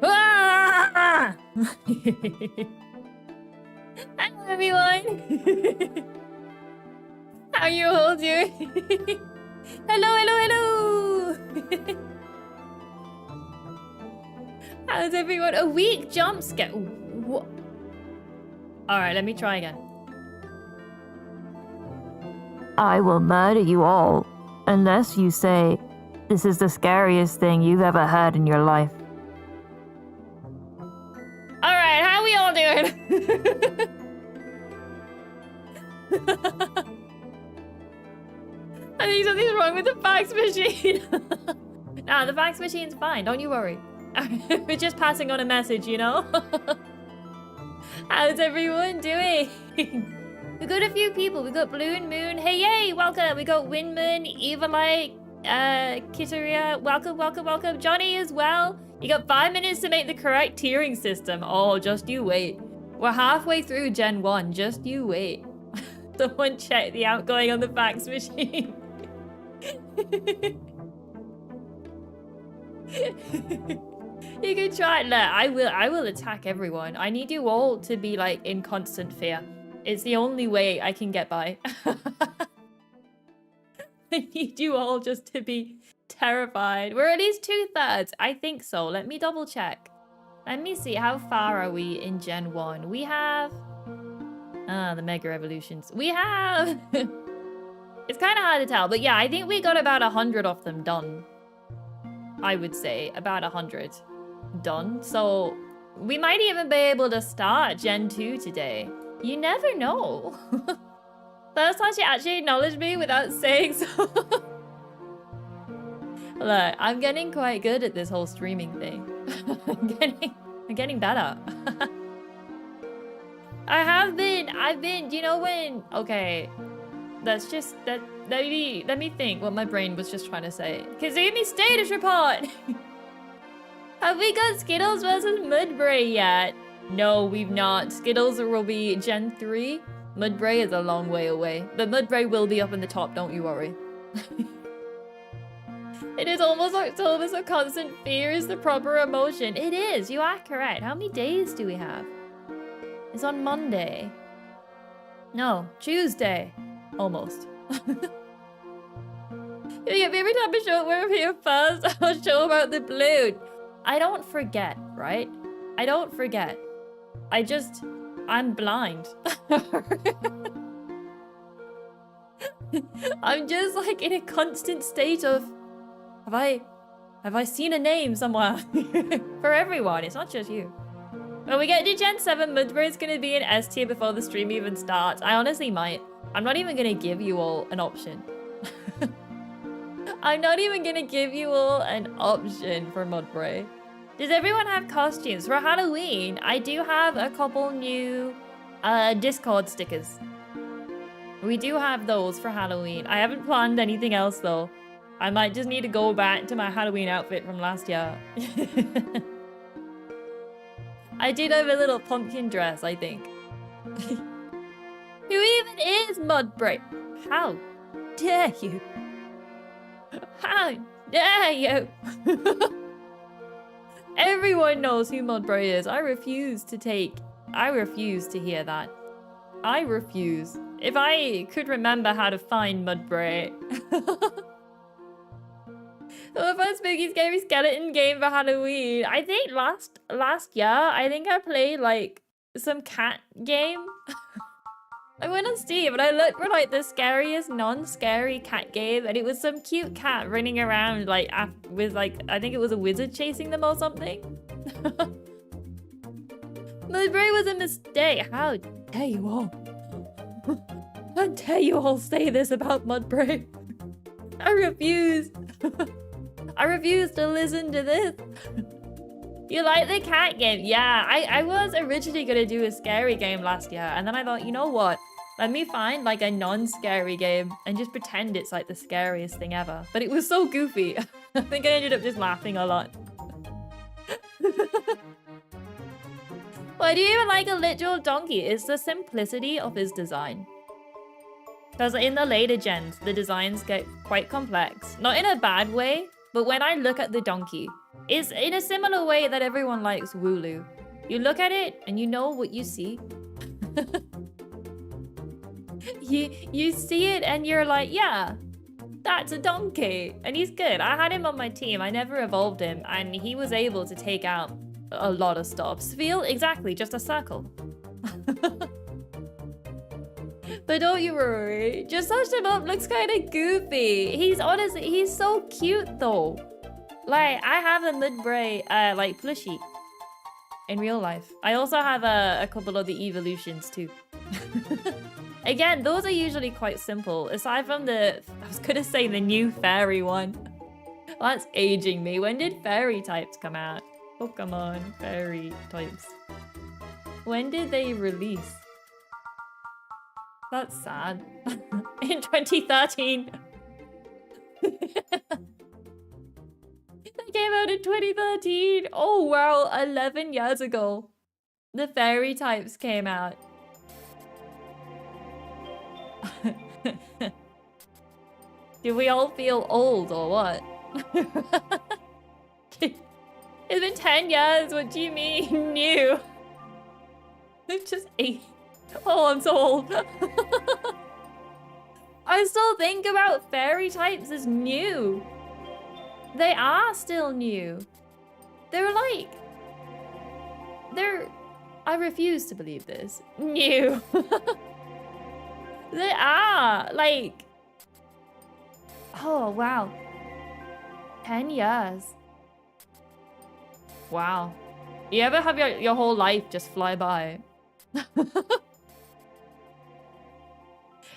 Ah! Hello, everyone. How are you all doing? Hello, hello, hello. How's everyone? A weak jump scare. What? All right, let me try again. I will murder you all, unless you say, this is the scariest thing you've ever heard in your life. All right, how are we all doing? I think something's wrong with the fax machine. Nah, the fax machine's fine, don't you worry. We're just passing on a message, you know? How's everyone doing? We got a few people. We got Blue and Moon. Hey, yay, welcome. We got Windman, Evilite, Kitteria. Welcome, welcome, welcome. Johnny as well. You got 5 minutes to make the correct tiering system. Oh, just you wait. We're halfway through Gen 1. Just you wait. Someone check the outgoing on the fax machine. You can try it. Look, I will attack everyone. I need you all to be like in constant fear. It's the only way I can get by. I need you all just to be terrified. We're at least 2/3. I think so. Let me double check. Let me see. How far are we in Gen 1? We have... the Mega Evolutions. We have... It's kind of hard to tell. But yeah, I think we got about 100 of them done. I would say. About 100 done. So we might even be able to start Gen 2 today. You never know. First time she actually acknowledged me without saying so. Look, I'm getting quite good at this whole streaming thing. I'm getting better. I've been, you know when, okay, let me think what my brain was just trying to say. Kitzumii status report! Have we got Skittles versus Mudbray yet? No, we've not. Skittles will be Gen 3. Mudbray is a long way away. But Mudbray will be up in the top, don't you worry. It is almost October, so constant fear is the proper emotion. It is, you are correct. How many days do we have? It's on Monday. No, Tuesday. Almost. Every time I show where I'm here first, I'll show about the balloon. I don't forget, right? I don't forget. I'm blind. I'm just like in a constant state of, have I seen a name somewhere? For everyone, it's not just you. When we get to Gen 7, Mudbray is going to be an S tier before the stream even starts. I honestly might. I'm not even going to give you all an option. I'm not even gonna give you all an option for Mudbray. Does everyone have costumes? For Halloween, I do have a couple new Discord stickers. We do have those for Halloween. I haven't planned anything else though. I might just need to go back to my Halloween outfit from last year. I did have a little pumpkin dress, I think. Who even is Mudbray? How dare you? How dare you? Everyone knows who Mudbray is. I refuse to hear that. I refuse. If I could remember how to find Mudbray. The first spooky scary skeleton game for Halloween. I think last year, I think I played like some cat game. I went on Steam and I looked for like the scariest non-scary cat game, and it was some cute cat running around like with like, I think it was a wizard chasing them or something. Mudbray was a mistake. How dare you all? How dare you all say this about Mudbray? I refuse. I refuse to listen to this. You like the cat game? Yeah, I was originally gonna do a scary game last year, and then I thought, you know what? Let me find like a non-scary game and just pretend it's like the scariest thing ever. But it was so goofy. I think I ended up just laughing a lot. Why do you even like a literal donkey? It's the simplicity of his design. Because in the later gens, the designs get quite complex. Not in a bad way, but when I look at the donkey, it's in a similar way that everyone likes Wooloo. You look at it and you know what you see. you see it and you're like, yeah, that's a donkey. And he's good. I had him on my team. I never evolved him. And he was able to take out a lot of stuff. Feel exactly just a circle. But don't you worry. Just search him up. Looks kind of goofy. He's honestly, he's so cute though. Like, I have a Mudbray, like, plushie in real life. I also have a couple of the evolutions too. Again, those are usually quite simple. Aside from the, I was gonna say the new fairy one. Well, that's aging me. When did fairy types come out? Pokemon fairy types. When did they release? That's sad. In 2013. That came out in 2013. Oh, wow. 11 years ago. The fairy types came out. Do we all feel old or what? It's been 10 years. What do you mean new? It's just 8. Oh, I'm so old. I still think about fairy types as new. They are still new. They're like... I refuse to believe this. New. They are, like... Oh, wow. 10 years. Wow. You ever have your whole life just fly by?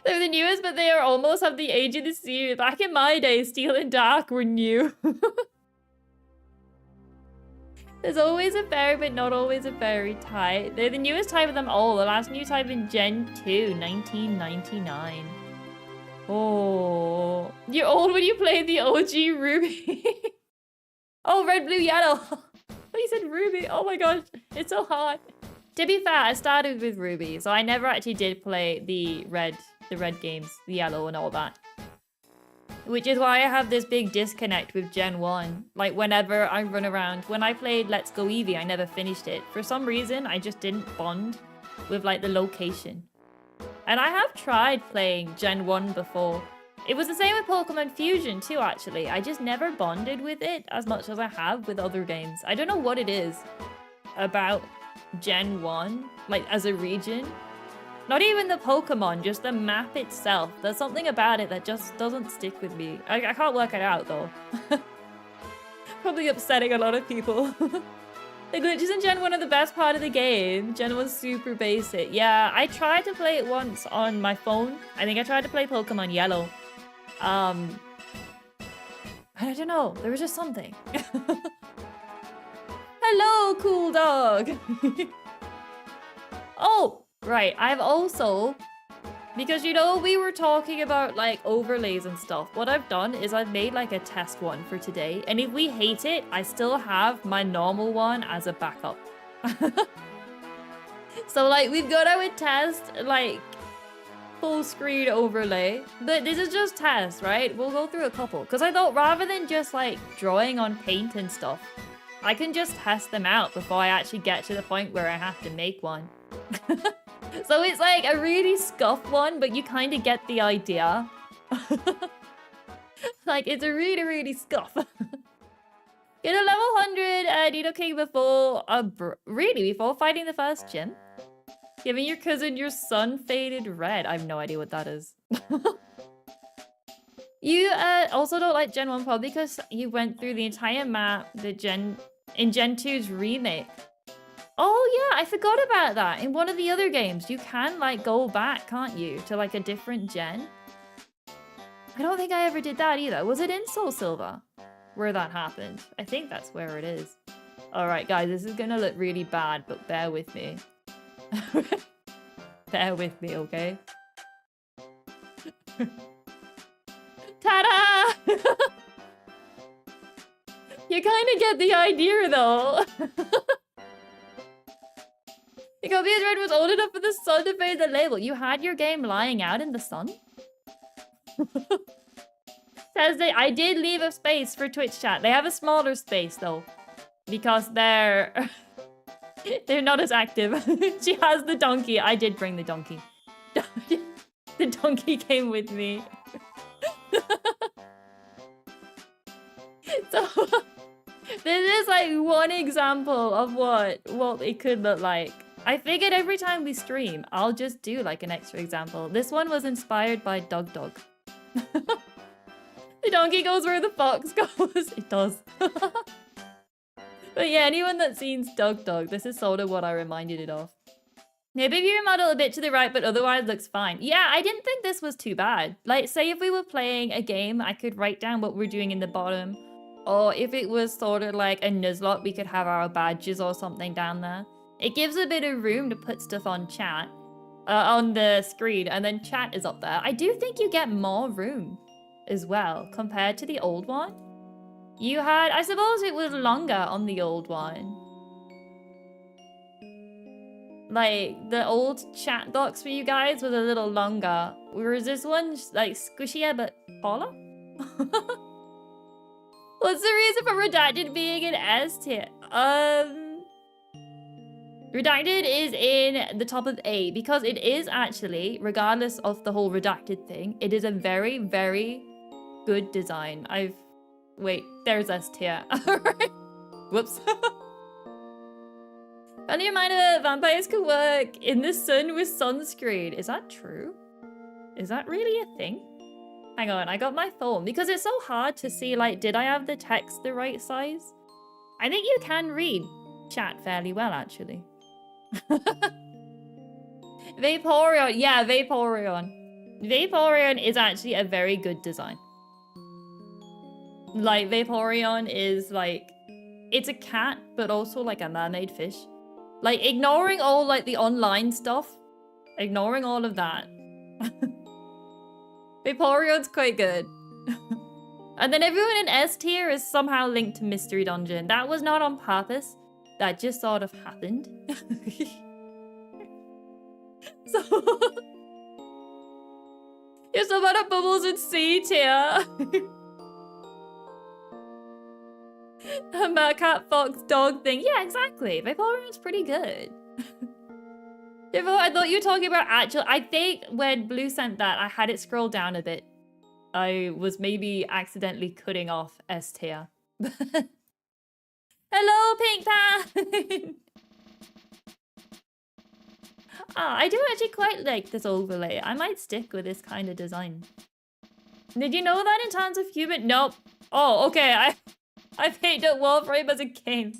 They're the newest, but they are almost of the age of the series. Back in my day, Steel and Dark were new. There's always a fairy, but not always a fairy type. They're the newest type of them all. The last new type in Gen 2, 1999. Oh. You're old when you played the OG Ruby. Oh, red, blue, yellow. You said Ruby. Oh my gosh. It's so hard. To be fair, I started with Ruby, so I never actually did play the red games, the yellow and all that. Which is why I have this big disconnect with Gen 1. Like, whenever I run around, when I played Let's Go Eevee, I never finished it. For some reason, I just didn't bond with, like, the location. And I have tried playing Gen 1 before. It was the same with Pokemon Fusion too, actually. I just never bonded with it as much as I have with other games. I don't know what it is about Gen 1, like, as a region. Not even the Pokemon, just the map itself. There's something about it that just doesn't stick with me. I can't work it out, though. Probably upsetting a lot of people. The glitches in Gen 1 are the best part of the game. Gen 1's super basic. Yeah, I tried to play it once on my phone. I think I tried to play Pokemon Yellow. I don't know. There was just something. Hello, cool dog. Oh, right. I've also... Because, you know, we were talking about, like, overlays and stuff. What I've done is I've made, like, a test one for today. And if we hate it, I still have my normal one as a backup. So, like, we've got our test, like, full screen overlay. But this is just test, right? We'll go through a couple. Because I thought rather than just, like, drawing on paint and stuff, I can just test them out before I actually get to the point where I have to make one. So it's like a really scuff one, but you kind of get the idea. Like, it's a really, really scuff. Get a level 100 Nido King before... really? Before fighting the first gym? Giving your cousin your sun faded red. I have no idea what that is. You also don't like Gen 1 probably because you went through the entire map in Gen 2's remake. Oh yeah, I forgot about that. In one of the other games, you can like go back, can't you, to like a different gen? I don't think I ever did that either. Was it in Soul Silver where that happened? I think that's where it is. All right, guys, this is gonna look really bad, but bear with me. Bear with me, okay? Ta-da! You kind of get the idea, though. Jacobia's Red was old enough for the sun to fade the label. You had your game lying out in the sun? Says they, I did leave a space for Twitch chat. They have a smaller space, though. Because they're... they're not as active. She has the donkey. I did bring the donkey. The donkey came with me. So... this is like one example of what it could look like. I figured every time we stream, I'll just do like an extra example. This one was inspired by Dog. The donkey goes where the fox goes. It does. But yeah, anyone that's seen Dog, this is sort of what I reminded it of. Maybe if you remodel a bit to the right, but otherwise looks fine. Yeah, I didn't think this was too bad. Like, say if we were playing a game, I could write down what we're doing in the bottom. Or if it was sort of like a Nuzlocke, we could have our badges or something down there. It gives a bit of room to put stuff on chat, on the screen, and then chat is up there. I do think you get more room as well compared to the old one. You had, I suppose it was longer on the old one. Like, the old chat box for you guys was a little longer, whereas this one's like squishier but taller. What's the reason for Redacted being an S tier? Redacted is in the top of A because it is actually, regardless of the whole Redacted thing, it is a very, very good design. Wait, there's S tier. Alright. Whoops. Funny reminder, vampires can work in the sun with sunscreen. Is that true? Is that really a thing? Hang on, I got my phone. Because it's so hard to see, like, did I have the text the right size? I think you can read chat fairly well, actually. Vaporeon. Yeah, Vaporeon. Vaporeon is actually a very good design. Like, Vaporeon is, like... It's a cat, but also, like, a mermaid fish. Like, ignoring all, like, the online stuff. Ignoring all of that. Vaporeon's quite good. And then everyone in S tier is somehow linked to Mystery Dungeon. That was not on purpose. That just sort of happened. So... You're so bad at bubbles in C tier. Cat, fox, dog thing. Yeah, exactly. Vaporeon's pretty good. I thought you were talking about actual... I think when Blue sent that, I had it scroll down a bit. I was maybe accidentally cutting off S tier. Hello, Pink Pan! I do actually quite like this overlay. I might stick with this kind of design. Did you know that in terms of human? Nope. Oh, okay. I picked up Warframe as a game.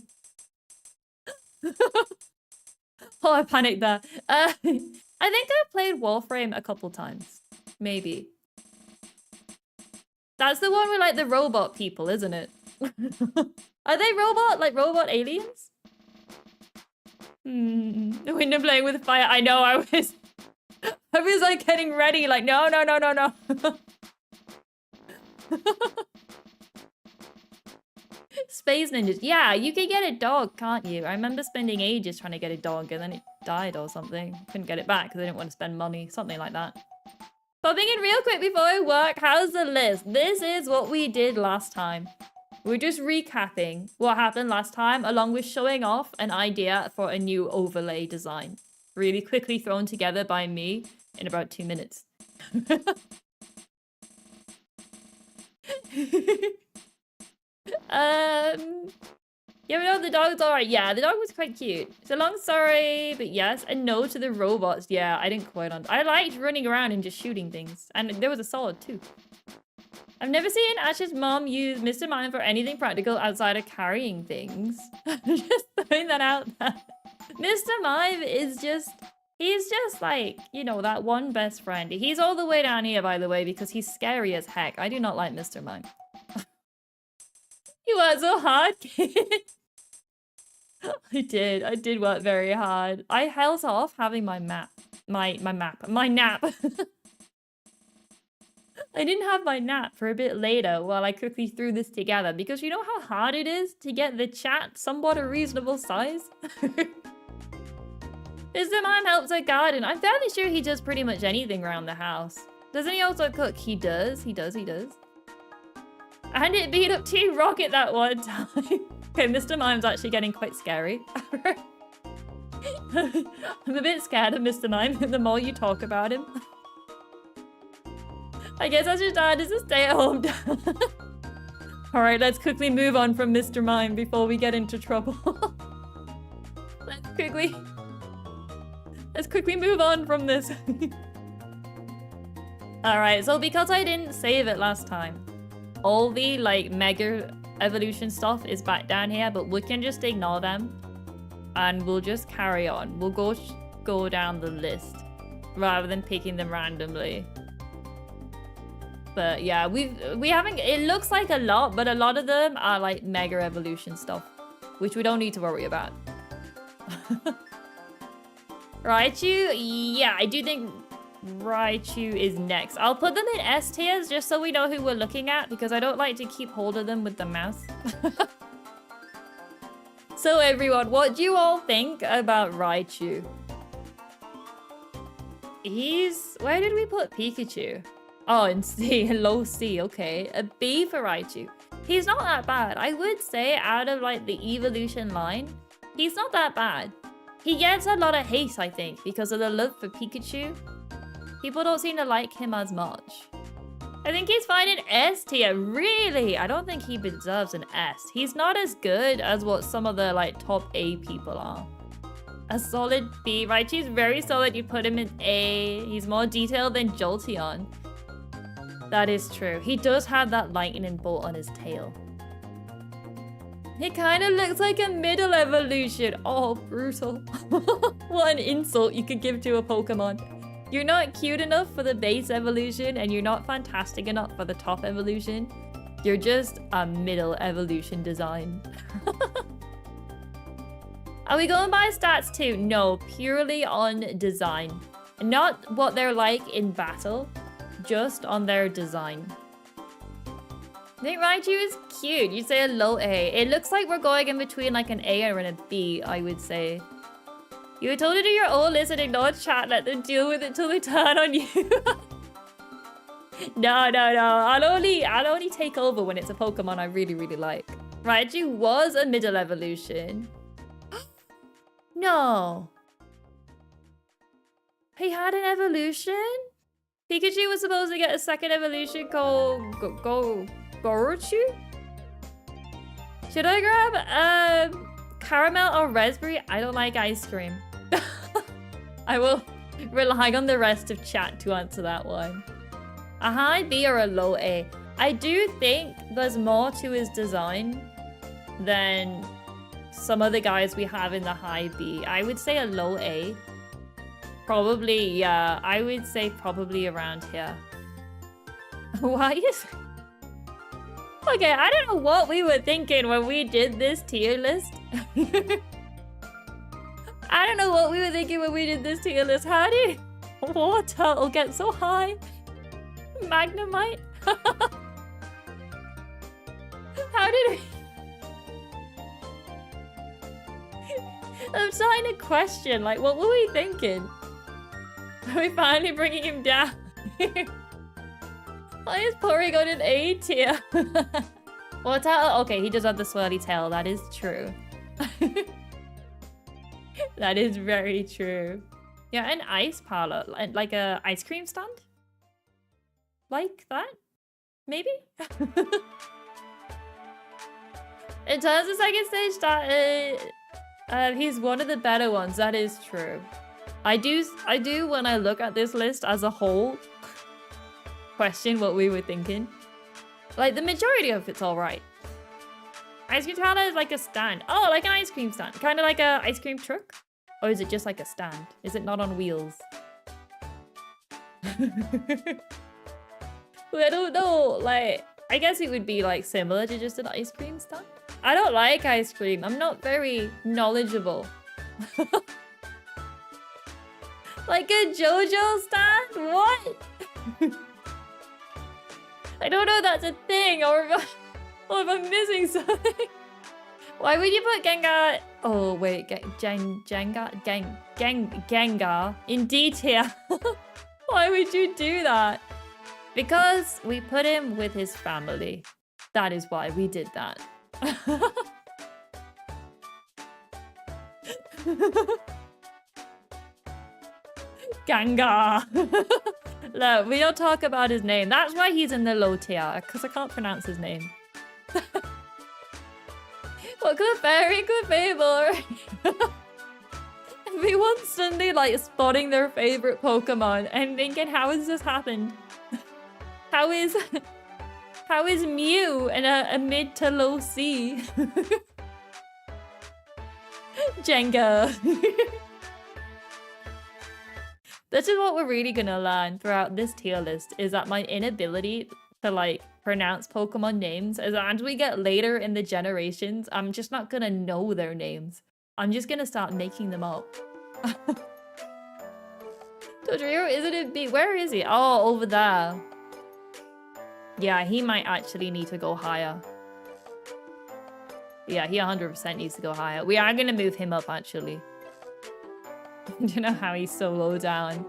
Oh, I panicked there. I think I've played Warframe a couple times. Maybe. That's the one with like the robot people, isn't it? Are they robot aliens? The window playing with fire. I know, I was like getting ready, like, no. Space ninjas. Yeah, you can get a dog, can't you? I remember spending ages trying to get a dog and then it died or something. Couldn't get it back because I didn't want to spend money. Something like that. Popping in real quick before I work. How's the list? This is what we did last time. We're just recapping what happened last time along with showing off an idea for a new overlay design. Really quickly thrown together by me in about 2 minutes. Yeah, but no, the dog's alright. Yeah, the dog was quite cute. So long sorry, but yes. And no to the robots. Yeah, I didn't quite I liked running around and just shooting things. And there was a sword too. I've never seen Ash's mom use Mr. Mime for anything practical outside of carrying things. Just throwing that out there. Mr. Mime is just... He's just like, you know, that one best friend. He's all the way down here, by the way, because he's scary as heck. I do not like Mr. Mime. You worked so hard, kid. I did work very hard. I held off having my nap. I didn't have my nap for a bit later while I quickly threw this together because you know how hard it is to get the chat somewhat a reasonable size? Mr. Mime helps her garden. I'm fairly sure he does pretty much anything around the house. Doesn't he also cook? He does. And it beat up Team Rocket that one time. Okay, Mr. Mime's actually getting quite scary. I'm a bit scared of Mr. Mime the more you talk about him. I guess I should dad is a stay-at-home dad. Alright, let's quickly move on from Mr. Mime before we get into trouble. Let's quickly move on from this. Alright, so because I didn't save it last time, all the like mega evolution stuff is back down here, but we can just ignore them and we'll just carry on. We'll go down the list rather than picking them randomly. But yeah, we haven't, it looks like a lot, but a lot of them are like mega evolution stuff, which we don't need to worry about. Raichu, yeah, I do think Raichu is next. I'll put them in S tiers just so we know who we're looking at because I don't like to keep hold of them with the mouse. So everyone, what do you all think about Raichu? Where did we put Pikachu? Oh, in C, low C, okay. A B for Raichu. He's not that bad. I would say out of like the evolution line, he's not that bad. He gets a lot of hate, I think, because of the love for Pikachu. People don't seem to like him as much. I think he's fine in S tier. Really? I don't think he deserves an S. He's not as good as what some of the like top A people are. A solid B. Raichu's very solid. You put him in A. He's more detailed than Jolteon. That is true. He does have that lightning bolt on his tail. He kind of looks like a middle evolution. Oh, brutal. What an insult you could give to a Pokemon. You're not cute enough for the base evolution and you're not fantastic enough for the top evolution. You're just a middle evolution design. Are we going by stats too? No, purely on design. Not what they're like in battle, just on their design. I think Raichu is cute. You'd say a low A. It looks like we're going in between like an A or a B, I would say. You were told to do your own list and ignore chat. Let them deal with it till they turn on you. No. I'll only take over when it's a Pokemon I really, really like. Raichu was a middle evolution. No. He had an evolution? Pikachu was supposed to get a second evolution called Goruchu? Should I grab caramel or raspberry? I don't like ice cream. I will rely on the rest of chat to answer that one. A high B or a low A? I do think there's more to his design than some of the guys we have in the high B. I would say a low A. Probably, yeah. I would say probably around here. Why is... Okay, I don't know what we were thinking when we did this tier list. I don't know what we were thinking when we did this tier list. How did war turtle get so high? Magnemite? How did we... I'm starting to question, like, what were we thinking? Are we finally bringing him down? Why is Porygon an A tier? Well, okay, he does have the swirly tail. That is true. That is very true. Yeah, an ice parlor, like a ice cream stand, like that, maybe. In terms of second stage, that he's one of the better ones. That is true. I do when I look at this list as a whole, question what we were thinking. Like the majority of it's all right. Ice cream parlor is like a stand. Oh, like an ice cream stand, kind of like a ice cream truck. Or is it just like a stand? Is it not on wheels? I don't know. Like, I guess it would be like similar to just an ice cream stand. I don't like ice cream. I'm not very knowledgeable. Like a JoJo stand? What? I don't know if that's a thing or if I'm missing something. Why would you put Gengar... Oh, wait. Gengar in D tier. Why would you do that? Because we put him with his family. That is why we did that. Gengar. Look, we don't talk about his name. That's why he's in the low tier, because I can't pronounce his name. What very good fable. Everyone's suddenly like spotting their favorite Pokemon and thinking, how has this happened? How is Mew in a mid to low C? Jenga. This is what we're really gonna learn throughout this tier list, is that my inability to like pronounce Pokemon names, as we get later in the generations, I'm just not gonna know their names. I'm just gonna start making them up. Dodrio, isn't it B? Where is he? Oh, over there. Yeah, he might actually need to go higher. Yeah, he 100% needs to go higher. We are gonna move him up, actually. Do you know how he's so low down?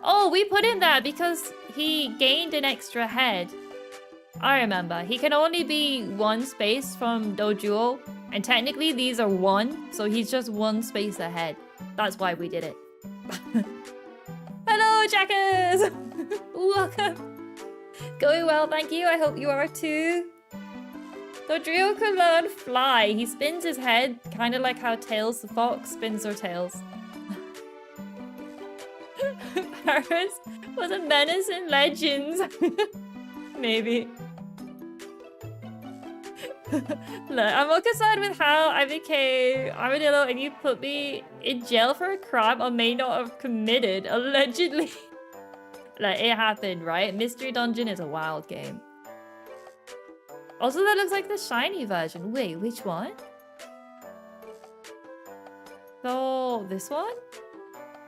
Oh, we put him there because he gained an extra head. I remember. He can only be one space from Dojuo, and technically these are one, so he's just one space ahead. That's why we did it. Hello, Jackers! Welcome. Going well, thank you. I hope you are too. Dodrio can learn fly. He spins his head, kind of like how Tails the fox spins her tails. Paris was a menace in Legends. Maybe. Look, I'm more concerned with how I became Armadillo and you put me in jail for a crime I may not have committed, allegedly. Like, it happened, right? Mystery Dungeon is a wild game. Also, that looks like the shiny version. Wait, which one? Oh, this one?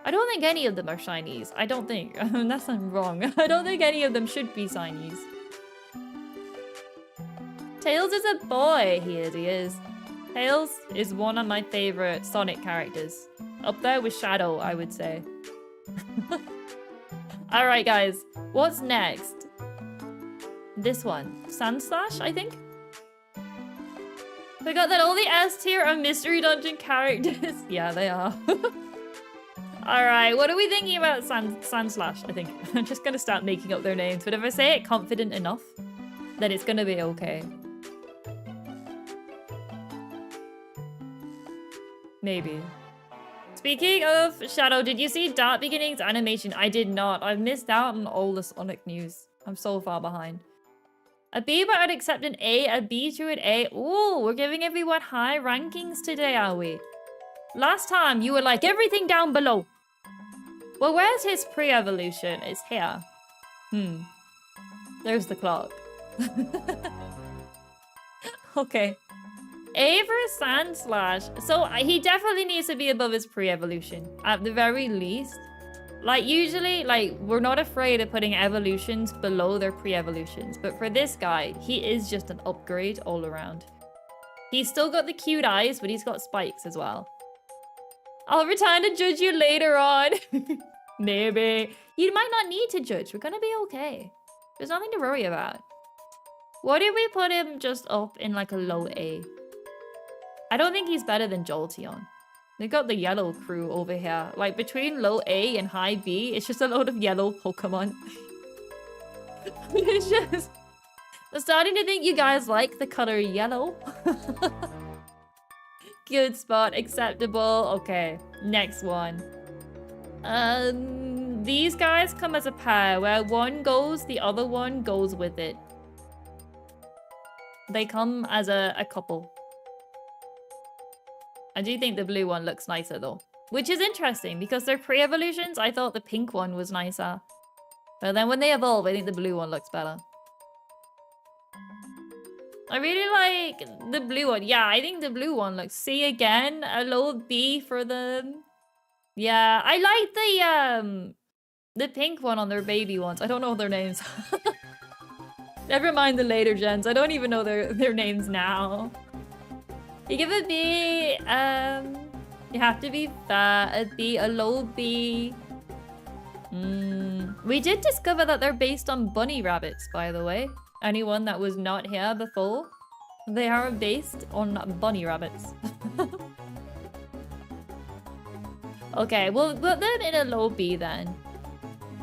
I don't think any of them are shinies. I don't think. Unless I'm wrong. I don't think any of them should be shinies. Tails is a boy. He is. Tails is one of my favorite Sonic characters. Up there with Shadow, I would say. Alright, guys. What's next? This one. Sandslash, I think? Forgot that all the S tier are Mystery Dungeon characters. Yeah, they are. Alright, what are we thinking about Sandslash, I think? I'm just gonna start making up their names, but if I say it confident enough, then it's gonna be okay. Maybe. Speaking of Shadow, did you see Dark Beginnings animation? I did not. I've missed out on all the Sonic news. I'm so far behind. A B, but I'd accept an A, a B to an A. Ooh, we're giving everyone high rankings today, are we? Last time, you were like, everything down below. Well, where's his pre-evolution? It's here. There's the clock. Okay. A for Sand Slash. So he definitely needs to be above his pre-evolution. At the very least. Like, usually, like, we're not afraid of putting evolutions below their pre-evolutions. But for this guy, he is just an upgrade all around. He's still got the cute eyes, but he's got spikes as well. I'll return to judge you later on. Maybe. You might not need to judge. We're gonna be okay. There's nothing to worry about. What if we put him just up in like a low A? I don't think he's better than Jolteon. They got the yellow crew over here. Like, between low A and high B, it's just a load of yellow Pokemon. It's just... I'm starting to think you guys like the color yellow. Good spot, acceptable. Okay, next one. These guys come as a pair. Where one goes, the other one goes with it. They come as a couple. I do think the blue one looks nicer though. Which is interesting because they're pre-evolutions. I thought the pink one was nicer. But then when they evolve, I think the blue one looks better. I really like the blue one. Yeah, I think the blue one looks... C again, a low B for them. Yeah, I like the pink one on their baby ones. I don't know their names. Never mind the later gens. I don't even know their names now. You give a B, you have to be fat, a B, a low B. We did discover that they're based on bunny rabbits, by the way. Anyone that was not here before, they are based on bunny rabbits. Okay, we'll put them in a low B then.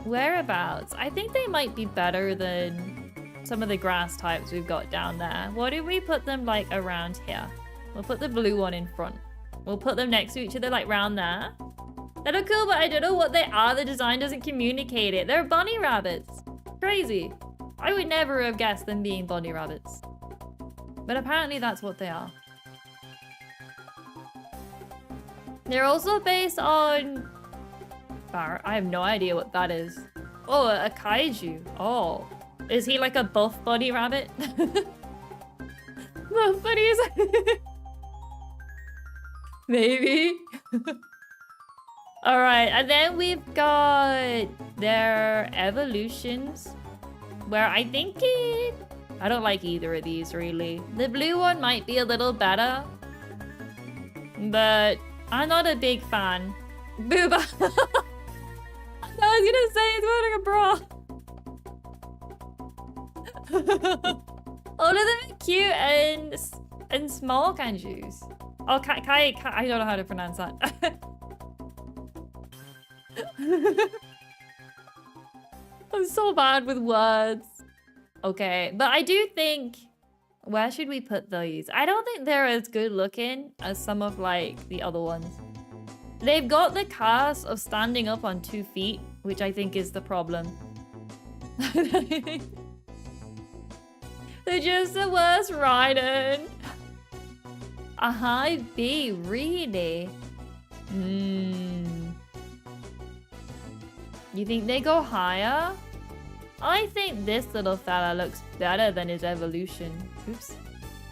Whereabouts? I think they might be better than some of the grass types we've got down there. What if we put them like around here? We'll put the blue one in front. We'll put them next to each other like round there. They look cool, but I don't know what they are. The design doesn't communicate it. They're bunny rabbits. Crazy. I would never have guessed them being bunny rabbits. But apparently that's what they are. They're also based on... I have no idea what that is. Oh, a kaiju. Oh. Is he like a buff bunny rabbit? Buff bunnies? Maybe. Alright, and then we've got their evolutions. Where I think I don't like either of these, really. The blue one might be a little better. But I'm not a big fan. Booba! I was gonna say it's wearing a bra. All of them are cute and small kanjus. Oh, Kai, I don't know how to pronounce that. I'm so bad with words. Okay, but I do think... Where should we put these? I don't think they're as good looking as some of, like, the other ones. They've got the cast of standing up on 2 feet, which I think is the problem. They're just the worst riding. A high B, really? You think they go higher? I think this little fella looks better than his evolution. Oops.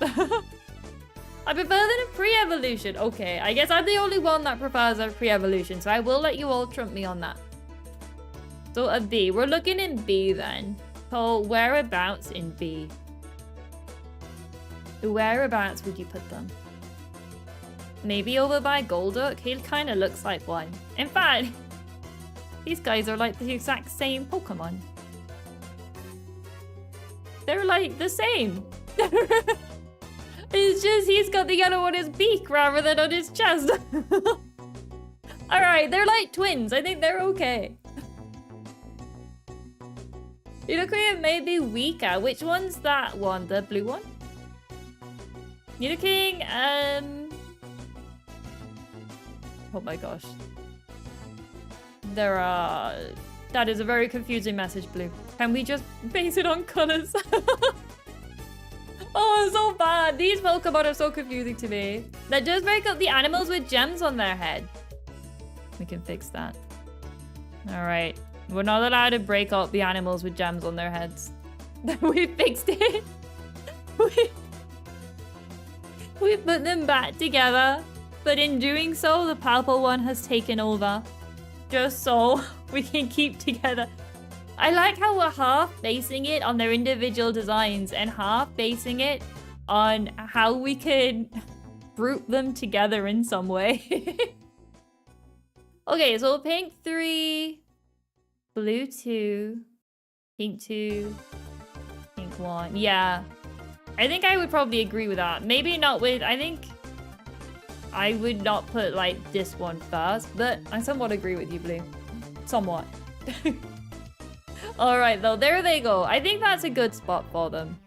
I prefer than a pre-evolution. Okay, I guess I'm the only one that prefers a pre-evolution, so I will let you all trump me on that. So a B. We're looking in B then. So whereabouts in B? Whereabouts would you put them? Maybe over by Golduck? He kind of looks like one. In fact, these guys are like the exact same Pokemon. They're like the same. It's just he's got the yellow on his beak rather than on his chest. Alright, they're like twins. I think they're okay. Nidoking may be weaker. Which one's that one? The blue one? Nidoking, oh my gosh. There are... That is a very confusing message, Blue. Can we just base it on colors? Oh, so bad. These Pokemon are so confusing to me. That does break up the animals with gems on their head. We can fix that. Alright. We're not allowed to break up the animals with gems on their heads. We fixed it. We put them back together, but in doing so, the purple one has taken over. Just so we can keep together. I like how we're half basing it on their individual designs and half basing it on how we could group them together in some way. Okay, so pink 3, blue 2, pink 2, pink 1. Yeah, I think I would probably agree with that. Maybe not with, I think I would not put like this one first, but I somewhat agree with you, Blue. Somewhat. Alright though, there they go. I think that's a good spot for them.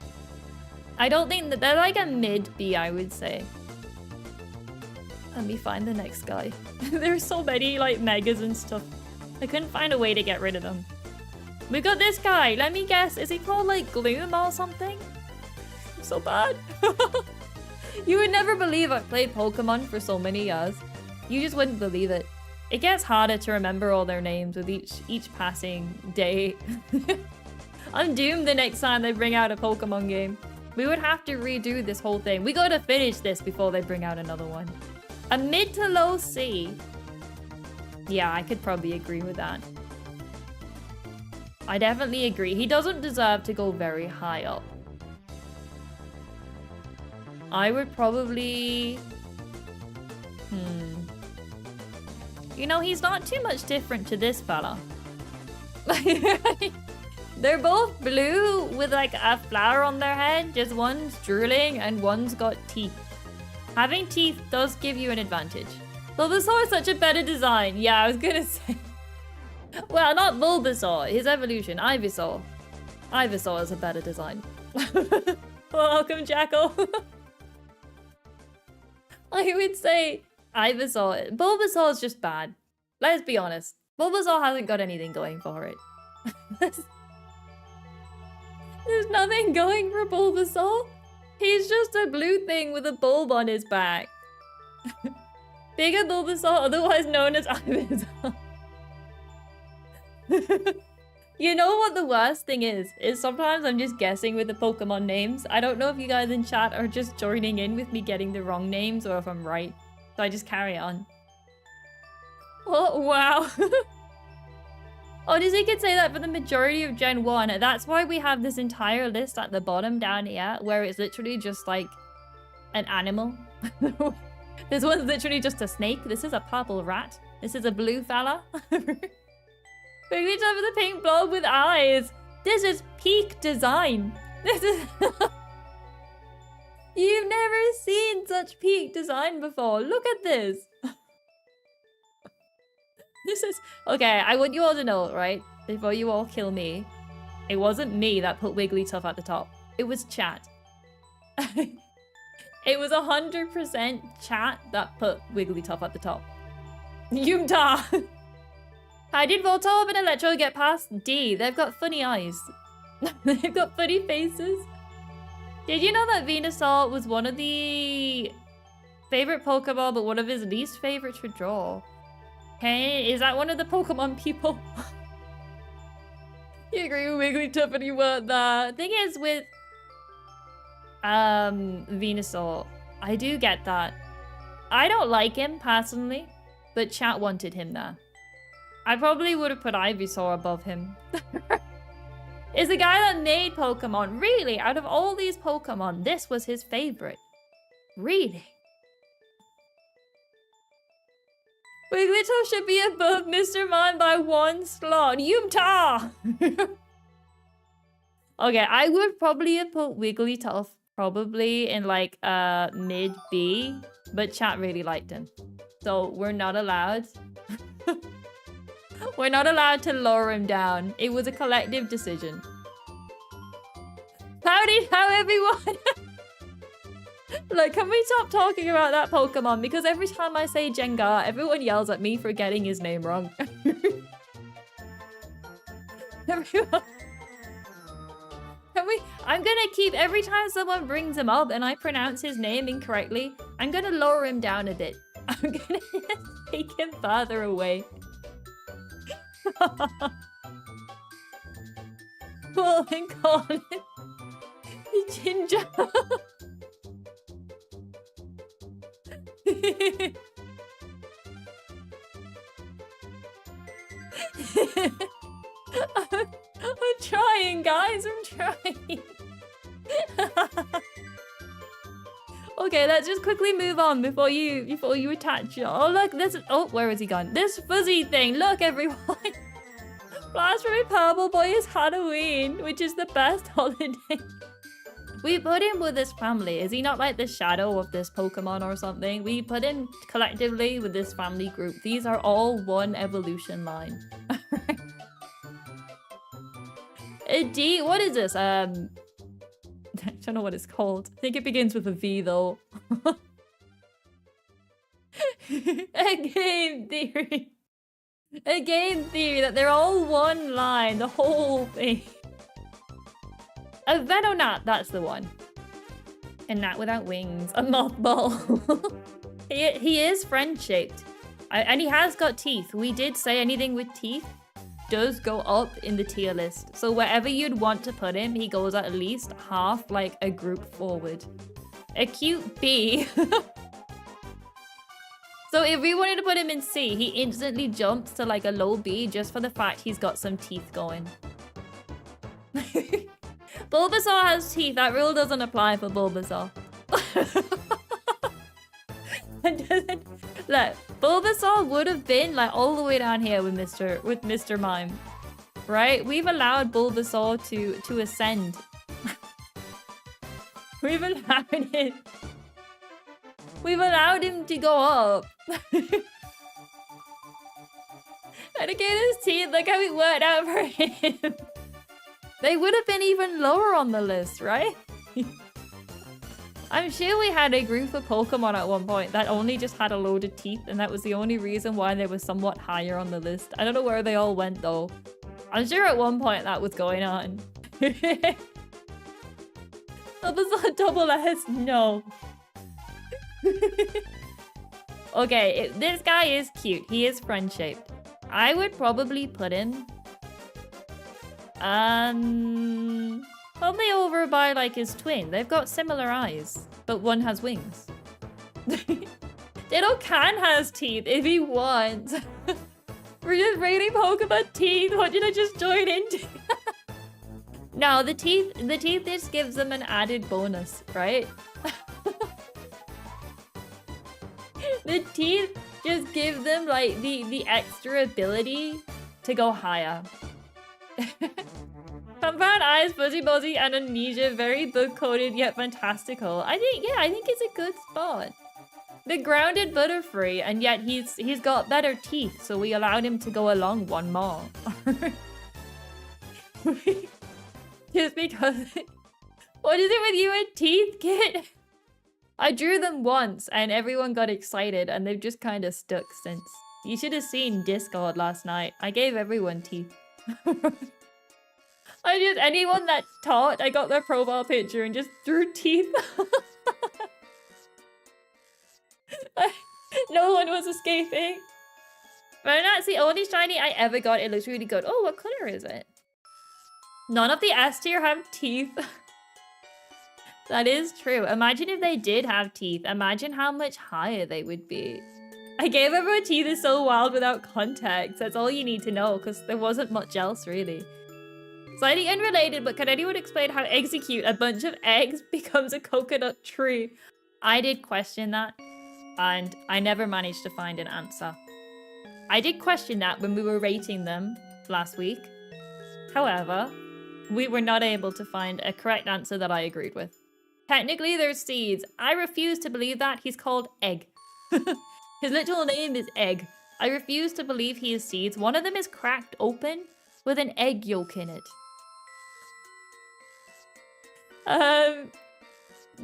I don't think that they're like a mid B, I would say. Let me find the next guy. There's so many like megas and stuff. I couldn't find a way to get rid of them. We got this guy. Let me guess. Is he called like Gloom or something? I'm so bad. You would never believe I've played Pokemon for so many years. You just wouldn't believe it. It gets harder to remember all their names with each passing day. I'm doomed the next time they bring out a Pokemon game. We would have to redo this whole thing. We gotta finish this before they bring out another one. A mid to low C. Yeah, I could probably agree with that. I definitely agree. He doesn't deserve to go very high up. I would probably... You know, he's not too much different to this fella. They're both blue with like a flower on their head. Just one's drooling and one's got teeth. Having teeth does give you an advantage. Bulbasaur is such a better design. Yeah, I was gonna say. Well, not Bulbasaur. His evolution. Ivysaur. Ivysaur is a better design. Welcome, Jackal. I would say Ivysaur. Bulbasaur is just bad. Let's be honest. Bulbasaur hasn't got anything going for it. There's nothing going for Bulbasaur. He's just a blue thing with a bulb on his back. Bigger Bulbasaur, otherwise known as Ivysaur. You know what the worst thing is sometimes I'm just guessing with the Pokemon names. I don't know if you guys in chat are just joining in with me getting the wrong names or if I'm right. So I just carry on. Oh, wow. Honestly, you could say that for the majority of Gen 1. That's why we have this entire list at the bottom down here, where it's literally just like an animal. This one's literally just a snake. This is a purple rat. This is a blue fella. Wigglytuff with a pink blob with eyes. This is peak design. This is... You've never seen such peak design before. Look at this. This is... Okay, I want you all to know, right? Before you all kill me, it wasn't me that put Wigglytuff at the top. It was chat. It was 100% chat that put Wigglytuff at the top. Yumta! How did Voltorb and Electro get past D? They've got funny eyes. They've got funny faces. Did you know that Venusaur was one of the favorite Pokemon, but one of his least favorites to draw? Hey, is that one of the Pokemon people? You agree with Wigglytuff and you weren't there. Thing is with Venusaur, I do get that. I don't like him personally, but chat wanted him there. I probably would have put Ivysaur above him. Is the guy that made Pokemon. Really? Out of all these Pokemon, this was his favorite. Really? Wigglytuff should be above Mr. Mime by 1 slot. Yumta! Okay, I would probably have put Wigglytuff probably in like mid B, but chat really liked him. So we're not allowed. We're not allowed to lower him down. It was a collective decision. Howdy, how everyone? Like, can we stop talking about that Pokemon? Because every time I say Jengar, everyone yells at me for getting his name wrong. Everyone. Can we? I'm gonna keep, every time someone brings him up and I pronounce his name incorrectly, I'm gonna lower him down a bit. I'm gonna take him further away. Well, and call it Ginger. I'm trying, guys. I'm trying. Okay, let's just quickly move on before you attach it. Oh look, this. Oh, where is he gone? This fuzzy thing. Look, everyone. Blasphemy Purple Boy is Halloween, which is the best holiday. We put him with his family. Is he not like the shadow of this Pokemon or something? We put him collectively with this family group. These are all one evolution line. A D, what is this? I don't know what it's called. I think it begins with a V though. A game theory. A game theory that they're all one line, the whole thing. A Venonat, that's the one. A gnat without wings. A mothball. He is friend-shaped. And he has got teeth. We did say anything with teeth does go up in the tier list. So wherever you'd want to put him, he goes at least half like a group forward. A cute B. So if we wanted to put him in C, he instantly jumps to like a low B just for the fact he's got some teeth going. Bulbasaur has teeth. That rule doesn't apply for Bulbasaur. Look, Bulbasaur would have been like all the way down here with Mr. Mime. Right? We've allowed Bulbasaur to ascend. We've allowed him to go up. And again, his teeth, look how it worked out for him. They would have been even lower on the list, right? I'm sure we had a group of Pokemon at one point that only just had a load of teeth, and that was the only reason why they were somewhat higher on the list. I don't know where they all went though. I'm sure at one point that was going on. Bulbasaur double S? No. Okay, this guy is cute. He is friend-shaped. I would probably put him... probably over by like his twin. They've got similar eyes, but one has wings. Ditto can has teeth if he wants. We're just rating Pokemon teeth. What did I just join into? No, the teeth just gives them an added bonus, right? The teeth just give them like the extra ability to go higher. Compound eyes, fuzzy buzzy, and amnesia, very book-coded yet fantastical. I think it's a good spot. The grounded Butterfree, and yet he's got better teeth, so we allowed him to go along one more. Just because... What is it with you and teeth, kid? I drew them once, and everyone got excited, and they've just kind of stuck since. You should have seen Discord last night. I gave everyone teeth. Anyone that taught, I got their profile picture and just threw teeth. No one was escaping. But that's the only shiny I ever got. It looks really good. Oh, what color is it? None of the S tier have teeth. That is true. Imagine if they did have teeth. Imagine how much higher they would be. I gave everyone teeth is so wild without context. That's all you need to know, because there wasn't much else, really. Slightly unrelated, but can anyone explain how execute a bunch of eggs becomes a coconut tree? I did question that, and I never managed to find an answer. I did question that when we were rating them last week. However, we were not able to find a correct answer that I agreed with. Technically, they're seeds. I refuse to believe that. He's called Egg. His literal name is Egg. I refuse to believe he is seeds. One of them is cracked open with an egg yolk in it.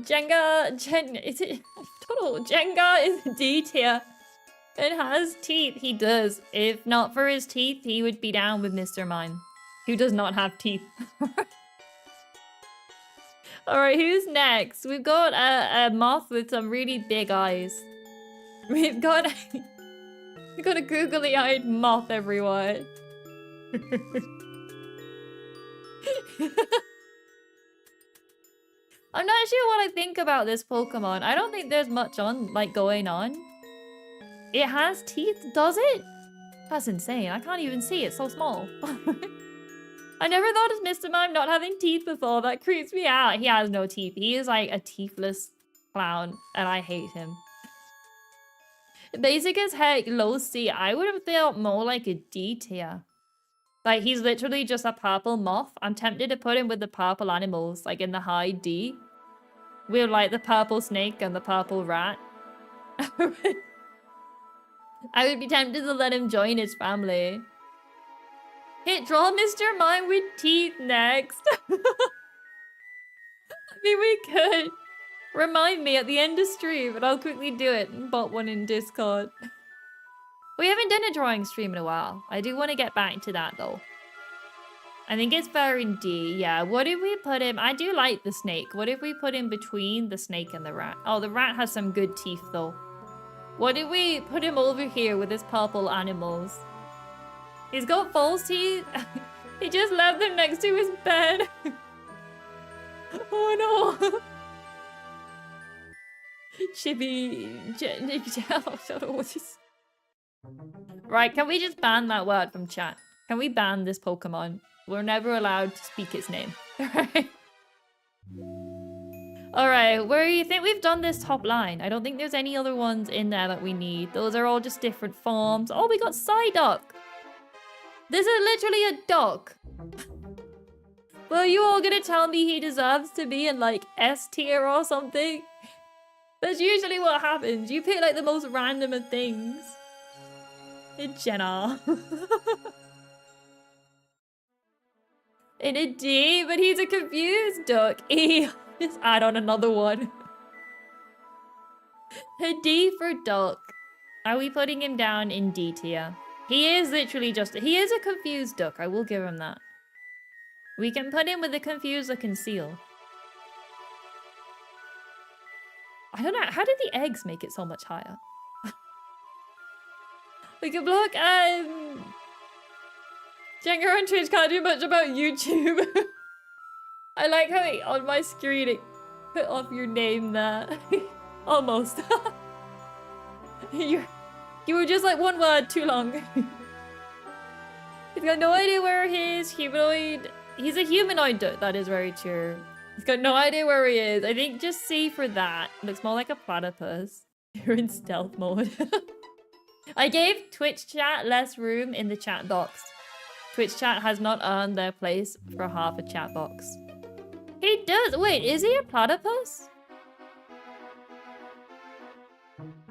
Jenga is D tier. It has teeth. He does. If not for his teeth, he would be down with Mr. Mime, who does not have teeth. Alright, who's next? We've got a moth with some really big eyes. We've got a googly-eyed moth, everyone. I'm not sure what I think about this Pokemon. I don't think there's much going on. It has teeth, does it? That's insane. I can't even see. It's so small. I never thought of Mr. Mime not having teeth before. That creeps me out. He has no teeth. He is like a teethless clown, and I hate him. Basic as heck, low C. I would have felt more like a D tier. Like, he's literally just a purple moth. I'm tempted to put him with the purple animals, like in the high D. With like the purple snake and the purple rat. I would be tempted to let him join his family. Hit draw Mr. Mime with teeth next. I mean, we could. Remind me at the end of stream, and I'll quickly do it and bot one in Discord. We haven't done a drawing stream in a while. I do want to get back to that, though. I think it's fair in D. Yeah, what if we put him... I do like the snake. What if we put him between the snake and the rat? Oh, the rat has some good teeth, though. What if we put him over here with his purple animals? He's got false teeth. He just left them next to his bed. Oh, no. Chibi... Right, can we just ban that word from chat? Can we ban this Pokemon? We're never allowed to speak its name. Alright. Alright, where do you think we've done this top line? I don't think there's any other ones in there that we need. Those are all just different forms. Oh, we got Psyduck! This is literally a duck. Well, you all gonna tell me he deserves to be in, like, S tier or something? That's usually what happens. You pick, like, the most random of things. Jenna. In a D, but he's a confused duck. E. Just add on another one. A D for duck. Are we putting him down in D tier? He is literally just... He is a confused duck. I will give him that. We can put him with a confused or conceal. I don't know. How did the eggs make it so much higher? We can block, Jenga on Twitch can't do much about YouTube. I like how on my screen it put off your name there. Almost. You were just like one word too long. He's got no idea where his humanoid... He's a humanoid duck. That is very true. He's got no idea where he is. I think just C for that. Looks more like a platypus. You're in stealth mode. I gave Twitch chat less room in the chat box. Twitch chat has not earned their place for half a chat box. He does. Wait, is he a platypus?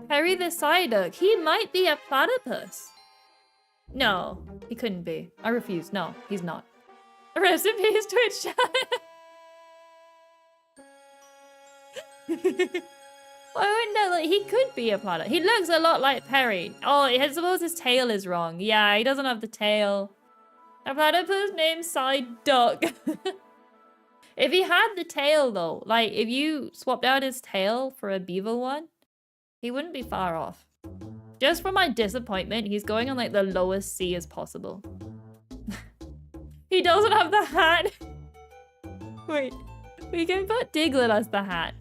Harry the Psyduck. He might be a platypus. No, he couldn't be. I refuse. No, he's not. Rest in peace, Twitch chat. I wouldn't know, like, he could be a platypus. He looks a lot like Perry. Oh, I suppose his tail is wrong. Yeah, he doesn't have the tail. A platypus named Psyduck. If he had the tail, though, like, if you swapped out his tail for a beaver one, he wouldn't be far off. Just for my disappointment, he's going on, like, the lowest C as possible. He doesn't have the hat. Wait, we can put Diglett as the hat.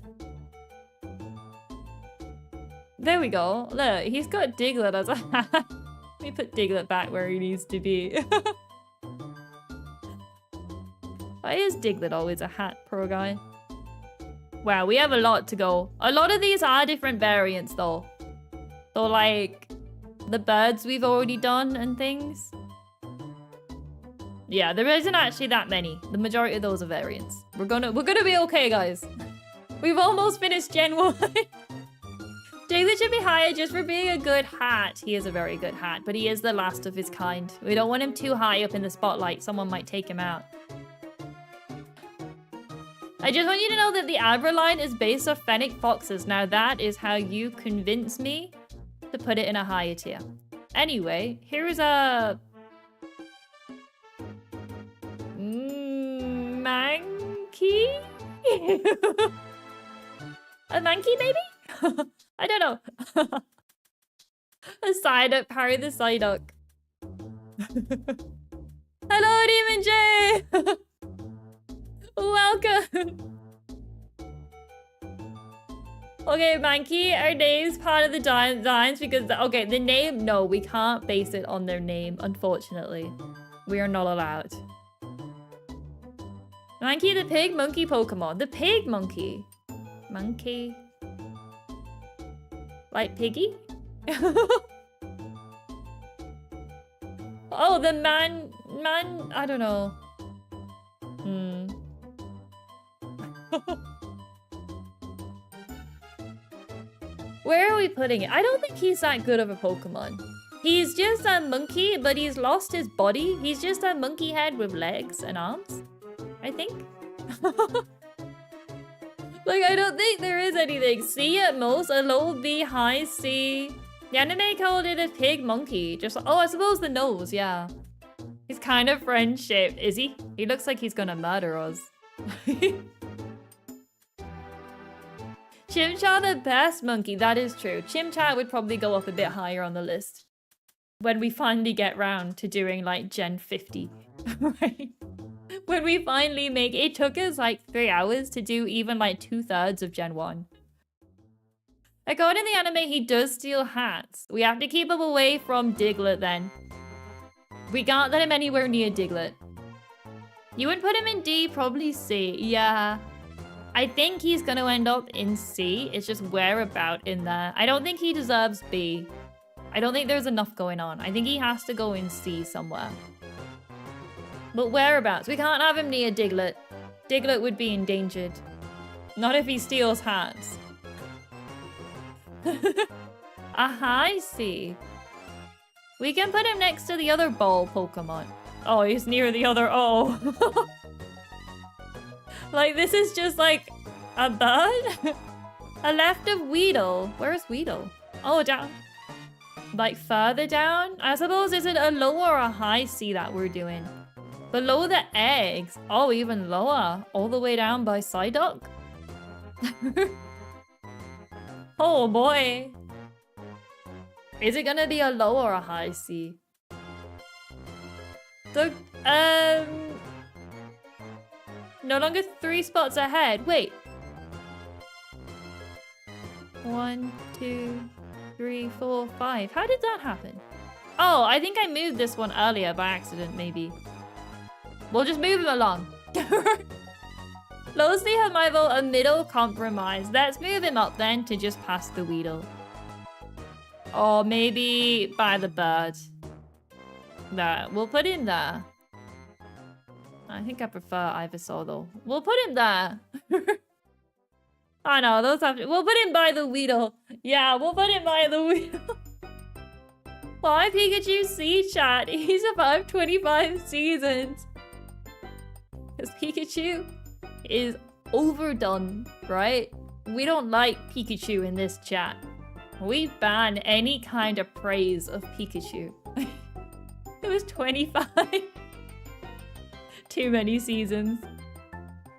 There we go. Look, he's got Diglett as a hat. Let me put Diglett back where he needs to be. Why is Diglett always a hat, poor guy? Wow, we have a lot to go. A lot of these are different variants, though. So, like, the birds we've already done and things. Yeah, there isn't actually that many. The majority of those are variants. We're gonna be okay, guys. We've almost finished Gen 1. Diglett should be higher just for being a good hat. He is a very good hat, but he is the last of his kind. We don't want him too high up in the spotlight. Someone might take him out. I just want you to know that the Abra line is based off fennec foxes. Now that is how you convince me to put it in a higher tier. Anyway, here's a... Monkey? A monkey, maybe? I don't know. A Psyduck, Harry the Psyduck. Hello, Demon J! Welcome! Okay, Mankey, our name's part of the designs because, okay, the name, no, we can't base it on their name, unfortunately. We are not allowed. Mankey the pig monkey Pokemon. The pig monkey. Monkey. Like piggy? Oh, the man, I don't know. Where are we putting it? I don't think he's that good of a Pokemon. He's just a monkey, but he's lost his body. He's just a monkey head with legs and arms, I think. Like, I don't think there is anything. C at most, a low B, high C. The anime called it a pig monkey. Just, oh, I suppose the nose, yeah. He's kind of friend-shaped, is he? He looks like he's gonna murder us. Chimchar the best monkey, that is true. Chimchar would probably go up a bit higher on the list when we finally get round to doing like Gen 50, right? When we finally make it, took us like 3 hours to do even like 2/3 of Gen 1. According to the anime, he does steal hats. We have to keep him away from Diglett then. We can't let him anywhere near Diglett. You would put him in D, probably C. Yeah. I think he's gonna end up in C. It's just whereabout in there. I don't think he deserves B. I don't think there's enough going on. I think he has to go in C somewhere. But whereabouts? We can't have him near Diglett. Diglett would be endangered. Not if he steals hats. Aha, I see. We can put him next to the other ball Pokemon. Oh, he's near the other O. Like, this is just like a bird? A left of Weedle. Where is Weedle? Oh, down. Like further down? I suppose is it a low or a high C that we're doing? Below the eggs. Oh, even lower. All the way down by Psyduck. Oh boy. Is it gonna be a low or a high C? So, no longer 3 spots ahead. Wait. 1, 2, 3, 4, 5. How did that happen? Oh, I think I moved this one earlier by accident, maybe. We'll just move him along. Lowsley had my vote a middle compromise. Let's move him up then to just past the Weedle. Or maybe by the bird. There. We'll put him there. I think I prefer Ivysaur though. We'll put him there. I know, those have to... We'll put him by the Weedle. Yeah, we'll put him by the Weedle. Why Pikachu C chat? He survived 25 seasons. Because Pikachu is overdone, right? We don't like Pikachu in this chat. We ban any kind of praise of Pikachu. It was 25. Too many seasons.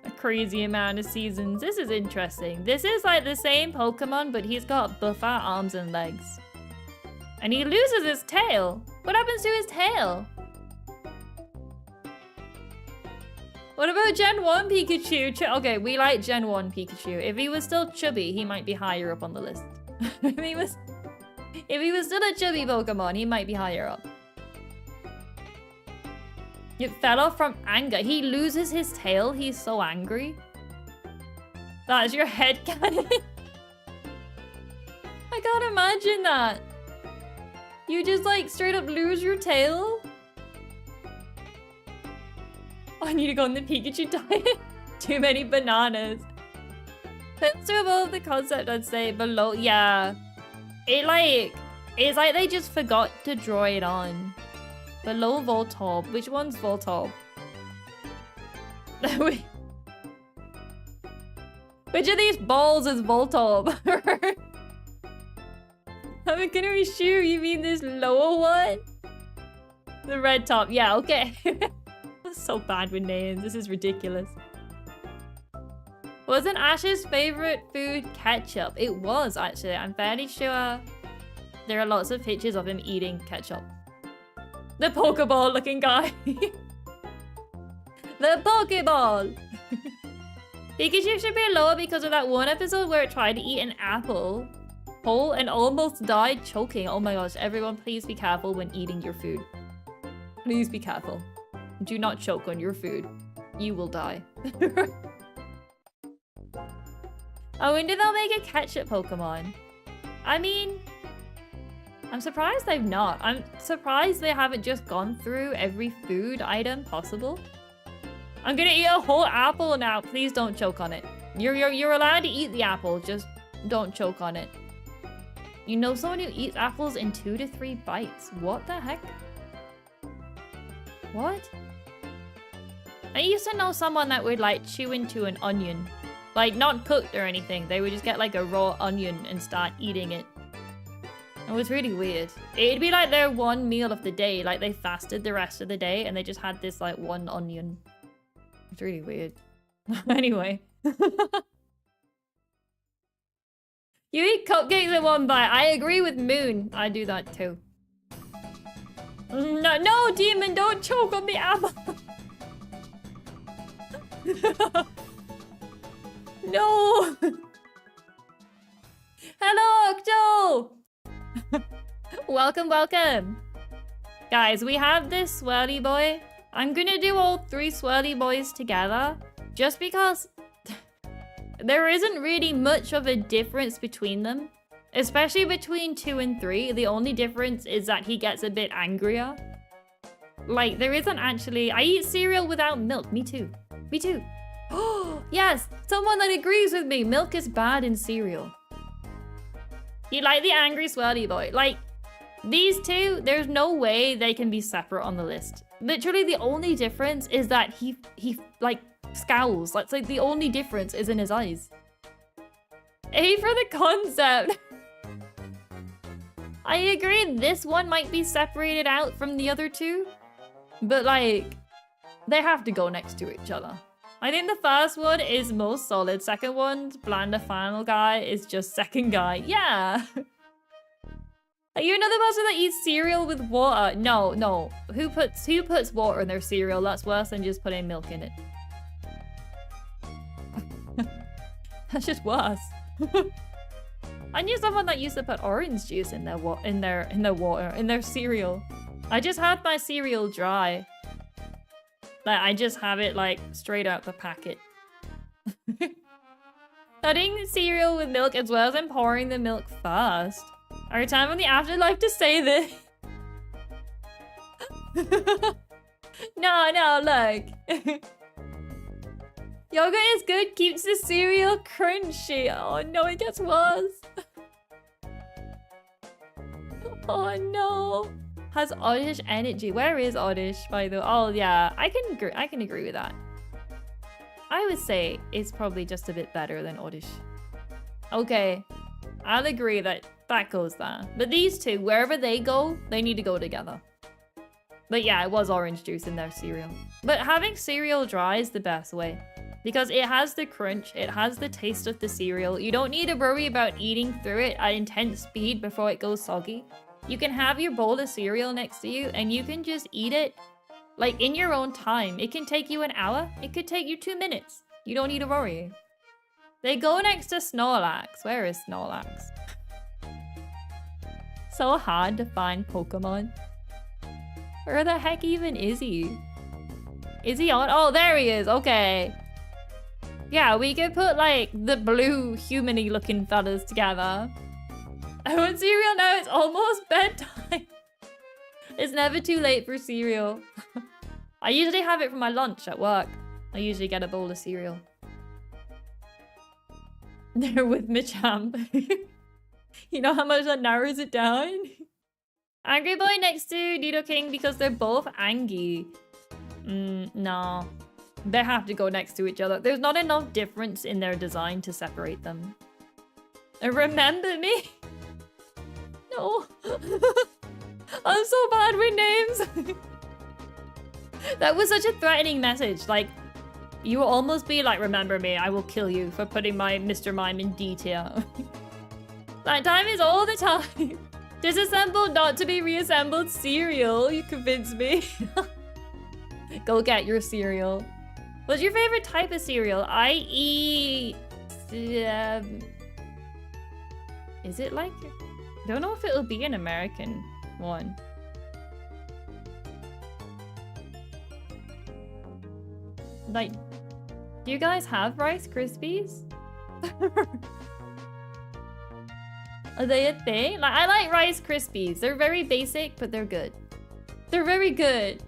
A crazy amount of seasons. This is interesting. This is like the same Pokemon, but he's got buffer arms and legs. And he loses his tail. What happens to his tail? What about Gen 1 Pikachu? Okay, we like Gen 1 Pikachu. If he was still chubby, he might be higher up on the list. If he was still a chubby Pokemon, he might be higher up. It fell off from anger. He loses his tail. He's so angry. That's your headcanon. I can't imagine that. You just like straight up lose your tail? I need to go on the Pikachu diet. Too many bananas. Puts to above the concept, I'd say below. Yeah. It's like they just forgot to draw it on. Below Voltorb. Which one's Voltorb? Which of these balls is Voltorb? I'm gonna be sure you mean this lower one? The red top. Yeah, okay. I'm so bad with names. This is ridiculous. Wasn't Ash's favorite food ketchup? It was, actually. I'm fairly sure there are lots of pictures of him eating ketchup. The Pokeball looking guy. The Pokeball. Pikachu should be lower because of that one episode where it tried to eat an apple whole and almost died choking. Oh my gosh, everyone please be careful when eating your food. Please be careful. Do not choke on your food. You will die. I wonder they'll make a ketchup Pokemon. I mean, I'm surprised they've not. I'm surprised they haven't just gone through every food item possible. I'm gonna eat a whole apple now. Please don't choke on it. You're allowed to eat the apple, just don't choke on it. You know someone who eats apples in 2 to 3 bites. What the heck? What? I used to know someone that would like chew into an onion. Like not cooked or anything. They would just get like a raw onion and start eating it. It was really weird. It'd be like their one meal of the day. Like they fasted the rest of the day and they just had this like one onion. It's really weird. Anyway. You eat cupcakes in one bite. I agree with Moon. I do that too. No, no, demon, don't choke on the apple. No. Hello, Octo. Welcome, welcome. Guys, we have this swirly boy. I'm gonna do all 3 swirly boys together just because there isn't really much of a difference between them, especially between 2 and 3. The only difference is that he gets a bit angrier. Like, there isn't actually... I eat cereal without milk. Me too. Me too. Oh, yes! Someone that agrees with me. Milk is bad in cereal. You like the angry swirly boy. Like, these two, there's no way they can be separate on the list. Literally, the only difference is that he like, scowls. That's like the only difference is in his eyes. A for the concept. I agree this one might be separated out from the other two, but like they have to go next to each other. I think the first one is most solid. Second one's blander final guy is just second guy. Yeah. Are you another person that eats cereal with water? No, no. Who puts water in their cereal? That's worse than just putting milk in it. That's just worse. I knew someone that used to put orange juice in their cereal. I just had my cereal dry. Like I just have it like straight out the packet. Cutting cereal with milk as well as pouring the milk first. Our time on the afterlife to say this. No, look. Yogurt is good, keeps the cereal crunchy. Oh no, it gets worse. Oh no. Has Oddish energy. Where is Oddish, by the way? Oh yeah, I can agree with that. I would say it's probably just a bit better than Oddish. Okay, I'll agree that goes there. But these two, wherever they go, they need to go together. But yeah, it was orange juice in their cereal. But having cereal dry is the best way. Because it has the crunch, it has the taste of the cereal. You don't need to worry about eating through it at intense speed before it goes soggy. You can have your bowl of cereal next to you and you can just eat it like in your own time. It can take you an hour, it could take you 2 minutes. You don't need to worry. They go next to Snorlax. Where is Snorlax? So hard to find Pokemon. Where the heck even is he? Is he on? Oh, there he is. Okay. Yeah, we could put like the blue human-y looking fellas together. I want cereal now. It's almost bedtime. It's never too late for cereal. I usually have it for my lunch at work. I usually get a bowl of cereal. They're with Machamp. You know how much that narrows it down? Angry Boy next to Nidoking because they're both angry. No. They have to go next to each other. There's not enough difference in their design to separate them. Remember me? No. I'm so bad with names. That was such a threatening message. Like, you will almost be like, remember me, I will kill you for putting my Mr. Mime in D tier. That time is all the time. Disassembled, not to be reassembled cereal. You convinced me. Go get your cereal. What's your favorite type of cereal? I eat... is it like... I don't know if it'll be an American one. Like, do you guys have Rice Krispies? Are they a thing? Like, I like Rice Krispies. They're very basic, but they're good. They're very good.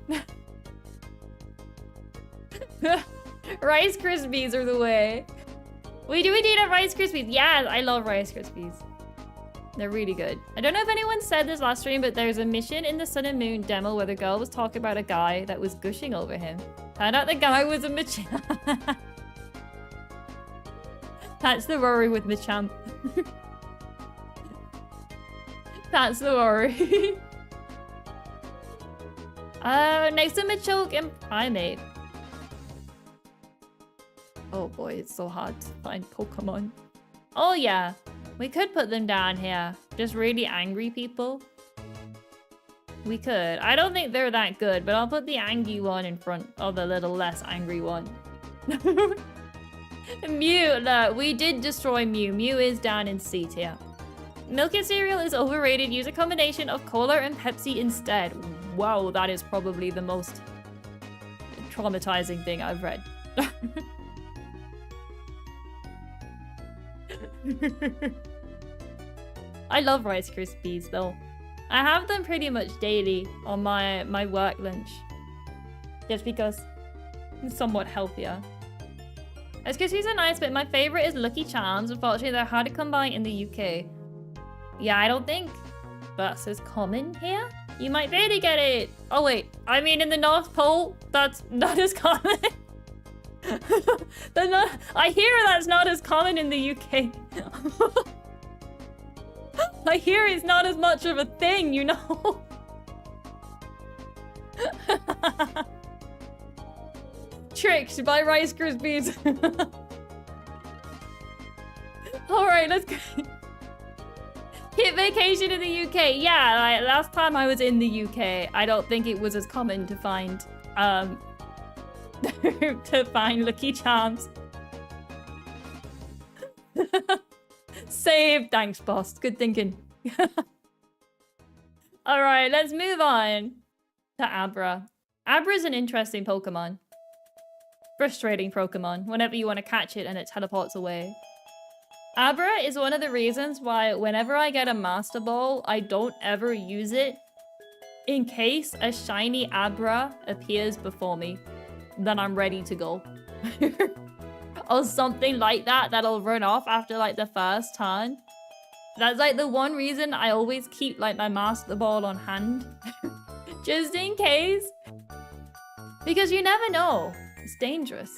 Rice Krispies are the way. We need a Rice Krispies. Yeah, I love Rice Krispies. They're really good. I don't know if anyone said this last stream, but there's a mission in the Sun and Moon demo where the girl was talking about a guy that was gushing over him. Found out the guy was a Machamp. That's the worry with Machamp. That's the worry. Next to Machoke and Primate. Oh boy, it's so hard to find Pokemon. Oh yeah, we could put them down here. Just really angry people. We could. I don't think they're that good, but I'll put the angry one in front of the little less angry one. Mew, look, we did destroy Mew. Mew is down in C tier. Milky cereal is overrated. Use a combination of cola and Pepsi instead. Wow, that is probably the most traumatizing thing I've read. I love Rice Krispies though. I have them pretty much daily on my work lunch. Just because it's somewhat healthier. Rice Krispies are nice, but my favorite is Lucky Charms. Unfortunately, they're hard to come by in the UK. Yeah, I don't think that's as common here. You might be able to get it. Oh wait, I mean in the North Pole, that's not as common. I hear that's not as common in the UK. I hear it's not as much of a thing, you know? Tricked by Rice Krispies. Alright, let's go. Hit vacation in the UK. Yeah, like, last time I was in the UK, I don't think it was as common to find to find Lucky Charms. Save. Thanks, boss. Good thinking. Alright, let's move on to Abra. Abra's an interesting Pokemon. Frustrating Pokemon. Whenever you want to catch it and it teleports away. Abra is one of the reasons why whenever I get a Master Ball, I don't ever use it in case a shiny Abra appears before me. Then I'm ready to go. Or something like that that'll run off after like the first turn. That's like the one reason I always keep like my Master Ball on hand. Just in case. Because you never know. It's dangerous.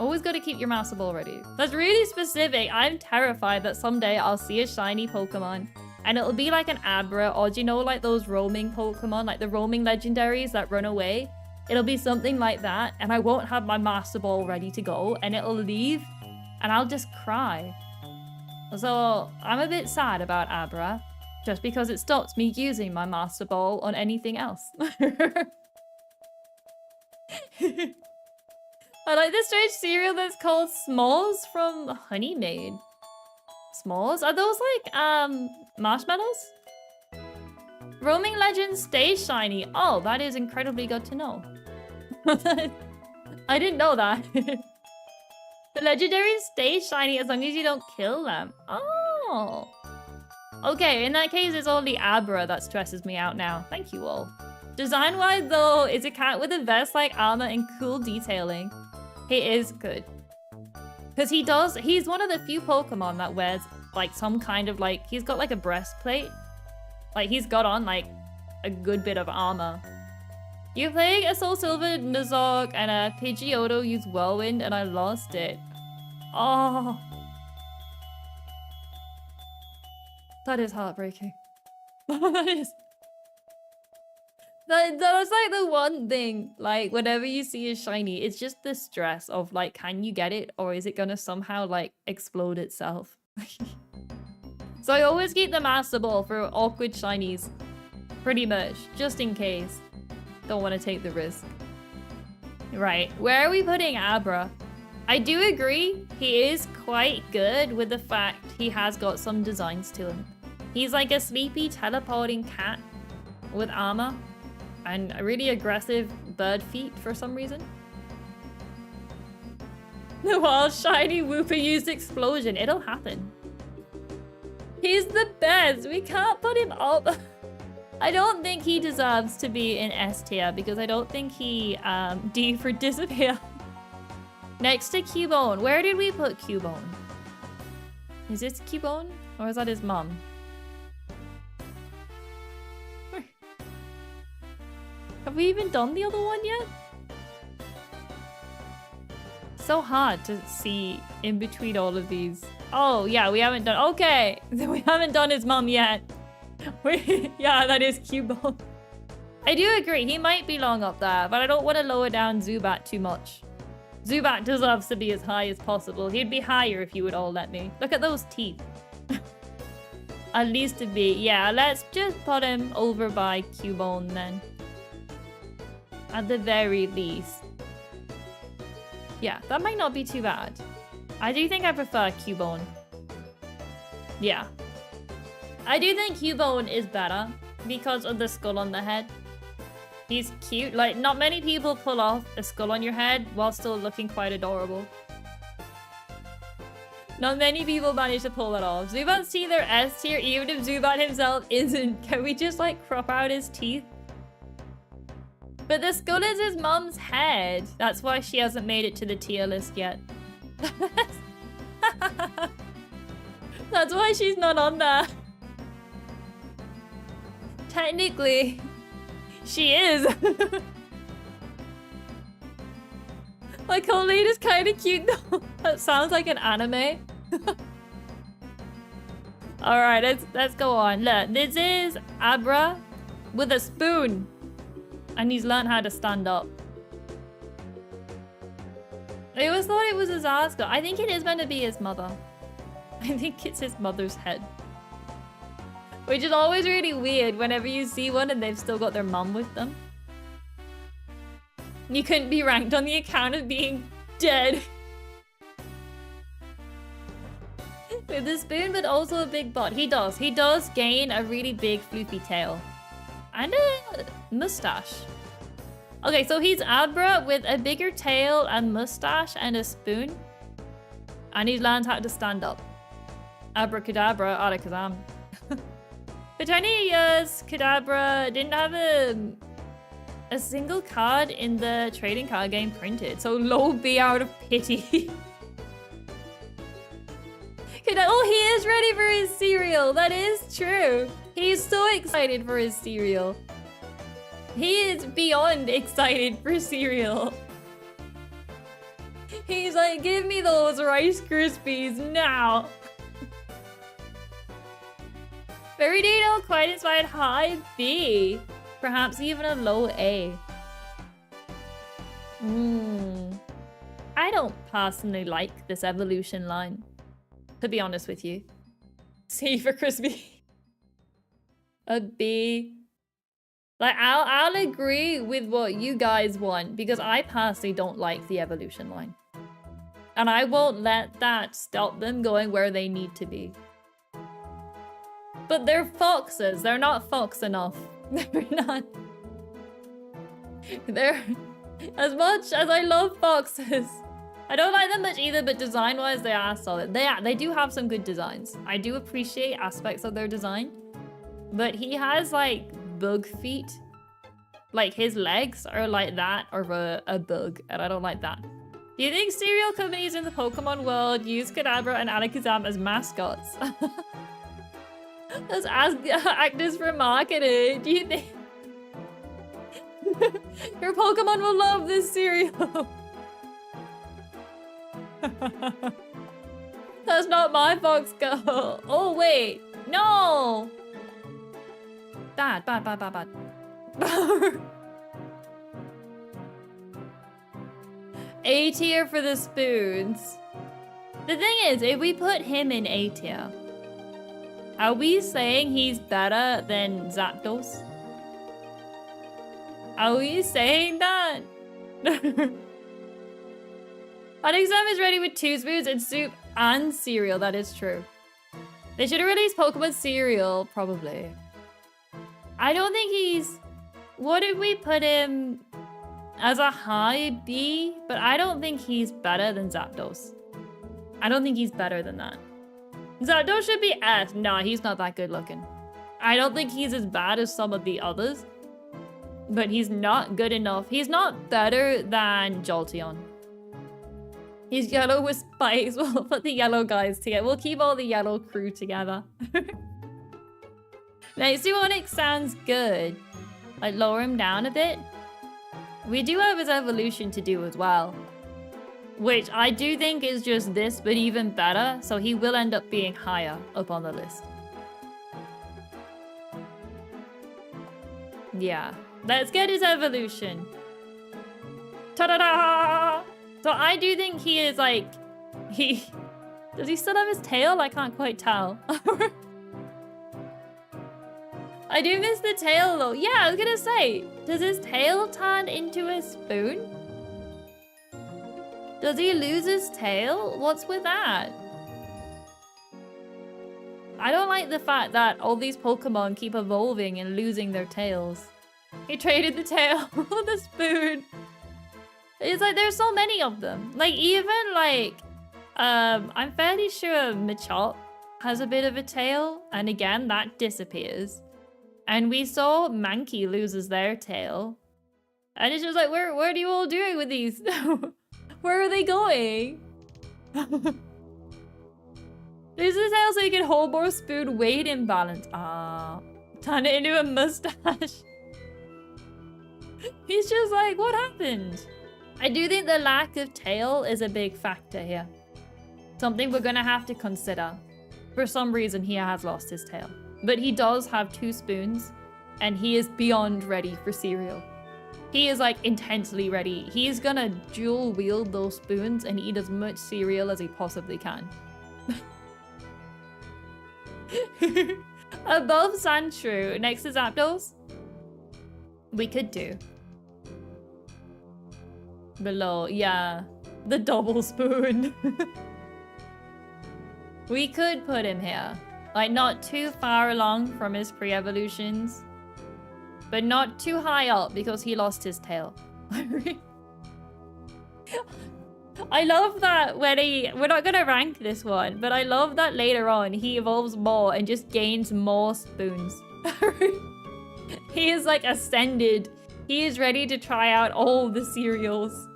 Always got to keep your Master Ball ready. That's really specific. I'm terrified that someday I'll see a shiny Pokemon and it'll be like an Abra, or do you know like those roaming Pokemon, like the roaming legendaries that run away? It'll be something like that and I won't have my Master Ball ready to go and it'll leave and I'll just cry. So I'm a bit sad about Abra just because it stops me using my Master Ball on anything else. I like this strange cereal that's called S'mores from Honey Maid. S'mores? Are those like, marshmallows? Roaming Legends stays shiny. Oh, that is incredibly good to know. I didn't know that. The legendaries stay shiny as long as you don't kill them. Oh. Okay, in that case, it's only Abra that stresses me out now. Thank you all. Design-wise, though, it's a cat with a vest-like armor and cool detailing. He is good. Because he's one of the few Pokemon that wears, like, some kind of, like, he's got, like, a breastplate. Like, he's got on, like, a good bit of armor. You're playing a Soul Silver Nuzlocke and a Pidgeotto used Whirlwind and I lost it. Oh. That is heartbreaking. That is... That's like the one thing, like whenever you see a shiny, it's just the stress of like, can you get it or is it gonna somehow like explode itself? So I always keep the Master Ball for awkward shinies, pretty much, just in case. Don't want to take the risk. Right. Where are we putting Abra? I do agree he is quite good with the fact he has got some designs to him. He's like a sleepy teleporting cat with armor and really aggressive bird feet for some reason. The wild shiny Wooper used explosion. It'll happen. He's the best. We can't put him up. I don't think he deserves to be in S tier because I don't think he D for disappear. Next to Cubone. Where did we put Cubone? Is this Cubone? Or is that his mom? Have we even done the other one yet? So hard to see in between all of these. Oh, yeah, we haven't done... Okay, we haven't done his mom yet. Yeah, that is Cubone. I do agree, he might be long up there, but I don't want to lower down Zubat too much. Zubat deserves to be as high as possible. He'd be higher if you would all let me. Look at those teeth. At least to be... Yeah, let's just put him over by Cubone then. At the very least. Yeah, that might not be too bad. I do think I prefer Cubone. Yeah. I do think Cubone is better because of the skull on the head. He's cute. Like, not many people pull off a skull on your head while still looking quite adorable. Not many people manage to pull that off. Zubat's teeth are S tier even if Zubat himself isn't. Can we just, like, crop out his teeth? But the skull is his mom's head. That's why she hasn't made it to the tier list yet. That's why she's not on there. Technically, she is. Like, Colleen is kind of cute though. That sounds like an anime. Alright, let's go on. Look, this is Abra with a spoon. And he's learned how to stand up. I always thought it was his Asgard. I think it is meant to be his mother. I think it's his mother's head. Which is always really weird whenever you see one and they've still got their mum with them. You couldn't be ranked on the account of being dead. With a spoon, but also a big butt. He does gain a really big floopy tail. And a mustache. Okay, so he's Abra with a bigger tail and mustache and a spoon. And he's learned how to stand up. Abracadabra, Alakazam. For 20 years, Kadabra didn't have a single card in the trading card game printed. So low B out of pity. Oh, he is ready for his cereal. That is true. He's so excited for his cereal. He is beyond excited for cereal. He's like, give me those Rice Krispies now. Very detailed, quite inspired, high B. Perhaps even a low A. I don't personally like this evolution line. To be honest with you. C for crispy. A B. Like, I'll agree with what you guys want because I personally don't like the evolution line. And I won't let that stop them going where they need to be. But they're foxes. They're not fox enough. They're not. They're... As much as I love foxes, I don't like them much either, but design-wise, they are solid. They do have some good designs. I do appreciate aspects of their design. But he has, like, bug feet. Like, his legs are like that of a bug, and I don't like that. Do you think cereal companies in the Pokemon world use Kadabra and Alakazam as mascots? As actors for marketing, do you think... Your Pokemon will love this cereal. That's not my fox girl. Oh, wait. No! Bad. A tier for the spoons. The thing is, if we put him in A tier, are we saying he's better than Zapdos? Are we saying that? Onixem is ready with 2 spoons and soup and cereal. That is true. They should have released Pokemon cereal, probably. I don't think he's... What if we put him as a high B? But I don't think he's better than Zapdos. I don't think he's better than that. Zapdos should be S. Nah, he's not that good looking. I don't think he's as bad as some of the others. But he's not good enough. He's not better than Jolteon. He's yellow with spikes. We'll put the yellow guys together. We'll keep all the yellow crew together. Nice Onix sounds good. Like, lower him down a bit. We do have his evolution to do as well. Which I do think is just this, but even better. So he will end up being higher up on the list. Yeah. Let's get his evolution. Ta-da-da! So I do think he is like... Does he still have his tail? I can't quite tell. I do miss the tail though. Yeah, I was gonna say, does his tail turn into a spoon? Does he lose his tail? What's with that? I don't like the fact that all these Pokemon keep evolving and losing their tails. He traded the tail for the spoon. It's like there's so many of them. Like even like, I'm fairly sure Machop has a bit of a tail, and again that disappears. And we saw Mankey loses their tail. And it's just like, what are you all doing with these? Where are they going? Loses his tail so he can hold more spoon weight imbalance. Ah, turn it into a mustache. He's just like, what happened? I do think the lack of tail is a big factor here. Something we're gonna have to consider. For some reason, he has lost his tail. But he does have 2 spoons, and he is beyond ready for cereal. He is like intensely ready. He's gonna dual wield those spoons and eat as much cereal as he possibly can. Above Sandshrew, next to Zapdos, we could do. Below, yeah, the double spoon. We could put him here. Like, not too far along from his pre-evolutions. But not too high up because he lost his tail. I love that when we're not gonna rank this one, but I love that later on he evolves more and just gains more spoons. He is like ascended. He is ready to try out all the cereals.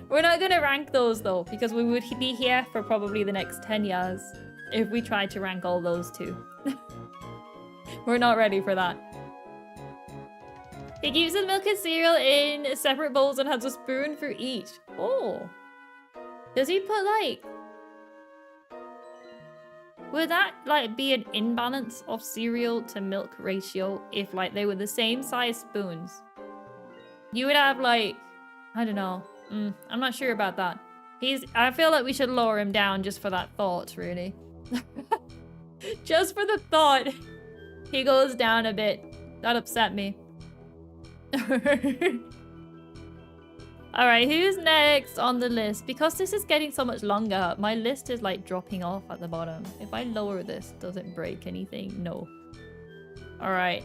We're not gonna rank those though, because we would be here for probably the next 10 years if we tried to rank all those too. We're not ready for that. He keeps his milk and cereal in separate bowls and has a spoon for each. Oh. Does he put like... Would that like be an imbalance of cereal to milk ratio if like they were the same size spoons? You would have like... I don't know. I'm not sure about that. I feel like we should lower him down just for that thought, really. Just for the thought. He goes down a bit. That upset me. Alright, who's next on the list? Because this is getting so much longer, my list is like dropping off at the bottom. If I lower this, does it break anything? No. Alright.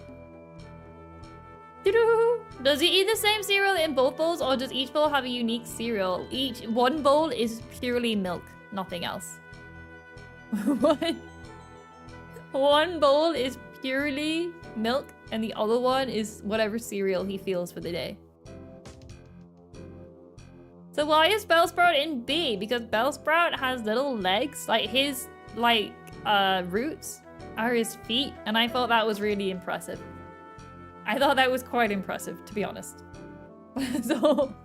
Does he eat the same cereal in both bowls, or does each bowl have a unique cereal? One bowl is purely milk, nothing else. What? One bowl is purely milk, and the other one is whatever cereal he feels for the day. So why is Bellsprout in B? Because Bellsprout has little legs, like his roots are his feet, and I thought that was really impressive. I thought that was quite impressive, to be honest. So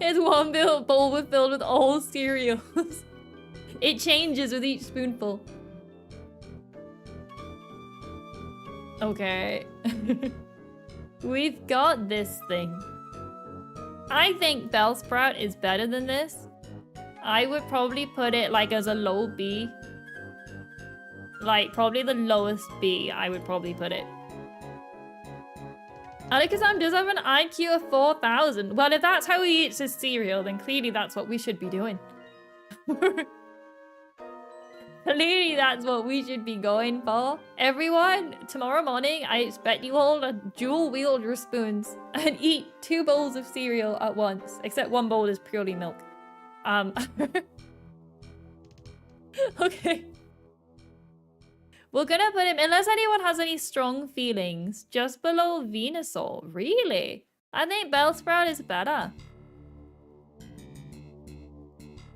his one bowl was filled with all cereals. It changes with each spoonful. Okay. We've got this thing. I think Bellsprout is better than this. I would probably put it like as a low B. Like probably the lowest B I would probably put it. Alakazam does have an IQ of 4,000. Well, if that's how he eats his cereal, then clearly that's what we should be doing. Clearly that's what we should be going for. Everyone, tomorrow morning, I expect you all to dual-wield your spoons and eat 2 bowls of cereal at once. Except 1 bowl is purely milk. Okay. We're gonna put him, unless anyone has any strong feelings, just below Venusaur. Really? I think Bellsprout is better.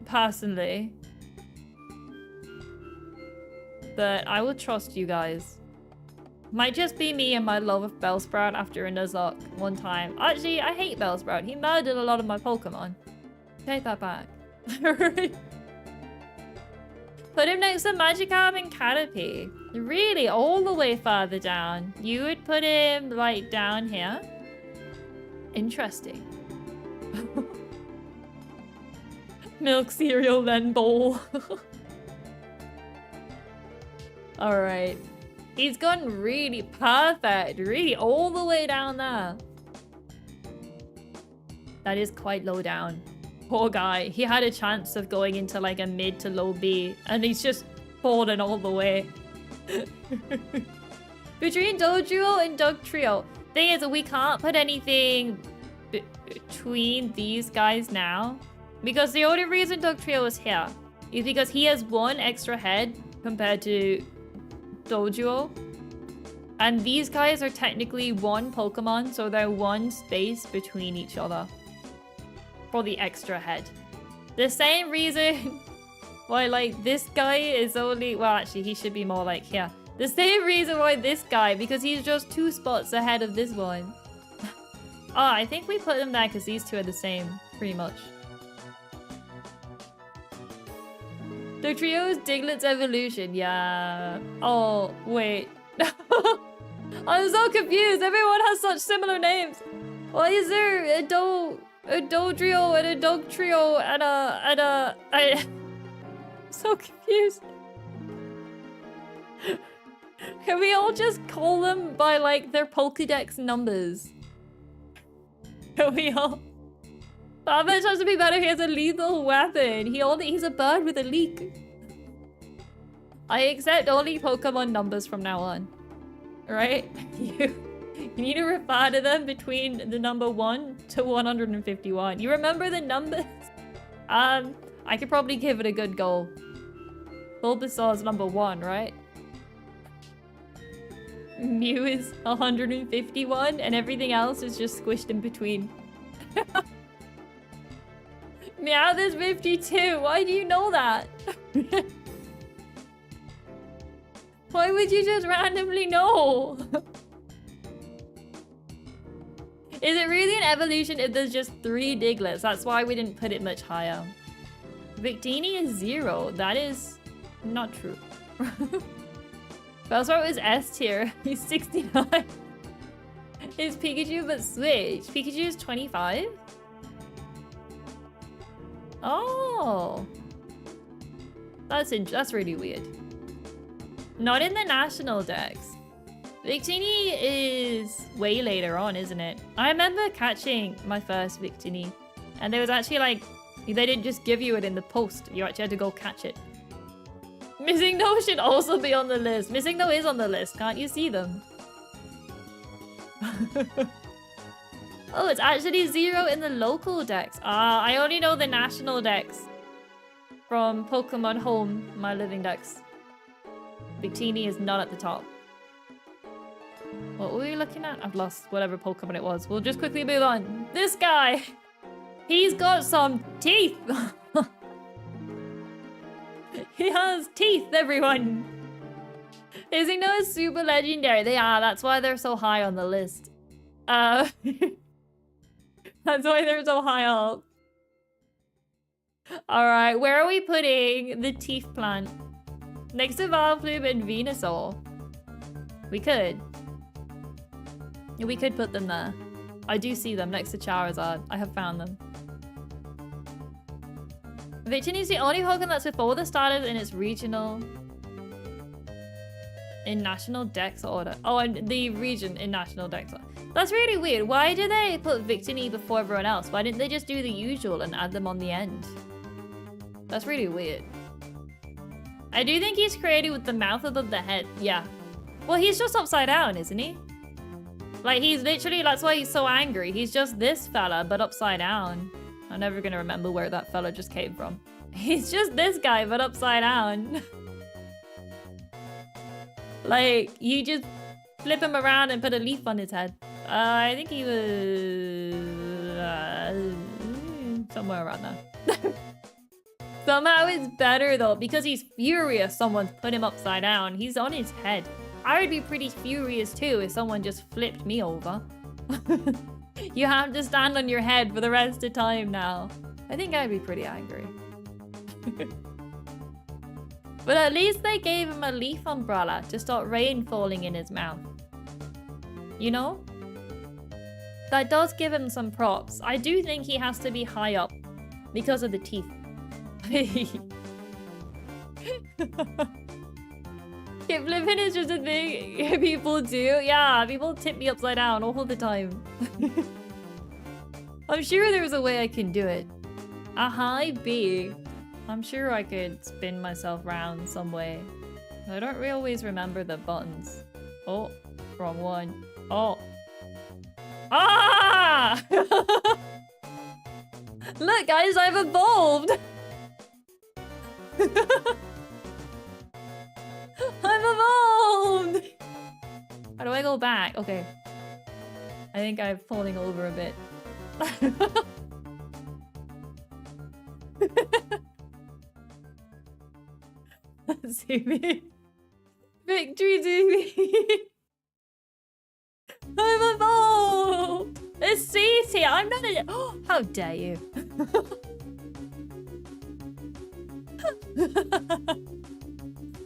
Personally. But I will trust you guys. Might just be me and my love of Bellsprout after a Nuzlocke one time. Actually, I hate Bellsprout. He murdered a lot of my Pokemon. Take that back. Put him next to Magikarp and Caterpie. Really, all the way further down. You would put him, like, down here? Interesting. Milk cereal, then bowl. Alright. He's gone really perfect. Really, all the way down there. That is quite low down. Poor guy. He had a chance of going into like a mid to low B, and he's just fallen all the way. Between Doduo and Dugtrio. Thing is, we can't put anything between these guys now. Because the only reason Dugtrio is here is because he has 1 extra head compared to Doduo. And these guys are technically 1 Pokemon, so they're 1 space between each other. For the extra head. The same reason why, like, this guy is only... Well, actually, he should be more like here. The same reason why this guy, because he's just 2 spots ahead of this one. Oh, I think we put them there because these 2 are the same, pretty much. The trio's Diglett's evolution, yeah. Oh, wait. I'm so confused. Everyone has such similar names. Why is there a Dodrio and a Dugtrio and I'm so confused. Can we all just call them by like their Pokédex numbers? Can we all? Savage has to be better. He has a lethal weapon. He's a bird with a leak. I accept only Pokemon numbers from now on. Right? You need to refer to them between the number 1 to 151. You remember the numbers? I could probably give it a good go. Bulbasaur's number 1, right? Mew is 151 and everything else is just squished in between. Meowth is 52. Why do you know that? Why would you just randomly know? Is it really an evolution if there's just 3 Digletts? That's why we didn't put it much higher. Victini is 0. That is not true. Bellsprout is S tier. He's 69. Is Pikachu but switch? Pikachu is 25? Oh. That's really weird. Not in the national dex. Victini is way later on, isn't it? I remember catching my first Victini. And there was actually like... They didn't just give you it in the post. You actually had to go catch it. Missing No should also be on the list. Missing No is on the list. Can't you see them? Oh, it's actually 0 in the local dex. Ah, I only know the national dex. From Pokemon Home, my living dex. Victini is not at the top. What were we looking at? I've lost whatever Pokemon it was. We'll just quickly move on. This guy! He's got some teeth! He has teeth, everyone! Missing No is super legendary. They are, that's why they're so high on the list. That's why they're so high up. Alright, where are we putting the teeth plant? Next to Vileplume and Venusaur. We could. We could put them there. I do see them next to Charizard. I have found them. Victini is the only Pokemon that's before the starters in its regional. in National Dex order. Oh, and the region in National Dex order. That's really weird. Why do they put Victini before everyone else? Why didn't they just do the usual and add them on the end? That's really weird. I do think he's created with the mouth above the head. Yeah. Well, he's just upside down, isn't he? Like, he's literally, that's why he's so angry. He's just this fella, but upside down. I'm never gonna remember where that fella just came from. He's just this guy, but upside down. Like, you just flip him around and put a leaf on his head. I think he was... somewhere around there. Somehow it's better, though, because he's furious someone's put him upside down. He's on his head. I would be pretty furious, too, if someone just flipped me over. You have to stand on your head for the rest of time now. I think I'd be pretty angry. But at least they gave him a leaf umbrella to stop rain falling in his mouth. You know? That does give him some props. I do think he has to be high up because of the teeth. Hip flipping is just a thing people do. Yeah, people tip me upside down all the time. I'm sure there's a way I can do it. A high B. I'm sure I could spin myself round some way. I don't really always remember the buttons. Oh, wrong one. Oh. Ah! Look, guys, I've evolved! I've evolved! How do I go back? Okay. I think I'm falling over a bit. See me. Victory to me. I've evolved! It's C tier. I'm not a... Oh, how dare you.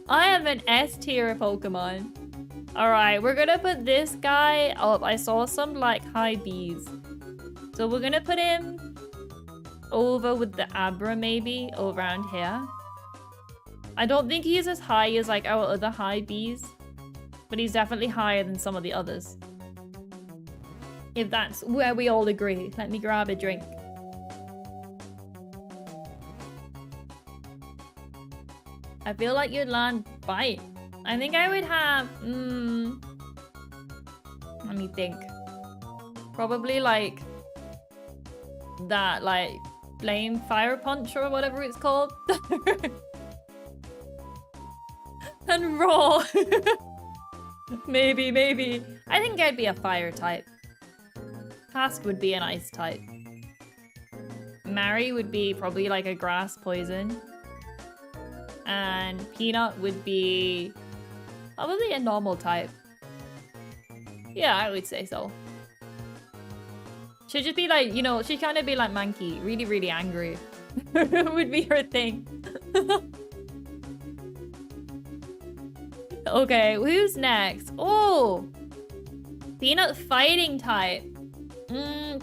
I am an S tier Pokemon. Alright, we're gonna put this guy up. I saw some like high Bs. So we're gonna put him over with the Abra maybe, around here. I don't think he's as high as like our other high Bs, but he's definitely higher than some of the others. If that's where we all agree. Let me grab a drink. I feel like you'd land bite. I think I would have... let me think. Probably like... that, like... flame fire punch or whatever it's called. And raw. Maybe. I think I'd be a fire type. Task would be an ice type. Mary would be probably like a grass poison. And Peanut would be probably a normal type. Yeah, I would say so. She'd just be like, you know, she'd kind of be like Mankey. Really, really angry. Would be her thing. Okay, who's next? Oh! Peanut fighting type.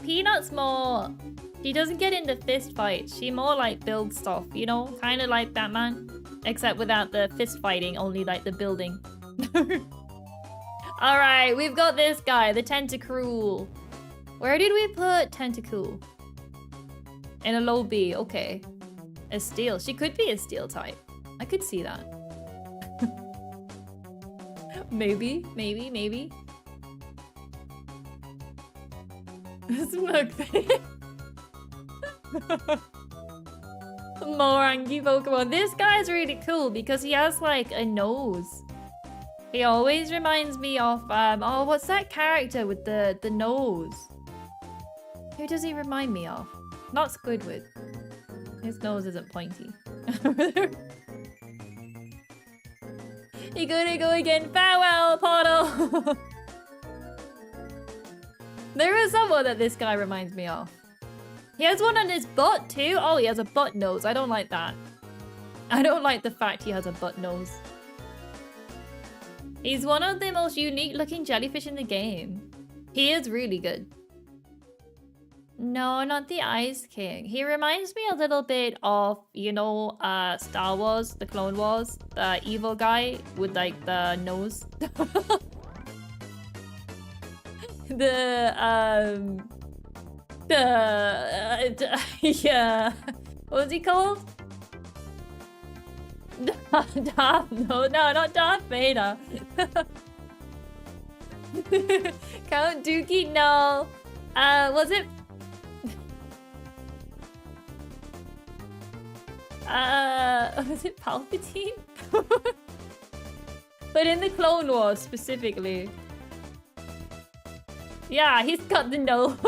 Peanut's more... She doesn't get into fist fights. She more like builds stuff, you know? Kind of like Batman. Except without the fist fighting, only like the building. Alright, we've got this guy, the Tentacruel. Where did we put Tentacool? In a low B, okay. A steel. She could be a steel type. I could see that. Maybe. Smoke face. Morangi Pokemon. This guy's really cool because he has like a nose. He always reminds me of oh, what's that character with the nose? Who does he remind me of? Not Squidward. His nose isn't pointy. You gotta go again. Farewell, Portal. There is someone that this guy reminds me of. He has one on his butt too. Oh, he has a butt nose. I don't like that. I don't like the fact he has a butt nose. He's one of the most unique looking jellyfish in the game. He is really good. No, not the Ice King. He reminds me a little bit of, you know, Star Wars, the Clone Wars, the evil guy with like the nose. Yeah. What was he called? No, not Darth Vader. Count Dookie, no. Was it? Was it Palpatine? But in the Clone Wars specifically. Yeah, he's got the nose.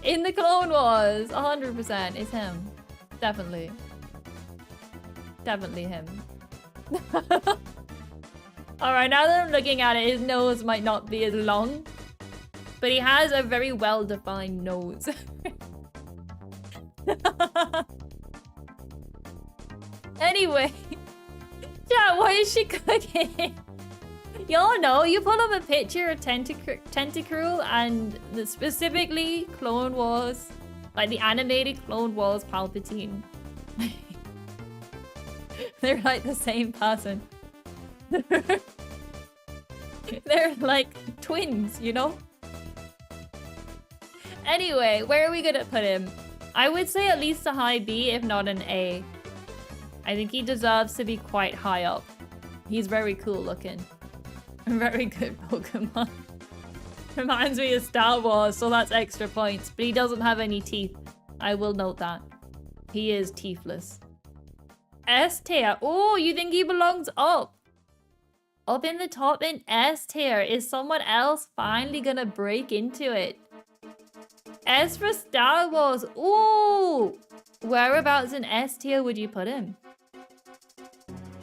In the Clone Wars, 100%, it's him. Definitely. Definitely him. Alright, now that I'm looking at it, his nose might not be as long. But he has a very well-defined nose. Anyway. Yeah, what is she cooking? Y'all know, you pull up a picture of Tentacruel and specifically Clone Wars. Like the animated Clone Wars Palpatine. They're like the same person. They're like twins, you know? Anyway, where are we gonna put him? I would say at least a high B, if not an A. I think he deserves to be quite high up. He's very cool looking. Very good Pokemon. Reminds me of Star Wars, so that's extra points. But he doesn't have any teeth. I will note that. He is teethless. S tier. Oh, you think he belongs up? Up in the top in S tier. Is someone else finally gonna break into it? S for Star Wars. Ooh! Whereabouts in S tier would you put him?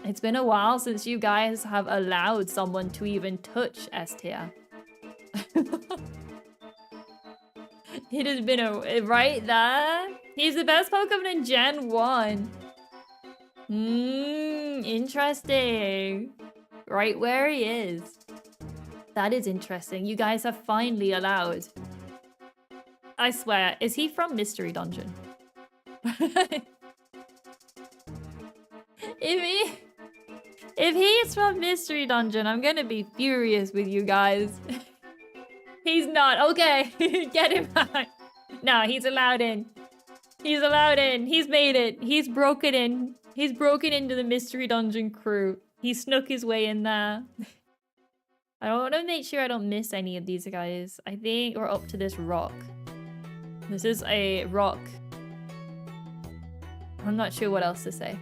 It's been a while since you guys have allowed someone to even touch S tier. It has been a... Right there? He's the best Pokemon in Gen 1. Interesting. Right where he is. That is interesting. You guys have finally allowed. I swear, is he from Mystery Dungeon? If he's from Mystery Dungeon, I'm gonna be furious with you guys. He's not. Okay, get him out. No, he's allowed in. He's allowed in. He's made it. He's broken in. He's broken into the Mystery Dungeon crew. He snuck his way in there. I want to make sure I don't miss any of these guys. I think we're up to this rock. This is a rock. I'm not sure what else to say.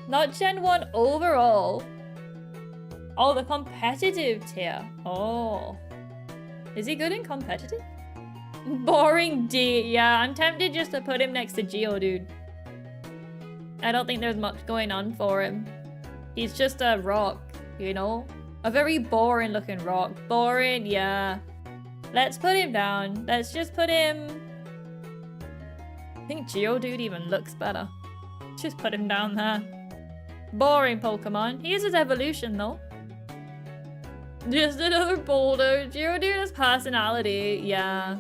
Not Gen 1 overall. Oh, the competitive tier. Oh. Is he good in competitive? Boring D. Yeah, I'm tempted just to put him next to Geodude. I don't think there's much going on for him. He's just a rock, you know? A very boring looking rock. Boring, yeah. Let's put him down. Let's just put him... I think Geodude even looks better. Just put him down there. Boring Pokemon. He uses evolution though. Just another boulder. Geodude has personality. Yeah.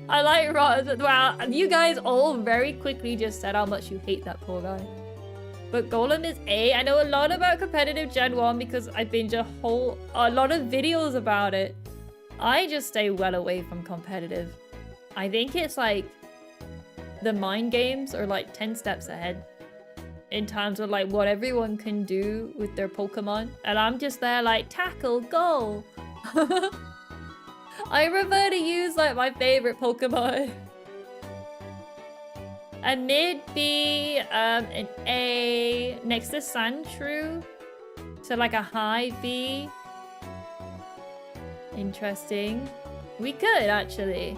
I like Ross. Wow, you guys all very quickly just said how much you hate that poor guy. But Golem is A. I know a lot about competitive Gen 1 because I binge a lot of videos about it. I just stay well away from competitive. I think it's like the mind games are like 10 steps ahead in terms of like what everyone can do with their Pokemon. And I'm just there like, tackle, go. I prefer to use like my favorite Pokemon. A mid B, an A, next to Sandshrew. So like a high B. Interesting. We could actually.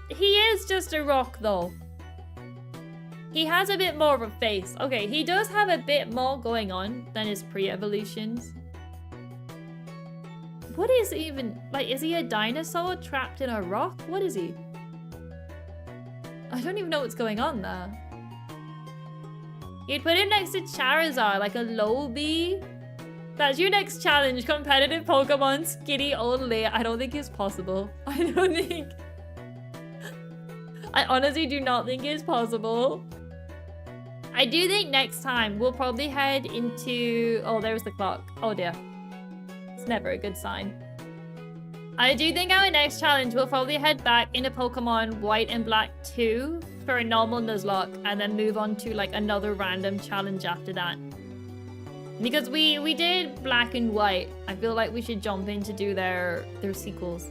He is just a rock though. He has a bit more of a face. Okay, he does have a bit more going on than his pre-evolutions. What is even, like, is he a dinosaur trapped in a rock? What is he? I don't even know what's going on there. You'd put him next to Charizard, like a low B. That's your next challenge. Competitive Pokemon skinny only. I don't think it's possible. I don't think... I honestly do not think it's possible. I do think next time we'll probably head into... Oh, there's the clock. Oh dear. It's never a good sign. I do think our next challenge will probably head back into Pokemon White and Black 2 for a normal Nuzlocke and then move on to like another random challenge after that. Because we did Black and White. I feel like we should jump in to do their sequels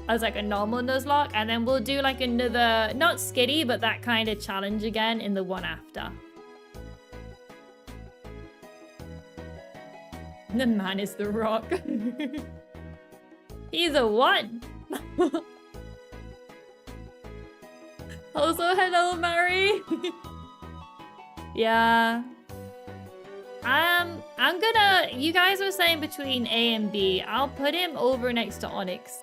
as like a normal Nuzlocke, and then we'll do like another, not skitty, but that kind of challenge again in the one after. The man is the rock. He's a what? Also, hello, Mary. Yeah. I'm gonna... You guys were saying between A and B. I'll put him over next to Onyx.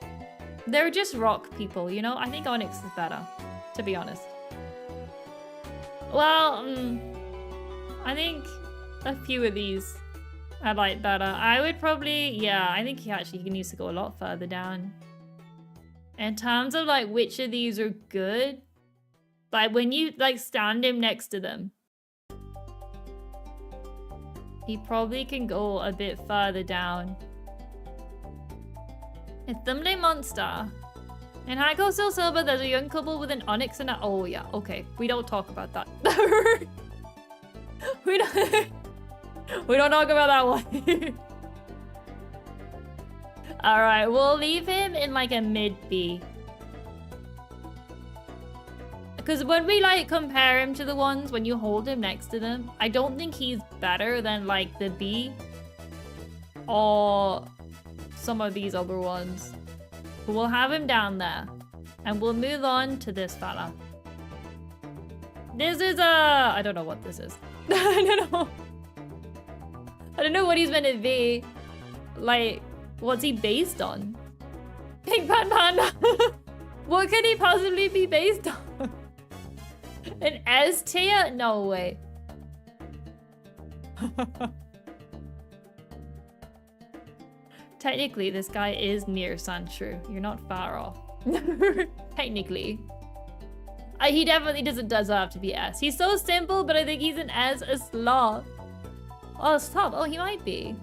They're just rock people, you know? I think Onyx is better, to be honest. Well, I think a few of these I like better. I would probably... Yeah, I think he needs to go a lot further down. In terms of, like, which of these are good, like, when you, like, stand him next to them, he probably can go a bit further down. It's Thumbley Monster. In High Coastal Silver, there's a young couple with an Onyx and a... Oh, yeah. Okay. We don't talk about that. we don't talk about that one. Alright, we'll leave him in, like, a mid-B. Because when we, like, compare him to the ones, when you hold him next to them, I don't think he's better than, like, the B. Or some of these other ones. But we'll have him down there. And we'll move on to this fella. This is a... I don't know what this is. I don't know what he's meant to be. Like, what's he based on? Pink Pan Panda. What could he possibly be based on? An S tier? No way. Technically, this guy is near Sandshrew. You're not far off. Technically. He definitely doesn't deserve to be S. He's so simple, but I think he's an S, a sloth. Oh, stop. Oh, he might be.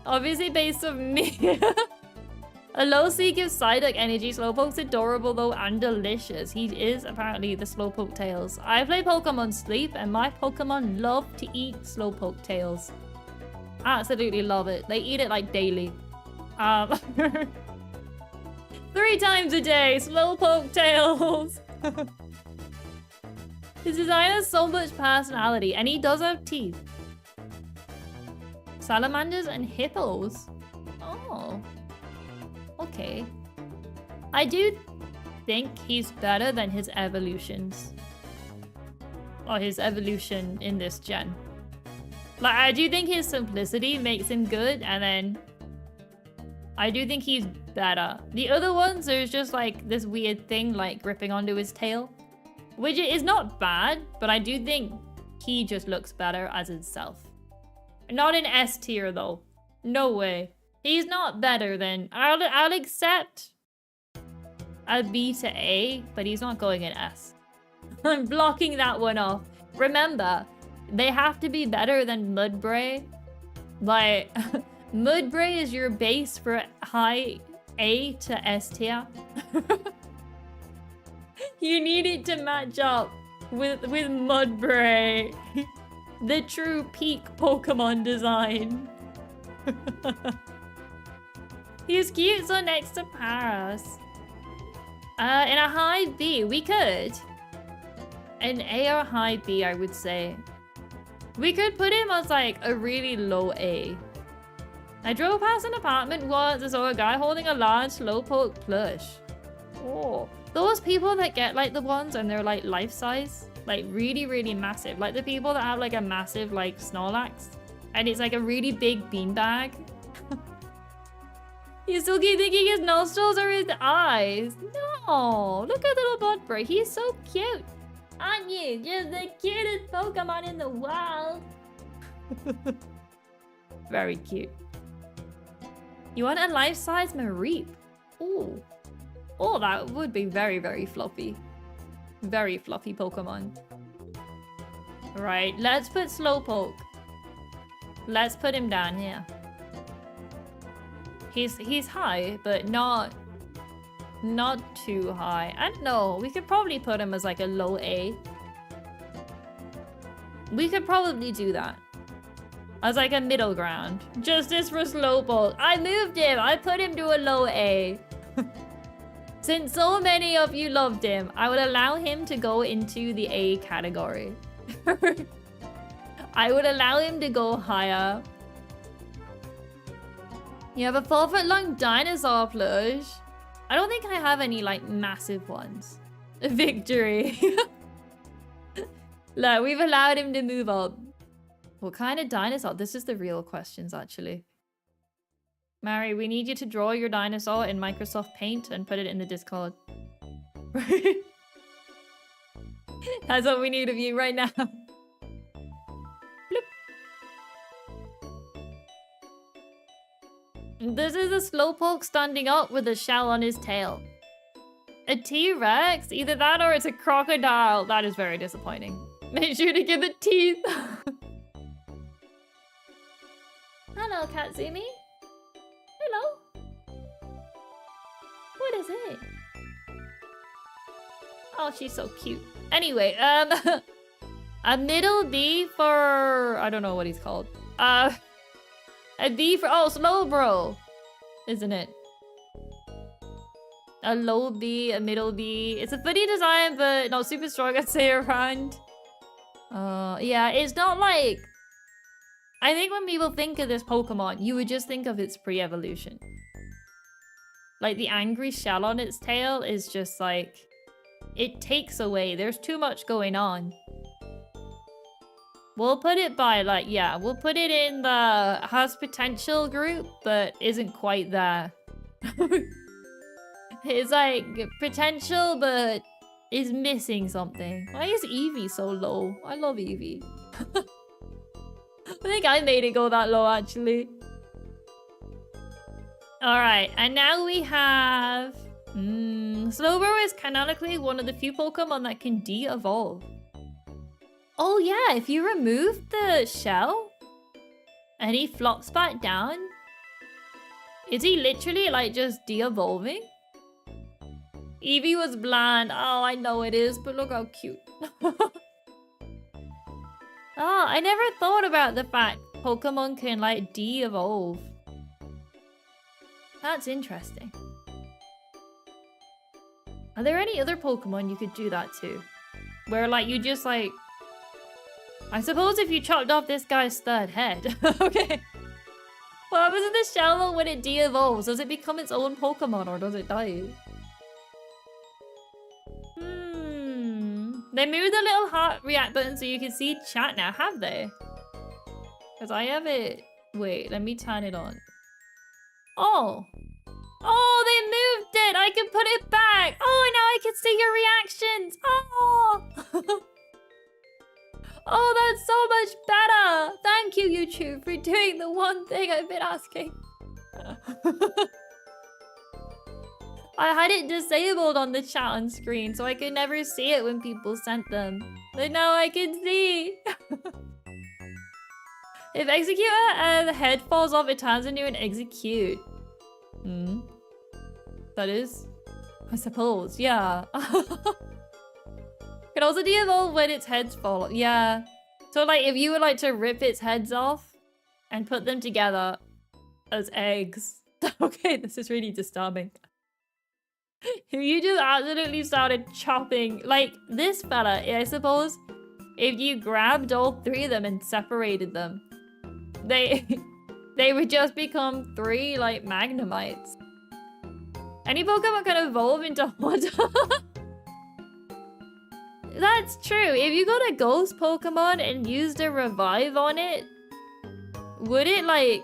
Obviously based on me. A low C gives Psyduck energy. Slowpoke's adorable though and delicious. He is apparently the Slowpoke tails. I play Pokemon Sleep and my Pokemon love to eat Slowpoke tails. Absolutely love it. They eat it like daily. 3 times a day, Slowpoke tails. His design has so much personality and he does have teeth. Salamanders and hippos. Oh. Okay. I do think he's better than his evolutions. Or his evolution in this gen. Like, I do think his simplicity makes him good, and then I do think he's better. The other ones, there's just like this weird thing like gripping onto his tail. Which is not bad, but I do think he just looks better as himself. Not an S tier though. No way. He's not better than... I'll accept a B to A, but he's not going in S. I'm blocking that one off. Remember, they have to be better than Mudbray. Like, Mudbray is your base for high A to S tier. You need it to match up with Mudbray. The true peak Pokemon design. He's cute, so next to Paras. In a high B, we could. An A or high B, I would say. We could put him as like a really low A. I drove past an apartment once and saw a guy holding a large Slowpoke plush. Oh, those people that get like the ones and they're like life size, like really, really massive. Like the people that have like a massive like Snorlax and it's like a really big beanbag. You still keep thinking his nostrils or his eyes? No, look at little Budbray. He's so cute. Aren't you? Just the cutest Pokemon in the world. Very cute. You want a life-size Mareep? Ooh. Oh, that would be very, very fluffy. Very fluffy Pokemon. Right, let's put Slowpoke. Let's put him down here. He's high, but not too high. I don't know. We could probably put him as like a low A. We could probably do that. As like a middle ground. Justice for Slowpoke. I moved him. I put him to a low A. Since so many of you loved him, I would allow him to go into the A category. I would allow him to go higher. You have a 4-foot-long dinosaur plush. I don't think I have any, like, massive ones. Victory. Look, we've allowed him to move up. What kind of dinosaur? This is the real questions, actually. Mary, we need you to draw your dinosaur in Microsoft Paint and put it in the Discord. That's what we need of you right now. Bloop. This is a Slowpoke standing up with a shell on his tail. A T-Rex? Either that or it's a crocodile. That is very disappointing. Make sure to give it teeth. Hello, Kitzumii. Hello. What is it? Oh, she's so cute. Anyway, a middle B for... I don't know what he's called. A B for... Oh, Slowbro. Isn't it? A low B, a middle B. It's a funny design, but not super strong, I'd say, around. Yeah, it's not like... I think when people think of this Pokemon, you would just think of its pre-evolution. Like, the angry shell on its tail is just like... It takes away. There's too much going on. We'll put it by, like, yeah, we'll put it in the has potential group, but isn't quite there. It's like potential, but is missing something. Why is Eevee so low? I love Eevee. I think I made it go that low, actually. Alright, and now we have... Slowbro is canonically one of the few Pokemon that can de-evolve. Oh yeah, if you remove the shell and he flops back down, is he literally like just de-evolving? Eevee was bland. Oh, I know it is, but look how cute. Oh, I never thought about the fact Pokemon can like de-evolve. That's interesting. Are there any other Pokemon you could do that to? Where like you just like... I suppose if you chopped off this guy's third head. Okay. What happens in the shell when it de-evolves? Does it become its own Pokemon or does it die? They moved the little heart react button so you can see chat now, have they? Because I have it... Wait, let me turn it on. Oh! Oh, they moved it! I can put it back! Oh, now I can see your reactions! Oh! Oh, that's so much better! Thank you, YouTube, for doing the one thing I've been asking. I had it disabled on the chat on screen, so I could never see it when people sent them. But now I can see! If Executor the head falls off, it turns into an Execute. That is, I suppose, yeah. Can also de-evolve when its heads fall off. Yeah. So like if you would like to rip its heads off and put them together as eggs. Okay, this is really disturbing. If you just absolutely started chopping, like this fella, I suppose, if you grabbed all three of them and separated them, they would just become three like Magnemites. Any Pokemon can evolve into water. That's true. If you got a ghost Pokemon and used a revive on it, would it like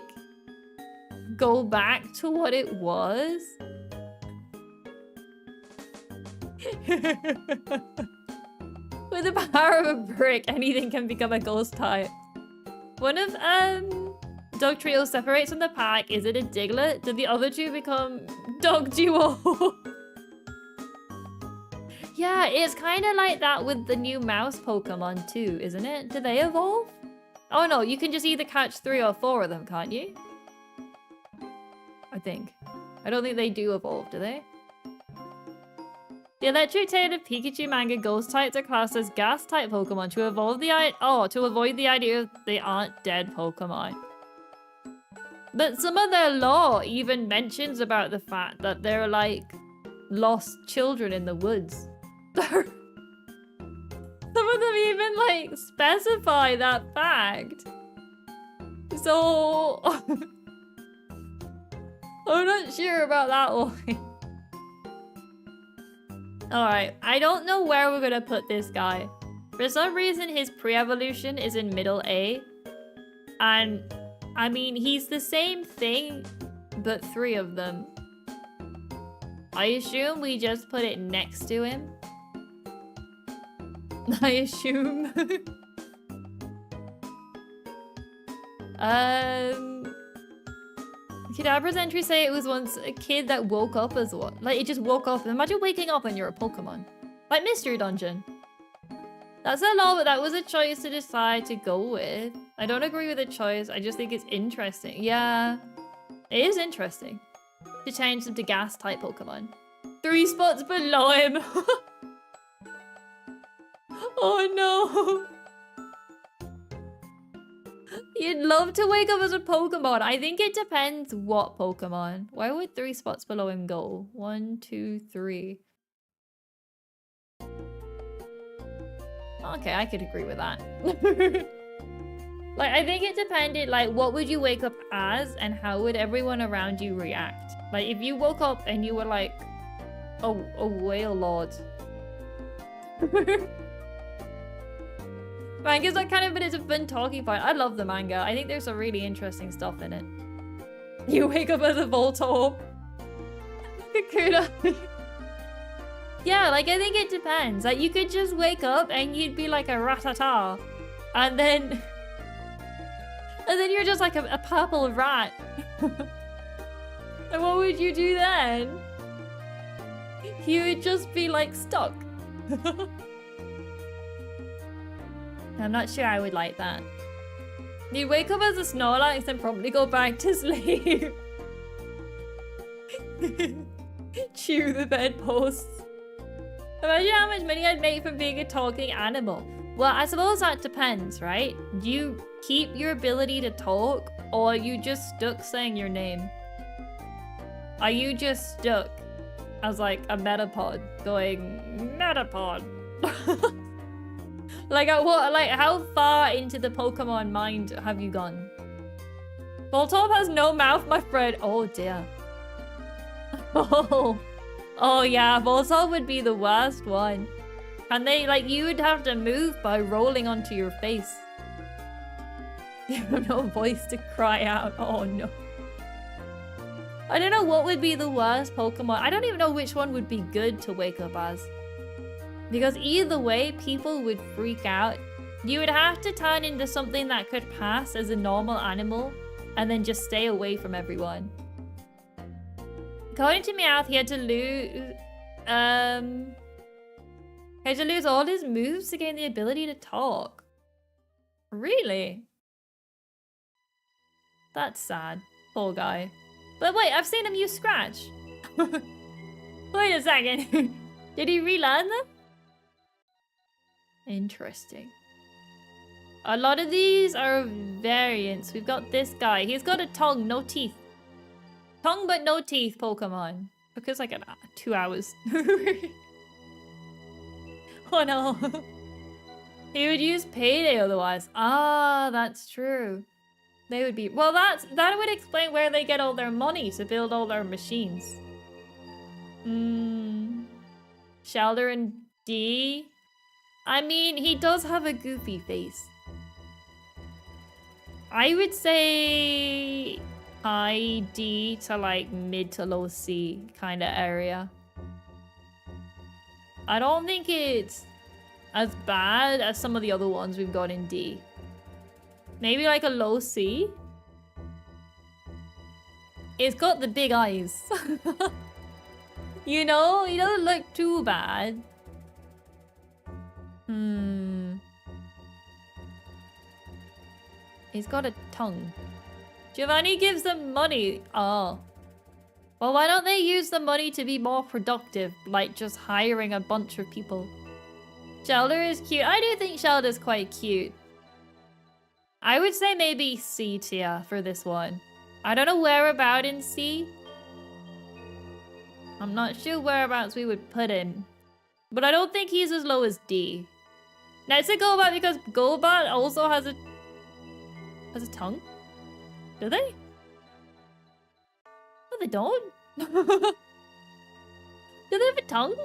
go back to what it was? With the power of a brick, anything can become a ghost type. One of Dog trio separates from the pack. Is it a Diglett? Did the other two become dog duo? Yeah, it's kind of like that with the new mouse Pokemon too, isn't it? Do they evolve? Oh no, you can just either catch 3 or 4 of them, can't you? I think. I don't think they do evolve, do they? The electric-tailed Pikachu manga ghost types are classed as gas-type Pokemon to avoid the idea of they aren't dead Pokemon. But some of their lore even mentions about the fact that they're like lost children in the woods. Some of them even like specify that fact. So I'm not sure about that one. Alright, I don't know where we're gonna put this guy. For some reason, his pre-evolution is in middle A. And, I mean, he's the same thing, but 3 of them. I assume we just put it next to him. I assume. Kadabra's entry say it was once a kid that woke up as one. Like, it just woke up. Imagine waking up when you're a Pokemon. Like Mystery Dungeon. That's a lot, but that was a choice to decide to go with. I don't agree with the choice. I just think it's interesting. Yeah. It is interesting. To change them to gas-type Pokemon. 3 spots below him. Oh no. You'd love to wake up as a Pokemon. I think it depends what Pokemon. Where would 3 spots below him go? 1, 2, 3. Okay, I could agree with that. Like, I think it depended, like, what would you wake up as and how would everyone around you react? Like, if you woke up and you were like, a whale lord. Manga's like kind of, but it's a fun talking point. I love the manga. I think there's some really interesting stuff in it. You wake up as a Voltorb. Kakuna. Yeah, like I think it depends. Like you could just wake up and you'd be like a Rattata. And then you're just like a purple rat. And what would you do then? You would just be like stuck. I'm not sure I would like that. You'd wake up as a Snorlax and probably go back to sleep. Chew the bedposts. Imagine how much money I'd make from being a talking animal. Well, I suppose that depends, right? Do you keep your ability to talk, or are you just stuck saying your name? Are you just stuck as like a Metapod going, Metapod? Like, how far into the Pokemon mind have you gone? Voltorb has no mouth, my friend. Oh, dear. Oh, yeah. Voltorb would be the worst one. And they, like, you would have to move by rolling onto your face. You have no voice to cry out. Oh, no. I don't know what would be the worst Pokemon. I don't even know which one would be good to wake up as. Because either way, people would freak out. You would have to turn into something that could pass as a normal animal and then just stay away from everyone. According to Meowth, he had to lose all his moves to gain the ability to talk. Really? That's sad. Poor guy. But wait, I've seen him use Scratch. Wait a second. Did he relearn them? Interesting. A lot of these are variants. We've got this guy. He's got a tongue, no teeth. Tongue but no teeth Pokemon. Because like 2 hours. Oh no. He would use Payday otherwise. Ah, that's true. They would be... Well, that would explain where they get all their money to build all their machines. Shelder and D... I mean, he does have a goofy face. I would say high D to like mid to low C kind of area. I don't think it's as bad as some of the other ones we've got in D. Maybe like a low C? It's got the big eyes. You know, he doesn't look too bad. He's got a tongue. Giovanni gives them money. Oh. Well, why don't they use the money to be more productive? Like just hiring a bunch of people. Shelder is cute. I do think Shelder's quite cute. I would say maybe C tier for this one. I don't know whereabout in C. I'm not sure whereabouts we would put him. But I don't think he's as low as D. Next to Golbat because Golbat also has a tongue. Do they? No, they don't. Do they have a tongue?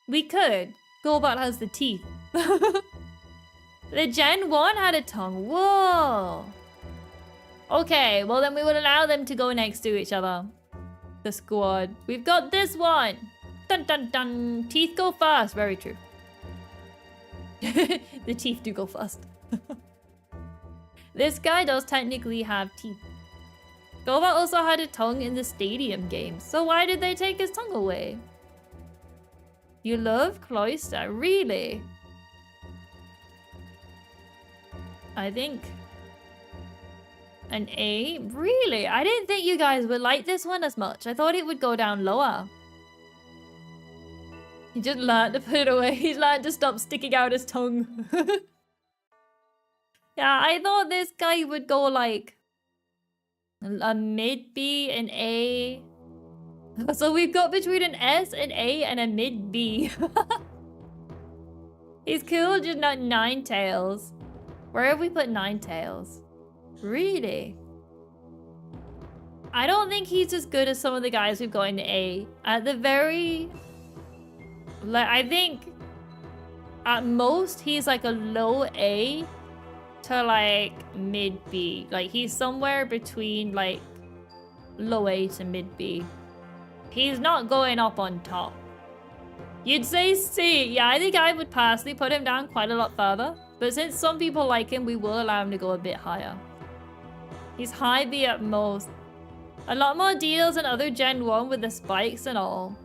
We could. Golbat has the teeth. The Gen 1 had a tongue. Whoa. Okay, well then we would allow them to go next to each other. The squad. We've got this one. Dun dun dun. Teeth go first. Very true. The teeth do go first. This guy does technically have teeth. Golbat also had a tongue in the stadium game. So why did they take his tongue away? You love Cloyster? Really? I think an A? Really? I didn't think you guys would like this one as much. I thought it would go down lower. He just learned to put it away. He's learned to stop sticking out his tongue. Yeah, I thought this guy would go like a mid B, an A. So we've got between an S, an A, and a mid B. He's cool, just not Ninetales. Where have we put Ninetales? Really? I don't think he's as good as some of the guys we've got in A. At the very... Like, I think at most he's like a low A to like mid B. Like he's somewhere between like low A to mid B. He's not going up on top. You'd say C. Yeah, I think I would personally put him down quite a lot further. But since some people like him, we will allow him to go a bit higher. He's high B at most. A lot more deals than other Gen 1 with the spikes and all.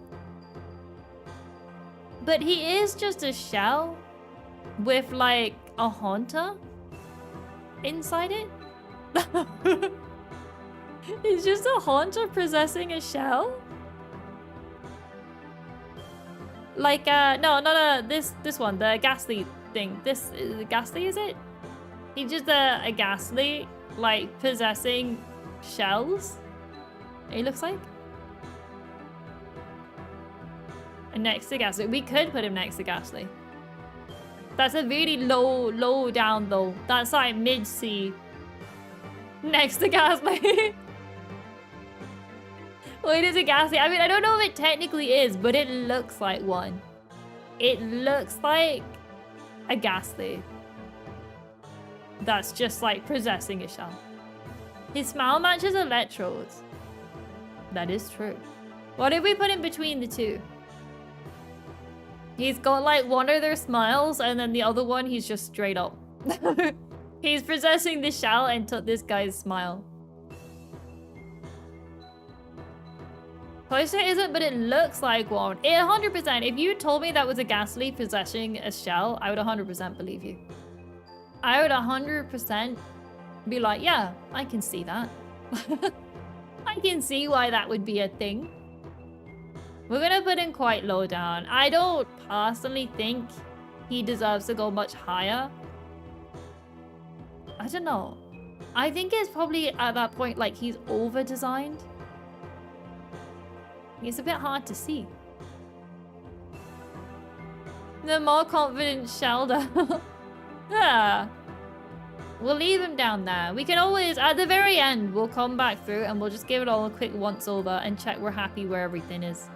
But he is just a shell with like a haunter inside it. It's just a haunter possessing a shell. Like no, not this one, the ghastly thing. This is the ghastly, is it? He's just a ghastly, like possessing shells. It looks like. And next to Ghastly. We could put him next to Ghastly. That's a really low down though. That's like mid C. Next to Ghastly. Wait, is it Ghastly? I mean, I don't know if it technically is, but it looks like one. It looks like a Ghastly. That's just like possessing a shell. His smile matches Electrodes. That is true. What if we put in between the two? He's got like one of their smiles and then the other one he's just straight up. He's possessing the shell and took this guy's smile. Closer isn't, but it looks like one. 100%. If you told me that was a Ghastly possessing a shell, I would 100% believe you. I would 100% be like, yeah, I can see that. I can see why that would be a thing. We're gonna put him quite low down. I don't personally think he deserves to go much higher. I don't know. I think it's probably at that point like he's over-designed. It's a bit hard to see. The more confident Shelder. Yeah. We'll leave him down there. We can always, at the very end, we'll come back through and we'll just give it all a quick once over and check we're happy where everything is.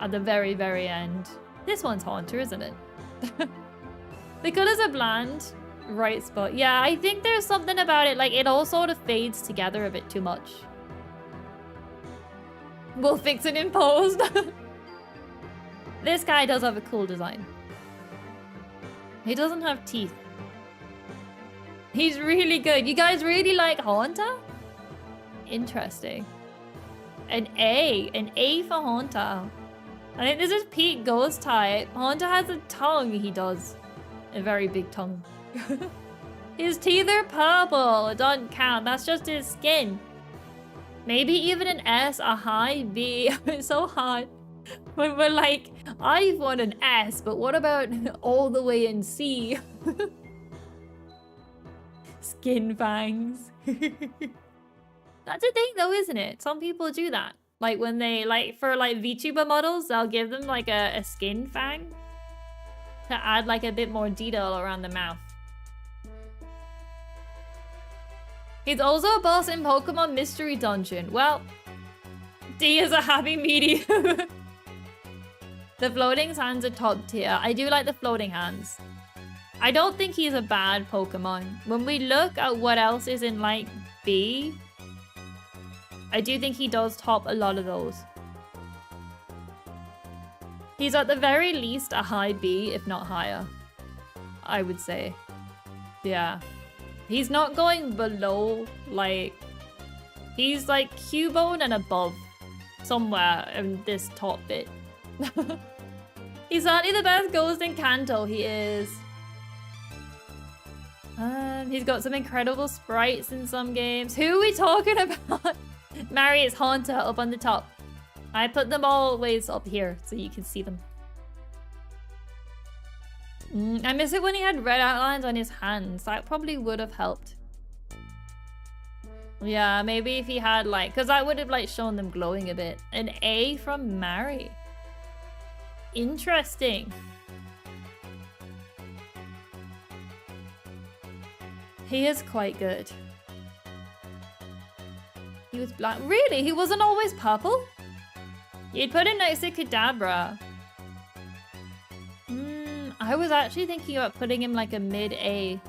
At the very, very end. This one's Haunter, isn't it? The colors are bland. Right spot. Yeah, I think there's something about it. Like, it all sort of fades together a bit too much. We'll fix it in post. This guy does have a cool design. He doesn't have teeth. He's really good. You guys really like Haunter? Interesting. An A for Haunter. I think this is peak ghost type. Haunter has a tongue, he does. A very big tongue. His teeth are purple. It doesn't count. That's just his skin. Maybe even an S, a high B. It's so hard. When we're like, I want an S, but what about all the way in C? Skin fangs. That's a thing though, isn't it? Some people do that. Like when they, like for like VTuber models, they'll give them like a skin fang to add like a bit more detail around the mouth. He's also a boss in Pokemon Mystery Dungeon. Well, D is a happy medium. The floating hands are top tier. I do like the floating hands. I don't think he's a bad Pokemon. When we look at what else is in like B, I do think he does top a lot of those. He's at the very least a high B, if not higher, I would say. Yeah. He's not going below, like... He's like Cubone and above. Somewhere in this top bit. He's certainly the best ghost in Kanto, he is. He's got some incredible sprites in some games. Who are we talking about? Marius Haunter up on the top. I put them all ways up here so you can see them. I miss it when he had red outlines on his hands. That probably would have helped. Yeah, maybe if he had like... Because that would have like shown them glowing a bit. An A from Mary. Interesting. He is quite good. He was black. Really? He wasn't always purple? You'd put it next to Kadabra. I was actually thinking about putting him like a mid-A.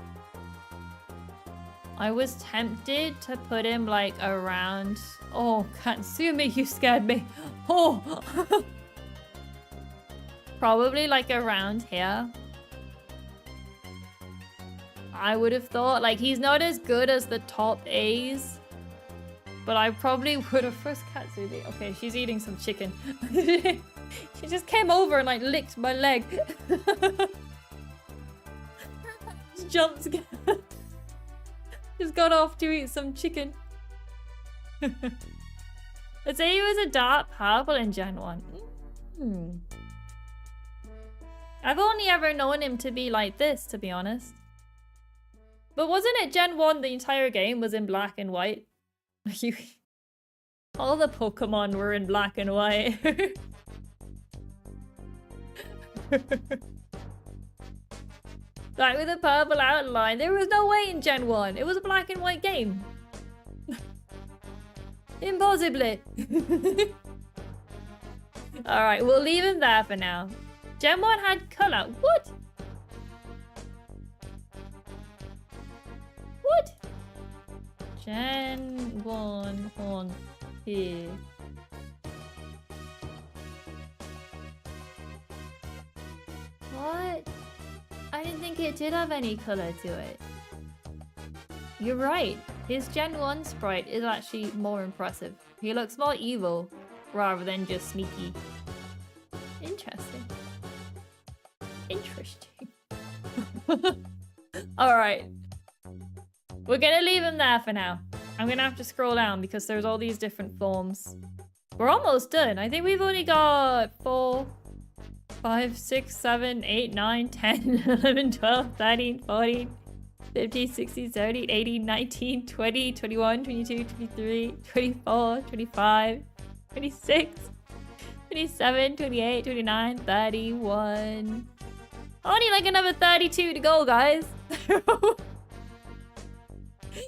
I was tempted to put him like around... Oh, Kitzumii, you scared me. Oh! Probably like around here. I would have thought, like, he's not as good as the top A's. But I probably would have first Kitzumii. Okay, she's eating some chicken. She just came over and like licked my leg. Just jumped scared. Just got off to eat some chicken. Let's say he was a dark purple in Gen 1. I've only ever known him to be like this, to be honest. But wasn't it Gen 1 the entire game was in black and white? All the Pokemon were in black and white. Black with a purple outline. There was no way in Gen 1. It was a black and white game. Impossibly. Alright, we'll leave him there for now. Gen 1 had color. What? What? Gen 1 on here. What? I didn't think it did have any color to it. You're right. His Gen 1 sprite is actually more impressive. He looks more evil rather than just sneaky. Interesting. Interesting. Alright. We're gonna leave him there for now. I'm gonna have to scroll down because there's all these different forms. We're almost done. I think we've only got 4, 5, 6, 7, 8, 9, 10, 11, 12, 13, 14, 15, 16, 17, 18, 19, 20, 21, 22, 23, 24, 25, 26, 27, 28, 29, 31. Only like another 32 to go, guys.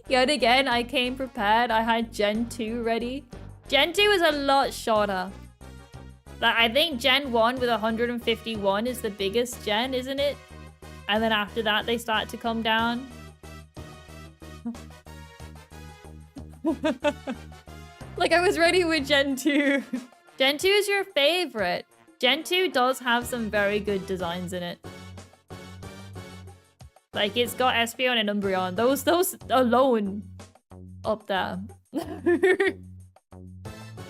Yet again, I came prepared. I had Gen 2 ready. Gen 2 is a lot shorter. Like, I think Gen 1 with 151 is the biggest gen, isn't it? And then after that, they start to come down. Like, I was ready with Gen 2. Gen 2 is your favorite. Gen 2 does have some very good designs in it. Like, it's got Espeon and Umbreon. Those alone up there.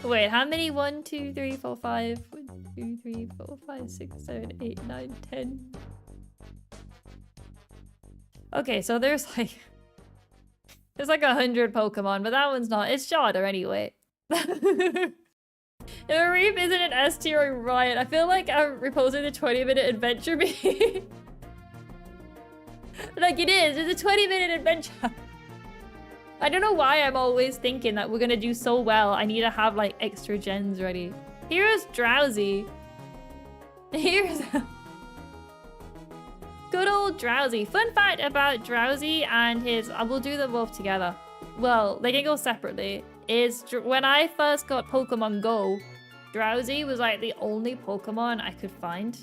Wait, how many? 1, 2, 3, 4, 5. 1, 2, 3, 4, 5, 6, 7, 8, 9, 10. Okay, so there's like 100 Pokemon, but that one's not. It's shorter anyway. If a Reef isn't an S tier or Riot, I feel like I'm reposing the 20-minute adventure me. Like it is. It's a 20-minute adventure. I don't know why I'm always thinking that we're gonna do so well. I need to have like extra gens ready. Here's Drowsy. Here's good old Drowsy. Fun fact about Drowsy and his... I will do them both together. Well, they can go separately. Is when I first got Pokemon Go, Drowsy was like the only Pokemon I could find.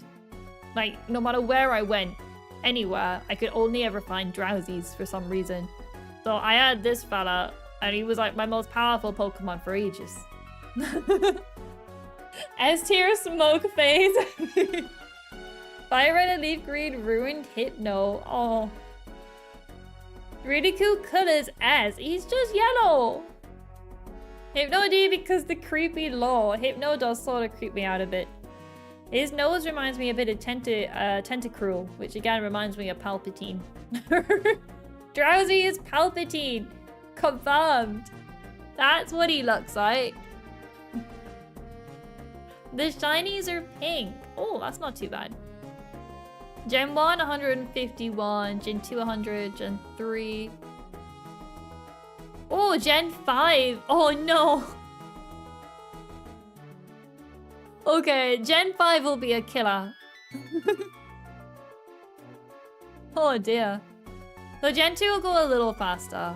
Like, no matter where I went, anywhere, I could only ever find Drowsies for some reason. So I had this fella, and he was like my most powerful Pokemon for ages. S-tier smoke phase. Fire Red and Leaf Green ruined Hypno. Oh. Really cool colors S. He's just yellow. Hypno D because the creepy lore. Hypno does sort of creep me out a bit. His nose reminds me a bit of Tentacruel, which again reminds me of Palpatine. Drowsy is Palpatine. Confirmed. That's what he looks like. The shinies are pink. Oh, that's not too bad. Gen 1, 151. Gen 2, 100. Gen 3. Oh, Gen 5. Oh, no. Okay, Gen 5 will be a killer. Oh, dear. So Gen 2 will go a little faster.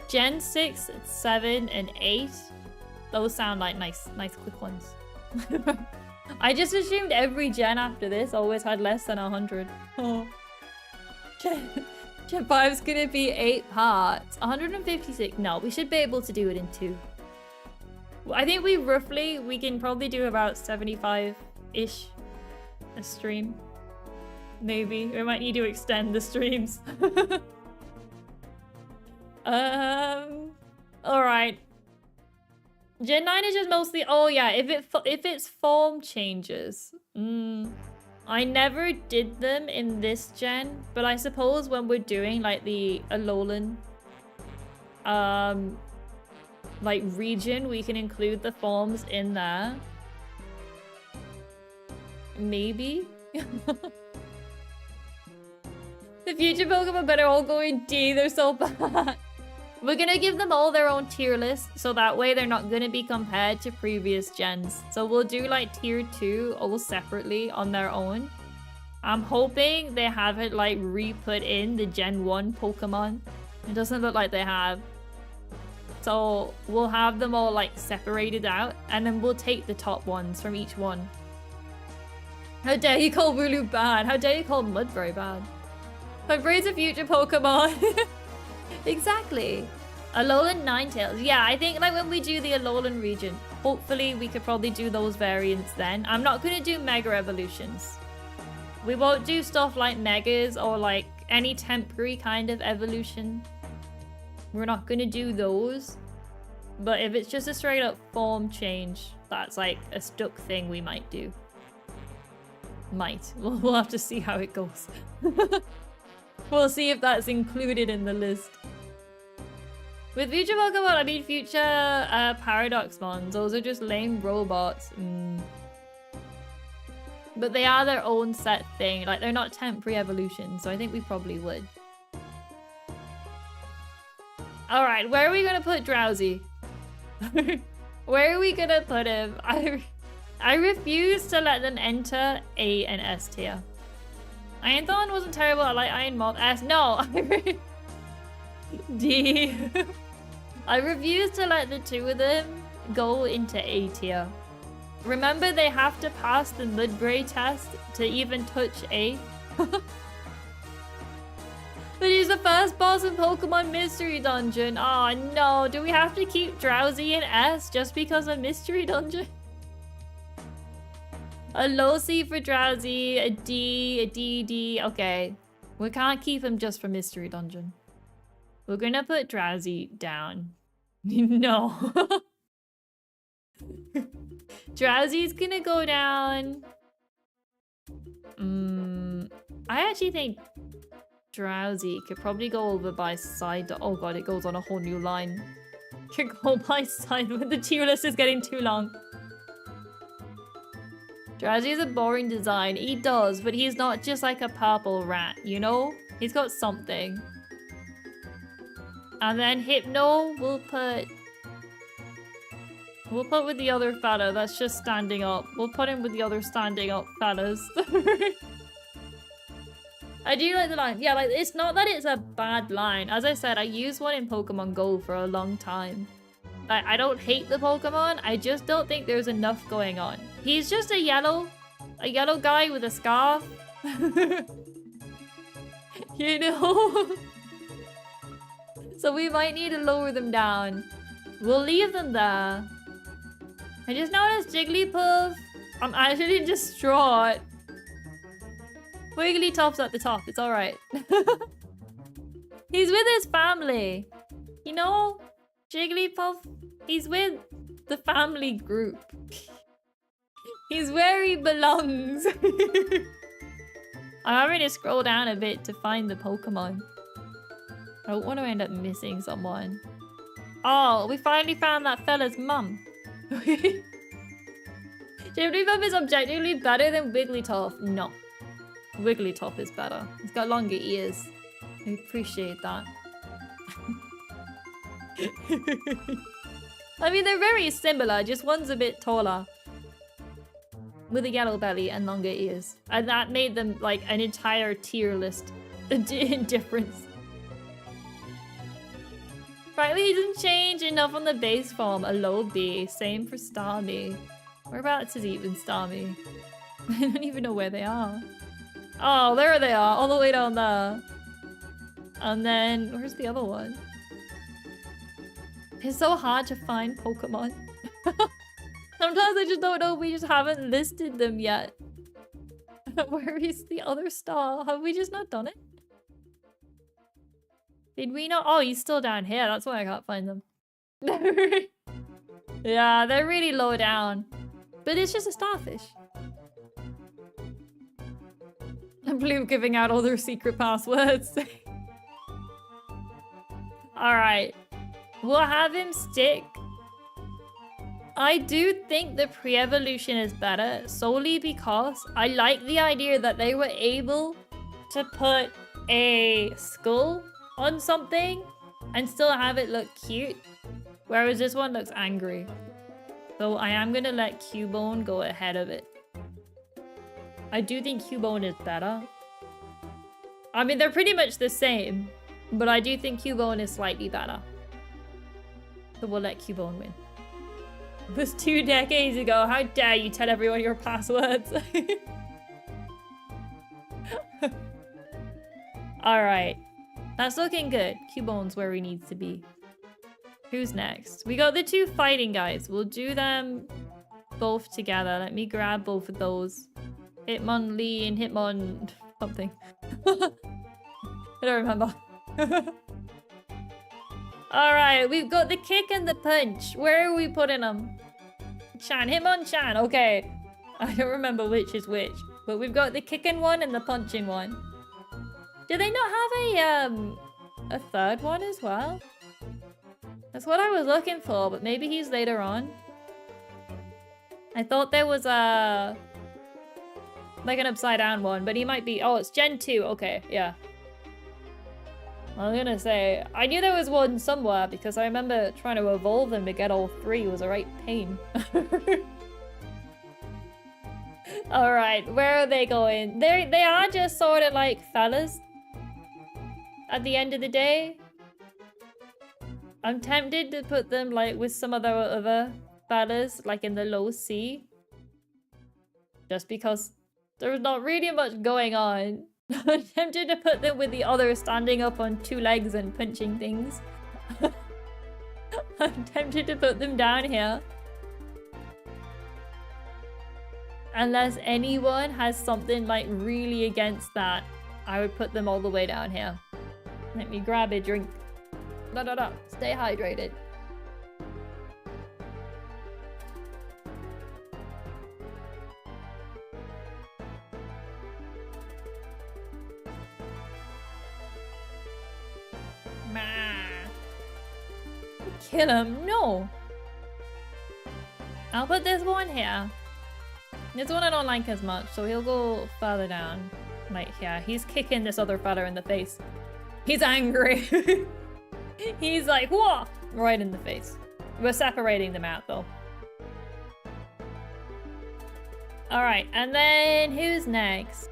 Gen 6, 7, and 8. Those sound like nice quick ones. I just assumed every gen after this always had less than 100. Oh. Gen 5's gonna be 8 parts. 156. No, we should be able to do it in 2. I think we can probably do about 75-ish a stream. Maybe. We might need to extend the streams. Alright. Gen 9 is just mostly... Oh yeah, if its form changes. I never did them in this gen, but I suppose when we're doing like the Alolan like region, we can include the forms in there. Maybe. The future Pokemon better all go in D, they're so bad. We're gonna give them all their own tier list, so that way they're not gonna be compared to previous gens. So we'll do like tier 2 all separately on their own. I'm hoping they haven't like re-put in the Gen 1 Pokemon. It doesn't look like they have. So we'll have them all like separated out, and then we'll take the top ones from each one. How dare you call Wooloo bad? How dare you call Mudbray bad? Mudbray's a future Pokemon. Exactly. Alolan Ninetales. Yeah, I think like when we do the Alolan region, hopefully we could probably do those variants then. I'm not going to do Mega Evolutions. We won't do stuff like Megas or like any temporary kind of evolution. We're not going to do those. But if it's just a straight up form change, that's like a stuck thing we might do. Might. We'll have to see how it goes. We'll see if that's included in the list. With future Pokemon, I mean future Paradox Mons. Those are just lame robots. But they are their own set thing. Like, they're not temporary evolutions, so I think we probably would. Alright, where are we gonna put Drowsy? Where are we gonna put him? I refuse to let them enter A and S tier. Iron Thorn wasn't terrible. I like Iron Moth. S. No. D. I refuse to let the two of them go into A tier. Remember, they have to pass the Mudbray test to even touch A. But he's the first boss in Pokemon Mystery Dungeon. Oh no, do we have to keep Drowsy in S just because of Mystery Dungeon? A low C for Drowsy, a D, D. Okay. We can't keep him just for Mystery Dungeon. We're gonna put Drowsy down. No. Drowsy's gonna go down. I actually think Drowsy could probably go over by side. Oh god, it goes on a whole new line. Could go by side, but the tier list is getting too long. Drowsy is a boring design. He does, but he's not just like a purple rat, you know? He's got something. And then Hypno, we'll put with the other fella that's just standing up. We'll put him with the other standing up fellas. I do like the line. Yeah, like, it's not that it's a bad line. As I said, I used one in Pokemon Go for a long time. I don't hate the Pokemon, I just don't think there's enough going on. He's just a yellow guy with a scarf. You know? So we might need to lower them down. We'll leave them there. I just noticed Jigglypuff. I'm actually distraught. Wigglytuff's at the top, it's alright. He's with his family. You know? Jigglypuff, he's with the family group. He's where he belongs. I'm having to scroll down a bit to find the Pokemon. I don't want to end up missing someone. Oh, we finally found that fella's mum. Jigglypuff is objectively better than Wigglytuff. No. Wigglytuff is better. He's got longer ears. I appreciate that. I mean, they're very similar, just one's a bit taller. With a yellow belly and longer ears. And that made them like an entire tier list difference. Frankly, he didn't change enough on the base form. A low B. Same for Starmie. Whereabouts is even Starmie? I don't even know where they are. Oh, there they are, all the way down there. And then, where's the other one? It's so hard to find Pokemon. Sometimes I just don't know, we just haven't listed them yet. Where is the other star? Have we just not done it? Did we not? Oh, he's still down here, that's why I can't find them. Yeah, they're really low down. But it's just a starfish. I believe giving out all their secret passwords. Alright. We'll have him stick. I do think the pre-evolution is better solely because I like the idea that they were able to put a skull on something and still have it look cute. Whereas this one looks angry. So I am gonna let Cubone go ahead of it. I do think Cubone is better. I mean, they're pretty much the same, but I do think Cubone is slightly better. So we'll let Cubone win. It was 2 decades ago. How dare you tell everyone your passwords? Alright. That's looking good. Cubone's where he needs to be. Who's next? We got the 2 fighting guys. We'll do them both together. Let me grab both of those. Hitmonlee and Hitmon something. I don't remember. Alright, we've got the kick and the punch. Where are we putting them? Chan, Hitmonchan. Okay. I don't remember which is which. But we've got the kicking one and the punching one. Do they not have a third one as well? That's what I was looking for, but maybe he's later on. I thought there was a... like an upside down one, but he might be... oh, it's Gen 2. Okay, yeah. I was gonna say, I knew there was one somewhere because I remember trying to evolve them to get all 3 was a right pain. Alright, where are they going? They are just sort of like fellas. At the end of the day. I'm tempted to put them like with some of the other fellas, like in the low C. Just because there's not really much going on. I'm tempted to put them with the others standing up on 2 legs and punching things. I'm tempted to put them down here. Unless anyone has something like really against that. I would put them all the way down here. Let me grab a drink. No. Stay hydrated. Kill him. No. I'll put this one here. This one I don't like as much, so he'll go further down. Like, yeah, he's kicking this other fella in the face. He's angry. He's like, whoa! Right in the face. We're separating them out, though. Alright, and then who's next?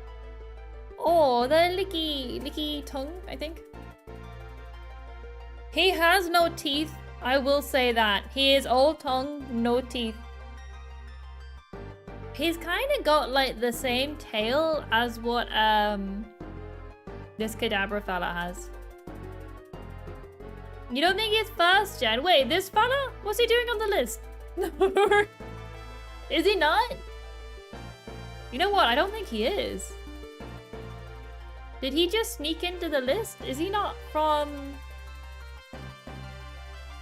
Oh, the licky tongue, I think. He has no teeth. I will say that. He is all tongue, no teeth. He's kind of got like the same tail as what this Kadabra fella has. You don't think he's first gen? Wait, this fella? What's he doing on the list? Is he not? You know what? I don't think he is. Did he just sneak into the list? Is he not from...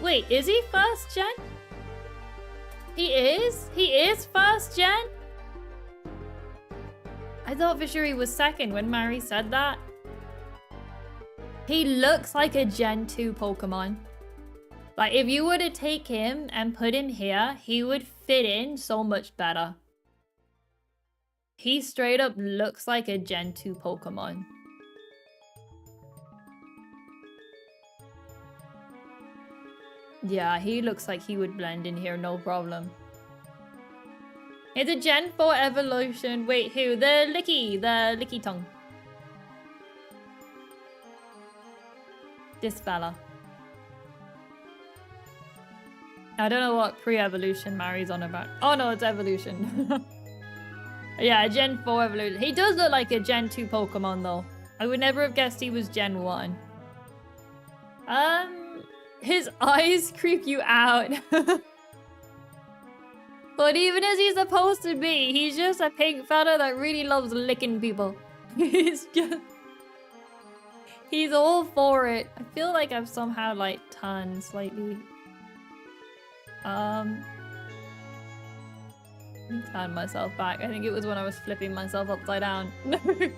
Wait, is he first gen? He is? He is first gen? I thought for sure he was second when Mary said that. He looks like a Gen 2 Pokemon. Like, if you were to take him and put him here, he would fit in so much better. He straight up looks like a Gen 2 Pokemon. Yeah, he looks like he would blend in here, no problem. It's a Gen 4 evolution. Wait, who? The licky tongue. This fella. I don't know what pre-evolution Mary's on about. Oh no, it's evolution. Yeah, Gen 4 evolution. He does look like a Gen 2 Pokemon though. I would never have guessed he was Gen 1. His eyes creep you out. But even as he's supposed to be, he's just a pink fella that really loves licking people. He's all for it. I feel like I've somehow like turned slightly. Let me turn myself back. I think it was when I was flipping myself upside down. No. I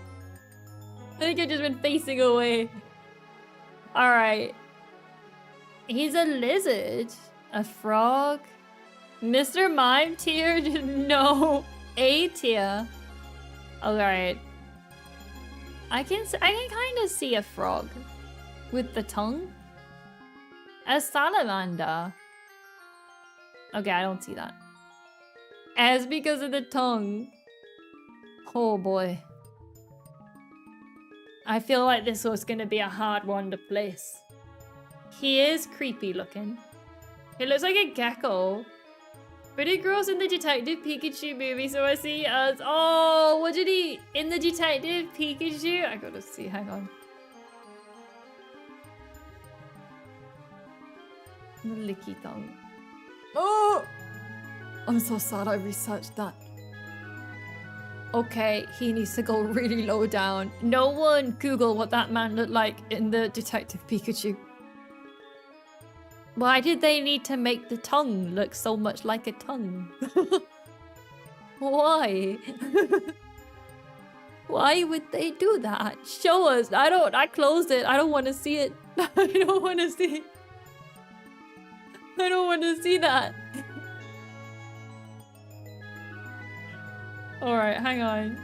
think I've just been facing away. Alright. He's a lizard. A frog. Mr. Mime tier? No. A tier. Alright. I can kind of see a frog. With the tongue. A salamander. Okay, I don't see that. As because of the tongue. Oh boy. I feel like this was gonna be a hard one to place. He is creepy looking. He looks like a gecko. But he grows in the Detective Pikachu movie, so I see as... Oh, what did he... In the Detective Pikachu? I gotta see, hang on. The licky tongue. Oh! I'm so sad I researched that. Okay, he needs to go really low down. No one Google what that man looked like in the Detective Pikachu. Why did they need to make the tongue look so much like a tongue? Why? Why would they do that? Show us. I closed it. I don't want to see it. I don't want to see it. I don't want to see that. Alright, hang on.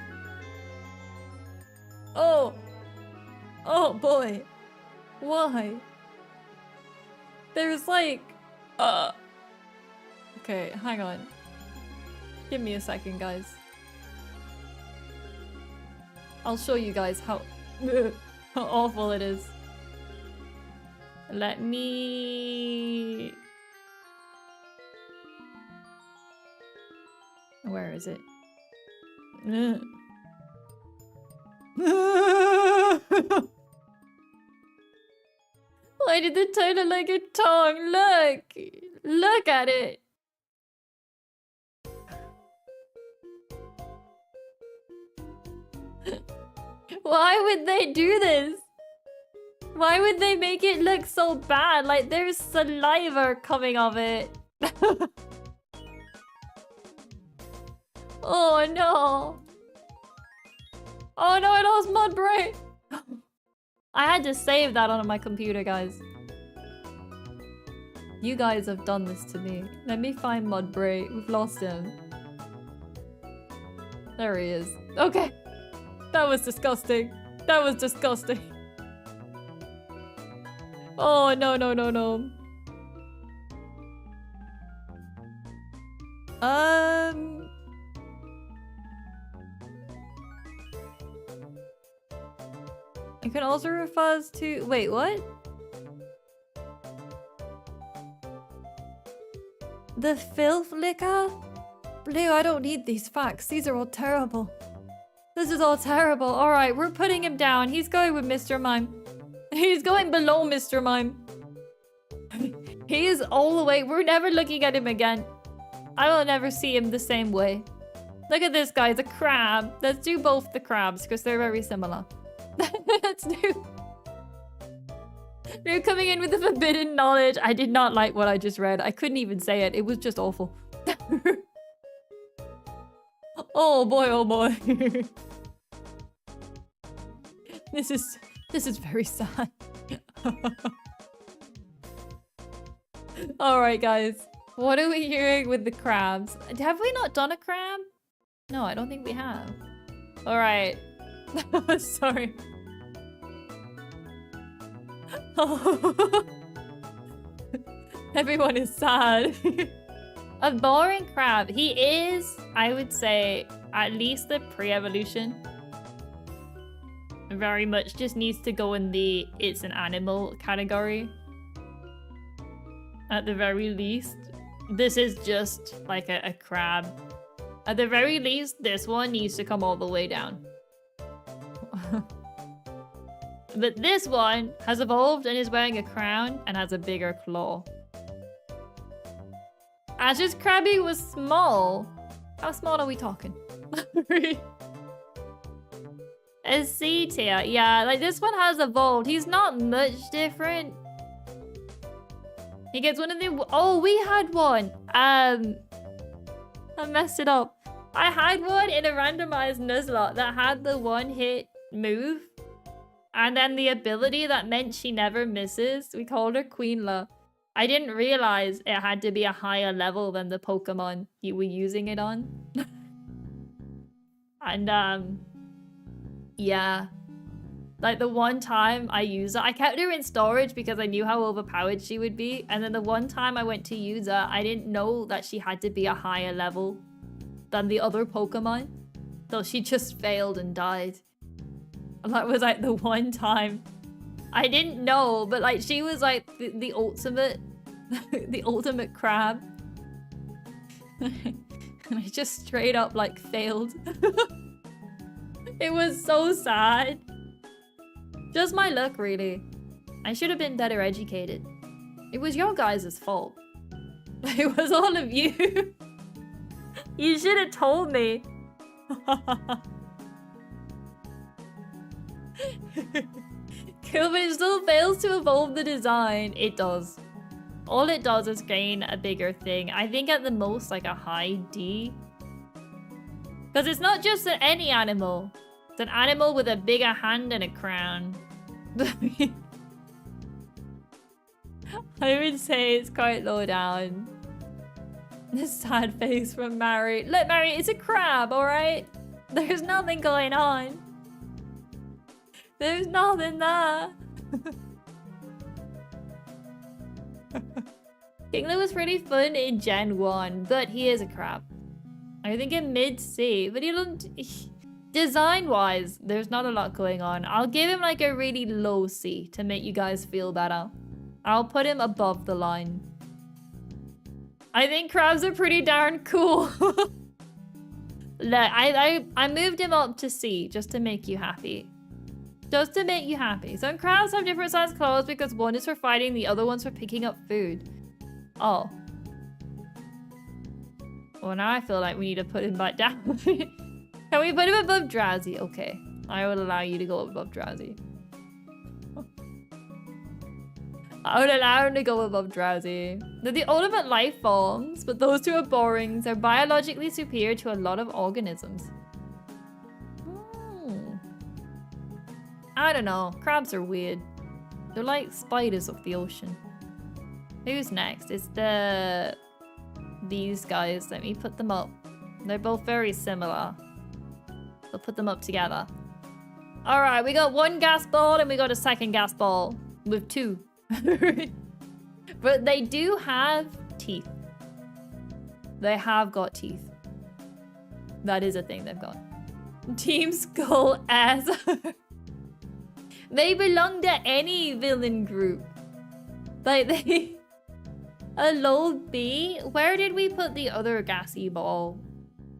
Oh! Oh boy. Why? There's like... Okay, hang on. Give me a second, guys. I'll show you guys how awful it is. Let me... Where is it? Why did the toe look like a tongue? Look! Look at it! Why would they do this? Why would they make it look so bad? Like there's saliva coming of it. Oh no. Oh no, I lost Mudbray. I had to save that on my computer, guys. You guys have done this to me. Let me find Mudbray. We've lost him. There he is. Okay. That was disgusting. That was disgusting. Oh, no, no, no, no. It can also refer to... Wait, what? The filth liquor? Blue, I don't need these facts. These are all terrible. This is all terrible. Alright, we're putting him down. He's going with Mr. Mime. He's going below Mr. Mime. He is all the way. We're never looking at him again. I will never see him the same way. Look at this, guys. A crab. Let's do both the crabs because they're very similar. Let's do... They're coming in with the forbidden knowledge. I did not like what I just read. I couldn't even say it. It was just awful. Oh boy, oh boy. This is very sad. Alright, guys. What are we hearing with the crabs? Have we not done a crab? No, I don't think we have. Alright. Sorry. Oh. Everyone is sad. A boring crab. He is, I would say, at least the pre-evolution. Very much just needs to go in the it's an animal category. At the very least. This is just like a crab. At the very least, this one needs to come all the way down. But this one has evolved and is wearing a crown and has a bigger claw. Ash's Krabby was small. How small are we talking? A C tier. Yeah, like this one has evolved. He's not much different. He gets one of the... Oh, we had one. I messed it up. I had one in a randomized Nuzlocke that had the one hit move. And then the ability that meant she never misses. We called her Queenla. I didn't realize it had to be a higher level than the Pokemon you were using it on. And, yeah. Like, the one time I used her, I kept her in storage because I knew how overpowered she would be. And then the one time I went to use her, I didn't know that she had to be a higher level than the other Pokemon. So she just failed and died. And that was, like, the one time. I didn't know, but, like, she was, like, the ultimate... the ultimate crab. And I just straight up, like, failed. It was so sad. Just my luck, really. I should have been better educated. It was your guys' fault. It was all of you. You should have told me. Kilvin still fails to evolve the design. It does. All it does is gain a bigger thing. I think at the most, like a high D. Because it's not just any animal. It's an animal with a bigger hand and a crown. I would say it's quite low down. This sad face from Mary. Look, Mary, it's a crab, alright? There's nothing going on. There's nothing there. Kingler was pretty fun in Gen 1, but he is a crab. I think in mid-C, but he don't... Design-wise, there's not a lot going on. I'll give him like a really low C to make you guys feel better. I'll put him above the line. I think crabs are pretty darn cool. Look, I moved him up to C just to make you happy. Just to make you happy. Some crabs have different sized claws because one is for fighting, the other one's for picking up food. Oh. Well, now I feel like we need to put him back down. Can we put him above Drowsy? Okay. I would allow you to go above Drowsy. I would allow him to go above Drowsy. They're the ultimate life forms, but those two are boring. They're biologically superior to a lot of organisms. I don't know. Crabs are weird. They're like spiders of the ocean. Who's next? It's these guys. Let me put them up. They're both very similar. We'll put them up together. Alright, we got one gas ball and we got a second gas ball with two. But they do have teeth. They have got teeth. That is a thing they've got. Team Skull as they belong to any villain group. Like they a low B. Where did we put the other gassy ball?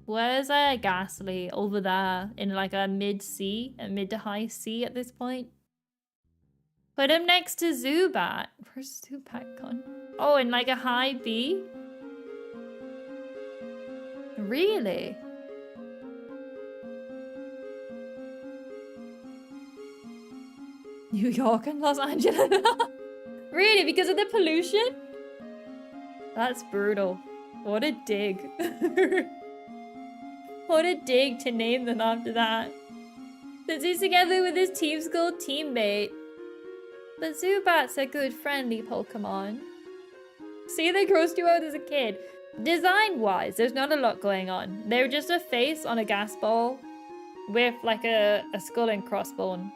Where's a Ghastly? Over there in like a mid C, a mid to high C at this point. Put him next to Zubat. Where's Zubat gone? Oh, in like a high B? Really? New York and Los Angeles? Really? Because of the pollution? That's brutal. What a dig. What a dig to name them after that. Since he's together with his Team Skull teammate. But Zubat's a good friendly Pokemon. See, they grossed you out as a kid. Design-wise, there's not a lot going on. They're just a face on a gas ball with like a skull and crossbone.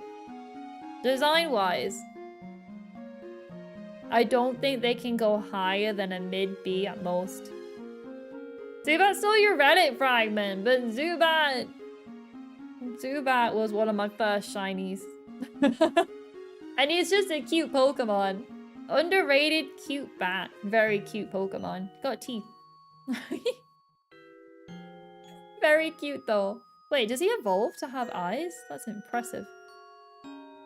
Design-wise, I don't think they can go higher than a mid-B at most. Zubat stole your Reddit fragment, but Zubat was one of my first shinies. And he's just a cute Pokemon. Underrated, cute bat. Very cute Pokemon. Got teeth. Very cute though. Wait, does he evolve to have eyes? That's impressive.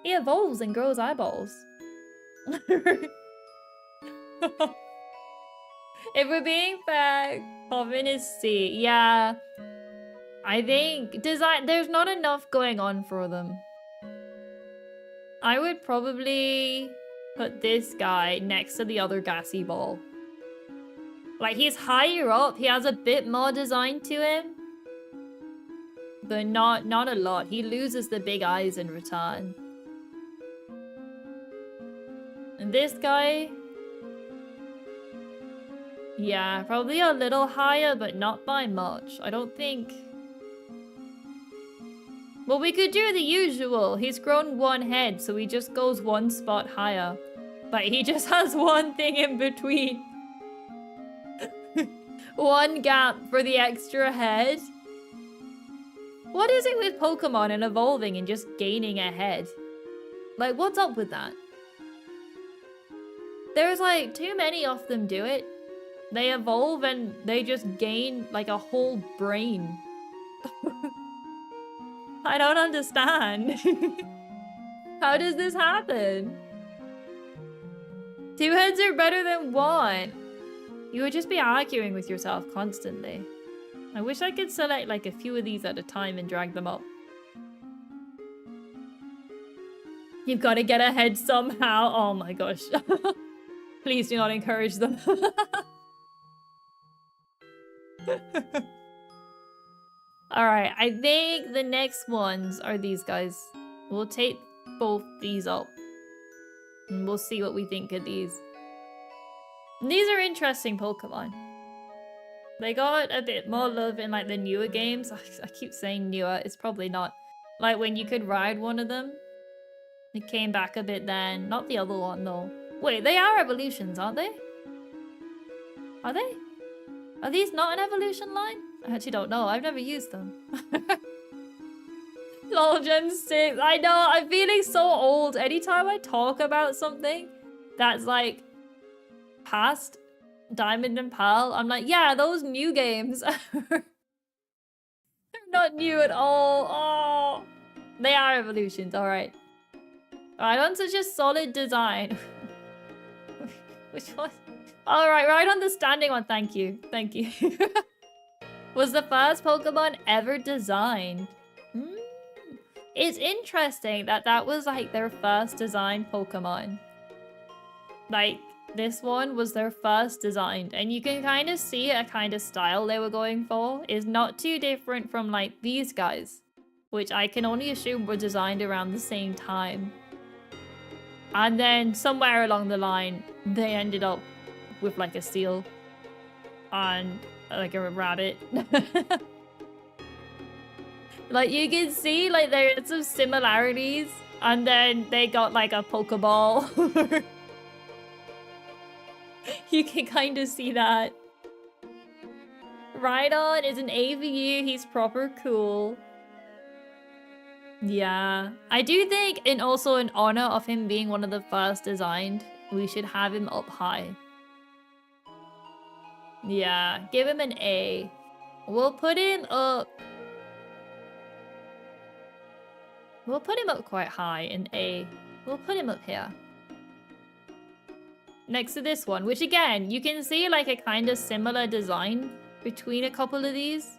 He evolves and grows eyeballs. If we're being fair, Coven is C. Yeah. I think there's not enough going on for them. I would probably put this guy next to the other gassy ball. Like, he's higher up. He has a bit more design to him. But not a lot. He loses the big eyes in return. And this guy... yeah, probably a little higher, but not by much. I don't think... well, we could do the usual. He's grown one head, so he just goes one spot higher. But he just has one thing in between. One gap for the extra head. What is it with Pokemon and evolving and just gaining a head? Like, what's up with that? There's like too many of them do it. They evolve and they just gain like a whole brain. I don't understand. How does this happen? 2 heads are better than 1. You would just be arguing with yourself constantly. I wish I could select like a few of these at a time and drag them up. You've got to get ahead somehow. Oh my gosh. Please do not encourage them. Alright, I think the next ones are these guys. We'll take both these up. And we'll see what we think of these. And these are interesting Pokemon. They got a bit more love in like the newer games. I keep saying newer, it's probably not. Like when you could ride one of them. It came back a bit then. Not the other one though. Wait, they are evolutions, aren't they? Are they? Are these not an evolution line? I actually don't know. I've never used them. LOL Gen 6. I know. I'm feeling so old. Anytime I talk about something that's like past Diamond and Pearl, I'm like, yeah, those new games. They're not new at all. Oh, they are evolutions. All right. All right, on such a solid design. Which one? All right, right on the standing one. Thank you. Thank you. Was the first Pokemon ever designed? It's interesting that that was like their first design Pokemon. Like, this one was their first designed, and you can kind of see a kind of style they were going for is not too different from like these guys, which I can only assume were designed around the same time. And then somewhere along the line, they ended up with like a seal and like a rabbit. Like, you can see like there's some similarities, and then they got like a Pokeball. You can kind of see that. Rhydon is an AVU. He's proper cool. Yeah. I do think, and also in honor of him being one of the first designed, we should have him up high. Yeah. Give him an A. We'll put him up... We'll put him up quite high in A. We'll put him up here. Next to this one, which again, you can see like a kind of similar design between a couple of these.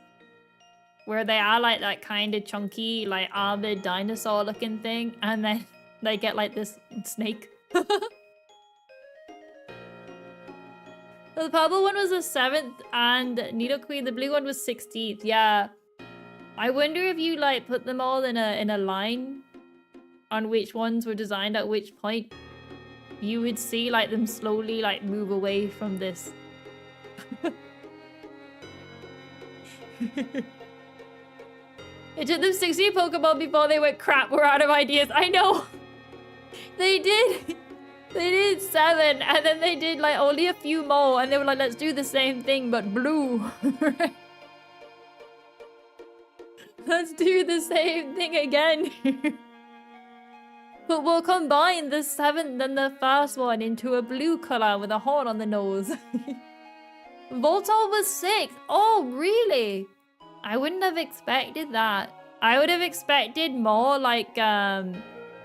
Where they are like that kind of chunky, like armored dinosaur looking thing. And then they get like this snake. The purple one was the 7th and Nidoqueen, the blue one was 16th. Yeah. I wonder if you like put them all in a line on which ones were designed at which point. You would see like them slowly like move away from this. It took them 60 Pokemon before they went, crap, we're out of ideas. I know. They did. They did 7 and then they did like only a few more and they were like, let's do the same thing but blue. Let's do the same thing again. But we'll combine the 7th and the first one into a blue color with a horn on the nose. Voltorb was 6th. Oh, really? I wouldn't have expected that. I would have expected more like, where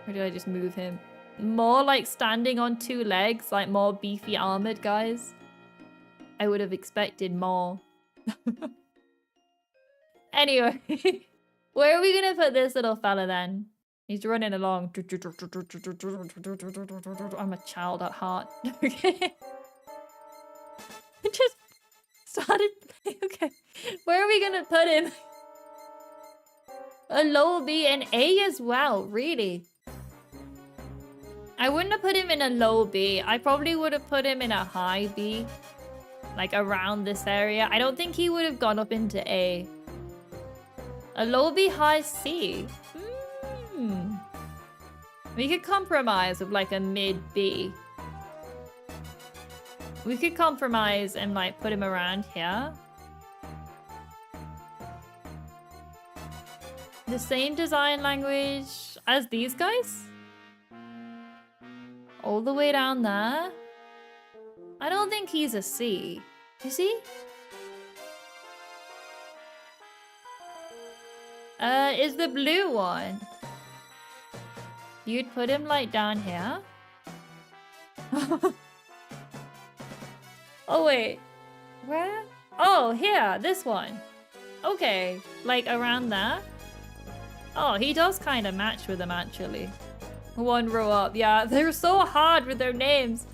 did I just move him? More like standing on 2 legs, like more beefy armored guys. I would have expected more. Anyway, where are we gonna put this little fella then? He's running along. I'm a child at heart. Okay. Just started. Okay. Where are we gonna put him? A low B and A as well, really? I wouldn't have put him in a low B. I probably would have put him in a high B. Like around this area. I don't think he would have gone up into A. A low B, high C. We could compromise with like a mid B. We could compromise and like put him around here. The same design language as these guys? All the way down there? I don't think he's a C. Is he? Is the blue one? You'd put him like down here? Oh wait, where? Oh, here, this one. Okay, like around there? Oh, he does kind of match with them actually. One row up, yeah, they're so hard with their names.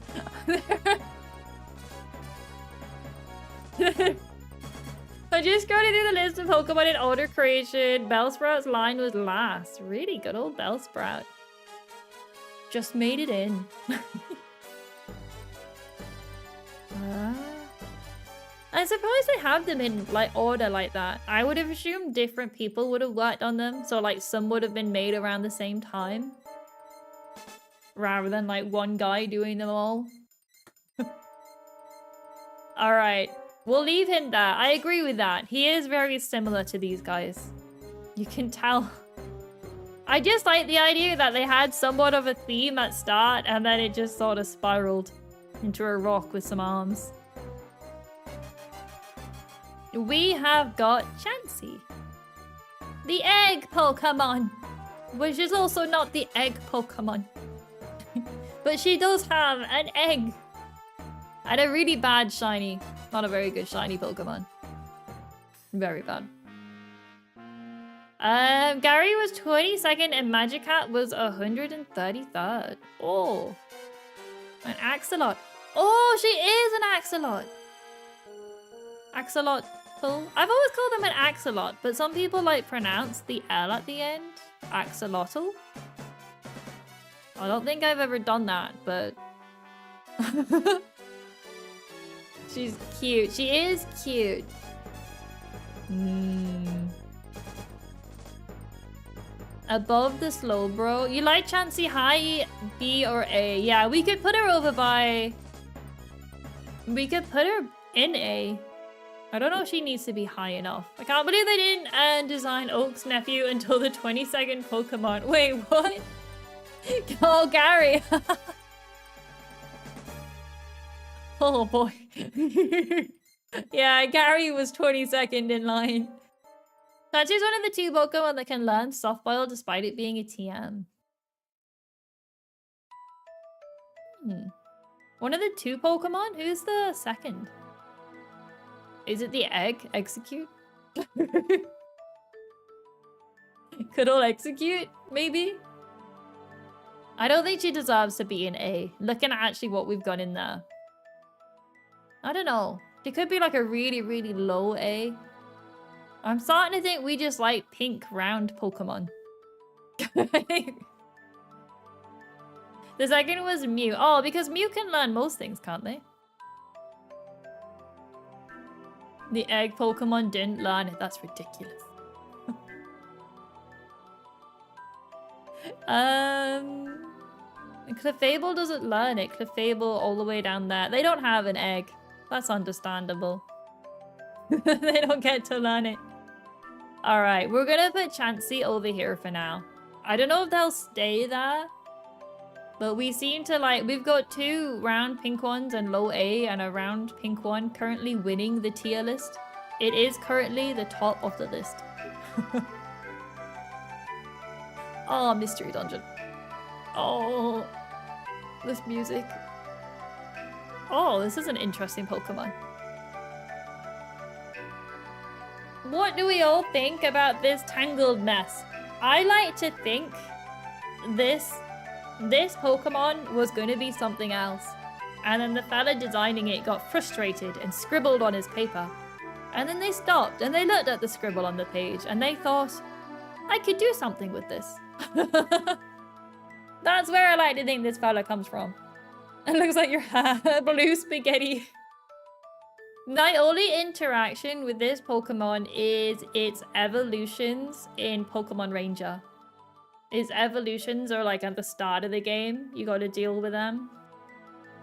I'm just going through the list of Pokemon in order creation. Bellsprout's line was last. Really good old Bellsprout. Just made it in. I'm surprised they have them in like order like that. I would have assumed different people would have worked on them. So like some would have been made around the same time. Rather than like one guy doing them all. Alright. We'll leave him there. I agree with that. He is very similar to these guys. You can tell. I just like the idea that they had somewhat of a theme at start and then it just sort of spiraled into a rock with some arms. We have got Chansey. The egg Pokemon. Which is also not the egg Pokemon. But she does have an egg. And a really bad shiny. Not a very good shiny Pokemon. Very bad. Gary was 22nd and Magikarp was 133rd. Oh. An axolot. Oh, she is an axolot. Axolotl. I've always called them an axolot, but some people like pronounce the L at the end. Axolotl. I don't think I've ever done that, but... She's cute. She is cute. Above the Slowbro. You like Chansey high, B or A? Yeah, we could put her over by... We could put her in A. I don't know if she needs to be high enough. I can't believe they didn't design Oak's nephew until the 22nd Pokemon. Wait, what? Oh, Gary. Oh, boy. Yeah, Gary was 22nd in line. Chansey's one of the 2 Pokemon that can learn Soft Boil despite it being a TM. One of the 2 Pokemon? Who's the second? Is it the egg? Execute? Could all execute? Maybe? I don't think she deserves to be an A. Looking at actually what we've got in there. I don't know. She could be like a really, really low A. I'm starting to think we just like pink round Pokemon. The second was Mew. Oh, because Mew can learn most things, can't they? The egg Pokemon didn't learn it. That's ridiculous. Clefable doesn't learn it. Clefable all the way down there. They don't have an egg. That's understandable. They don't get to learn it. Alright, we're gonna put Chansey over here for now. I don't know if they'll stay there. But we seem to like... We've got 2 round pink ones and low A and a round pink one currently winning the tier list. It is currently the top of the list. Oh, Mystery Dungeon. Oh, this music. Oh, this is an interesting Pokemon. What do we all think about this tangled mess? I like to think this Pokemon was going to be something else. And then the fella designing it got frustrated and scribbled on his paper. And then they stopped and they looked at the scribble on the page and they thought, I could do something with this. That's where I like to think this fella comes from. It looks like your blue spaghetti. My only interaction with this Pokemon is its evolutions in Pokemon Ranger. Its evolutions are like at the start of the game. You gotta deal with them.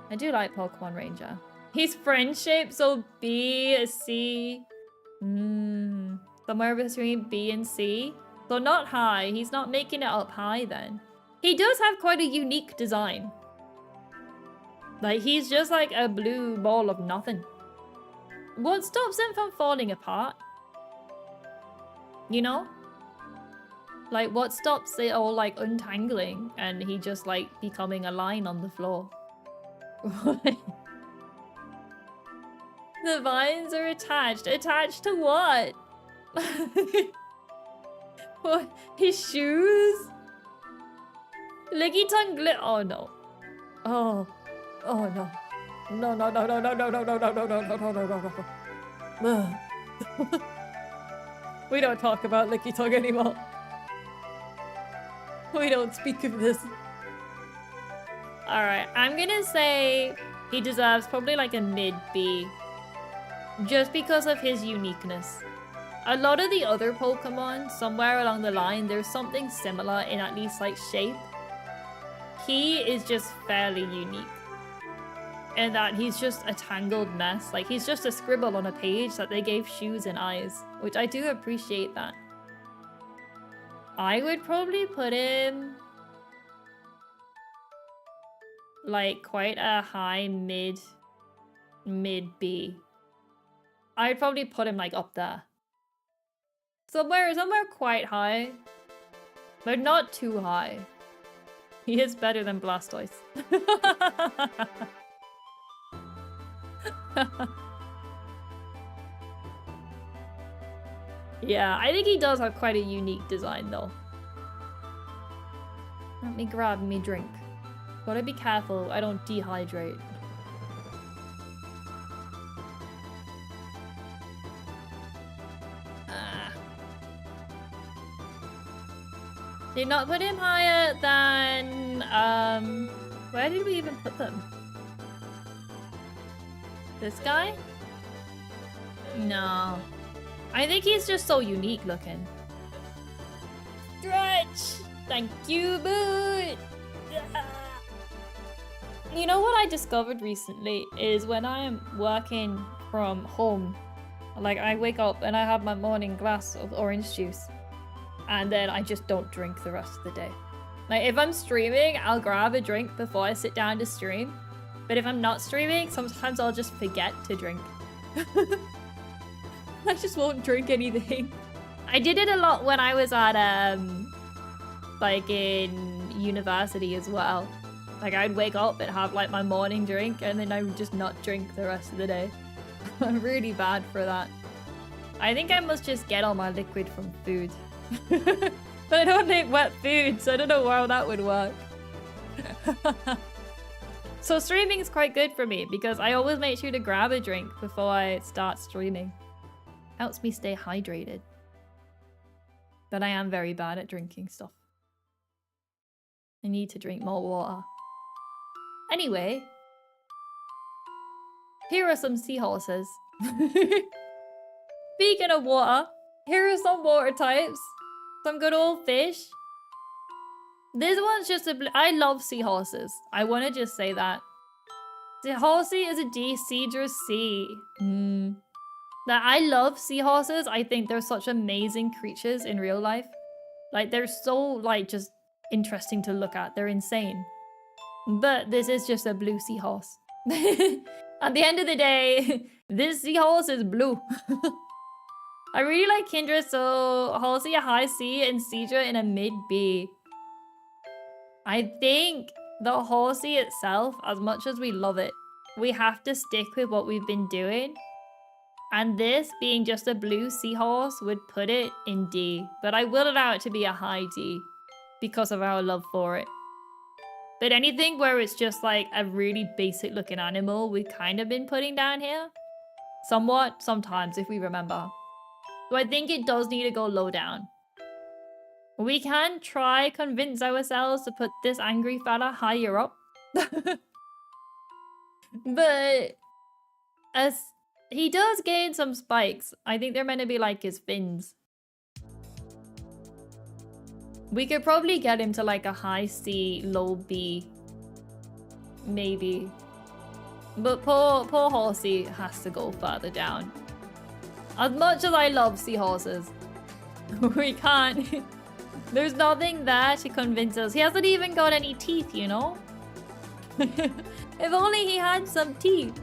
I do like Pokemon Ranger. He's friendship, so B, C. Somewhere between B and C. So not high. He's not making it up high then. He does have quite a unique design. Like, he's just like a blue ball of nothing. What stops him from falling apart? You know? Like, what stops it all, like, untangling and he just, like, becoming a line on the floor? The vines are attached. Attached to what? What? His shoes? Licky tongue glit. Oh no. Oh. Oh no. No, no, no, no, no, no, no, no, no, no, no, no, no, no, no. We don't talk about Licky tongue anymore. We don't speak of this. Alright, I'm gonna say he deserves probably like a mid B. Just because of his uniqueness. A lot of the other Pokemon, somewhere along the line, there's something similar in at least like shape. He is just fairly unique. In that he's just a tangled mess. Like, he's just a scribble on a page that they gave shoes and eyes. Which I do appreciate that. I would probably put him... like, quite a high mid B. I'd probably put him, like, up there. Somewhere quite high. But not too high. He is better than Blastoise. Yeah, I think he does have quite a unique design though. Let me grab me drink. Gotta be careful I don't dehydrate. Did not put him higher than, where did we even put them? This guy? No. I think he's just so unique looking. Stretch! Thank you, Boot! You know what I discovered recently is when I am working from home, like I wake up and I have my morning glass of orange juice. And then I just don't drink the rest of the day. Like, if I'm streaming, I'll grab a drink before I sit down to stream. But if I'm not streaming, sometimes I'll just forget to drink. I just won't drink anything. I did it a lot when I was at, like, in university as well. Like, I'd wake up and have, like, my morning drink, and then I would just not drink the rest of the day. I'm really bad for that. I think I must just get all my liquid from food. But I don't eat wet food, so I don't know how that would work. So streaming is quite good for me because I always make sure to grab a drink before I start streaming. Helps me stay hydrated. But I am very bad at drinking stuff. I need to drink more water. Anyway, here are some seahorses. Speaking of water, here are some water types. Some good old fish. This one's just a... I love seahorses. I want to just say that. Seahorsey is a D, Cedar C. Now, I love seahorses. I think they're such amazing creatures in real life. Like, they're so, like, just interesting to look at. They're insane. But this is just a blue seahorse. At the end of the day, this seahorse is blue. I really like Kindra, so Halsey a high C and Cedra in a mid B. I think the horsey itself, as much as we love it, we have to stick with what we've been doing. And this being just a blue seahorse would put it in D. But I will allow it to be a high D because of our love for it. But anything where it's just like a really basic looking animal, we've kind of been putting down here. Somewhat, sometimes, if we remember. So I think it does need to go low down. We can try convince ourselves to put this angry fella higher up. But as he does gain some spikes, I think they're meant to be like his fins. We could probably get him to like a high C, low B. Maybe. But poor horsey has to go further down. As much as I love seahorses, we can't. There's nothing there to convince us. He hasn't even got any teeth, you know? If only he had some teeth.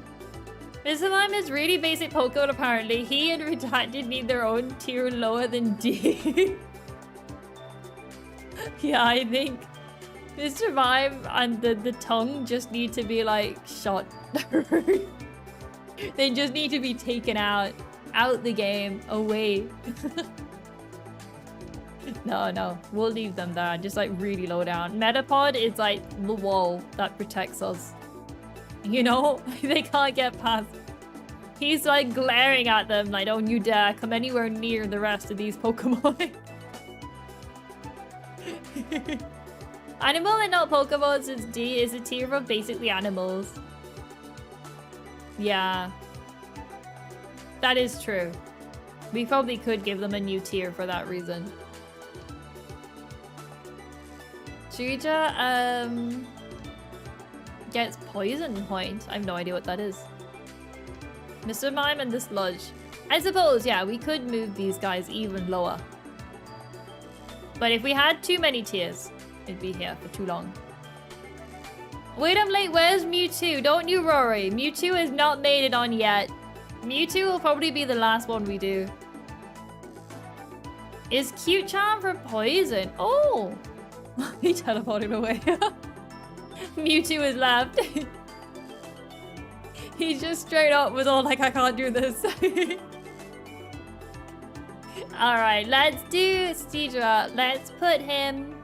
Mr. Mime is really basic Pokemon apparently. He and Redacted need their own tier lower than D. Yeah, I think Mr. Mime and the tongue just need to be like shot. They just need to be taken out the game, away. No, we'll leave them there, just like really low down. Metapod is like the wall that protects us. You know, they can't get past. He's like glaring at them like, don't you dare come anywhere near the rest of these Pokemon. Animal and not Pokemon, since D is a tier of basically animals. Yeah. That is true. We probably could give them a new tier for that reason. Shuja, gets poison point. I have no idea what that is. Mr. Mime and the Sludge. I suppose, yeah, we could move these guys even lower. But if we had too many tiers, it'd be here for too long. Wait, I'm late. Where's Mewtwo? Don't you worry. Mewtwo has not made it on yet. Mewtwo will probably be the last one we do. Is Cute Charm for poison? Oh! He teleported away. Mewtwo is left. He just straight up was all like, I can't do this. Alright, let's do Steedra. Let's put him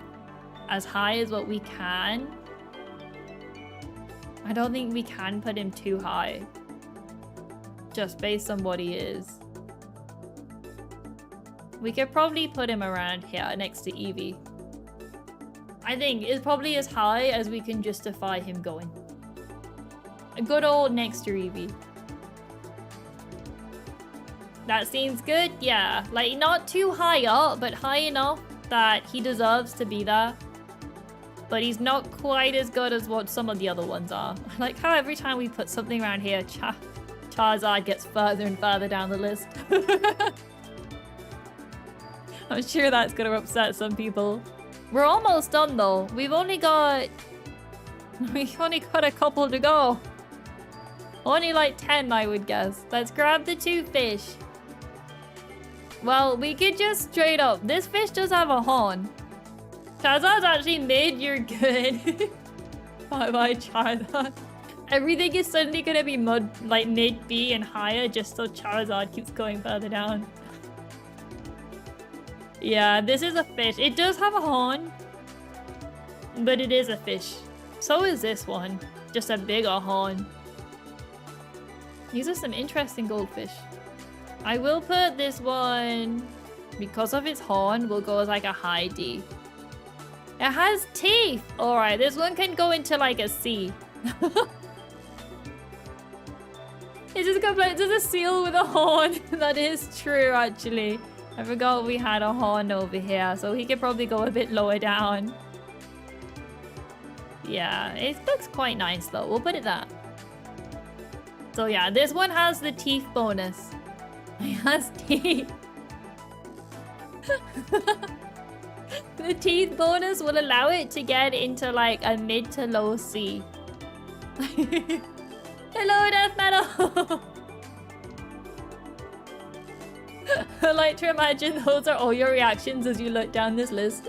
as high as what we can. I don't think we can put him too high. Just based on what he is. We could probably put him around here next to Eevee. I think it's probably as high as we can justify him going. A good old next to Eevee. That seems good, yeah. Like, not too high up, but high enough that he deserves to be there. But he's not quite as good as what some of the other ones are. I like how every time we put something around here, Charizard gets further and further down the list. I'm sure that's gonna upset some people. We're almost done though. We've only got a couple to go. Only like 10, I would guess. Let's grab the 2 fish. Well, we could just straight up. This fish does have a horn. Charizard's actually mid, you're good. Bye-bye, Charizard. Everything is suddenly gonna be mid B and higher just so Charizard keeps going further down. Yeah, this is a fish. It does have a horn, but it is a fish. So is this one. Just a bigger horn. These are some interesting goldfish. I will put this one, because of its horn, will go as like a high D. It has teeth! Alright, this one can go into like a C. It's just complete. There's a seal with a horn. That is true, actually. I forgot we had a horn over here, so he could probably go a bit lower down. Yeah, it looks quite nice though. We'll put it there. So yeah, this one has the teeth bonus. It has teeth. The teeth bonus will allow it to get into like a mid to low C. Hello, Death Metal! I like to imagine those are all your reactions as you look down this list.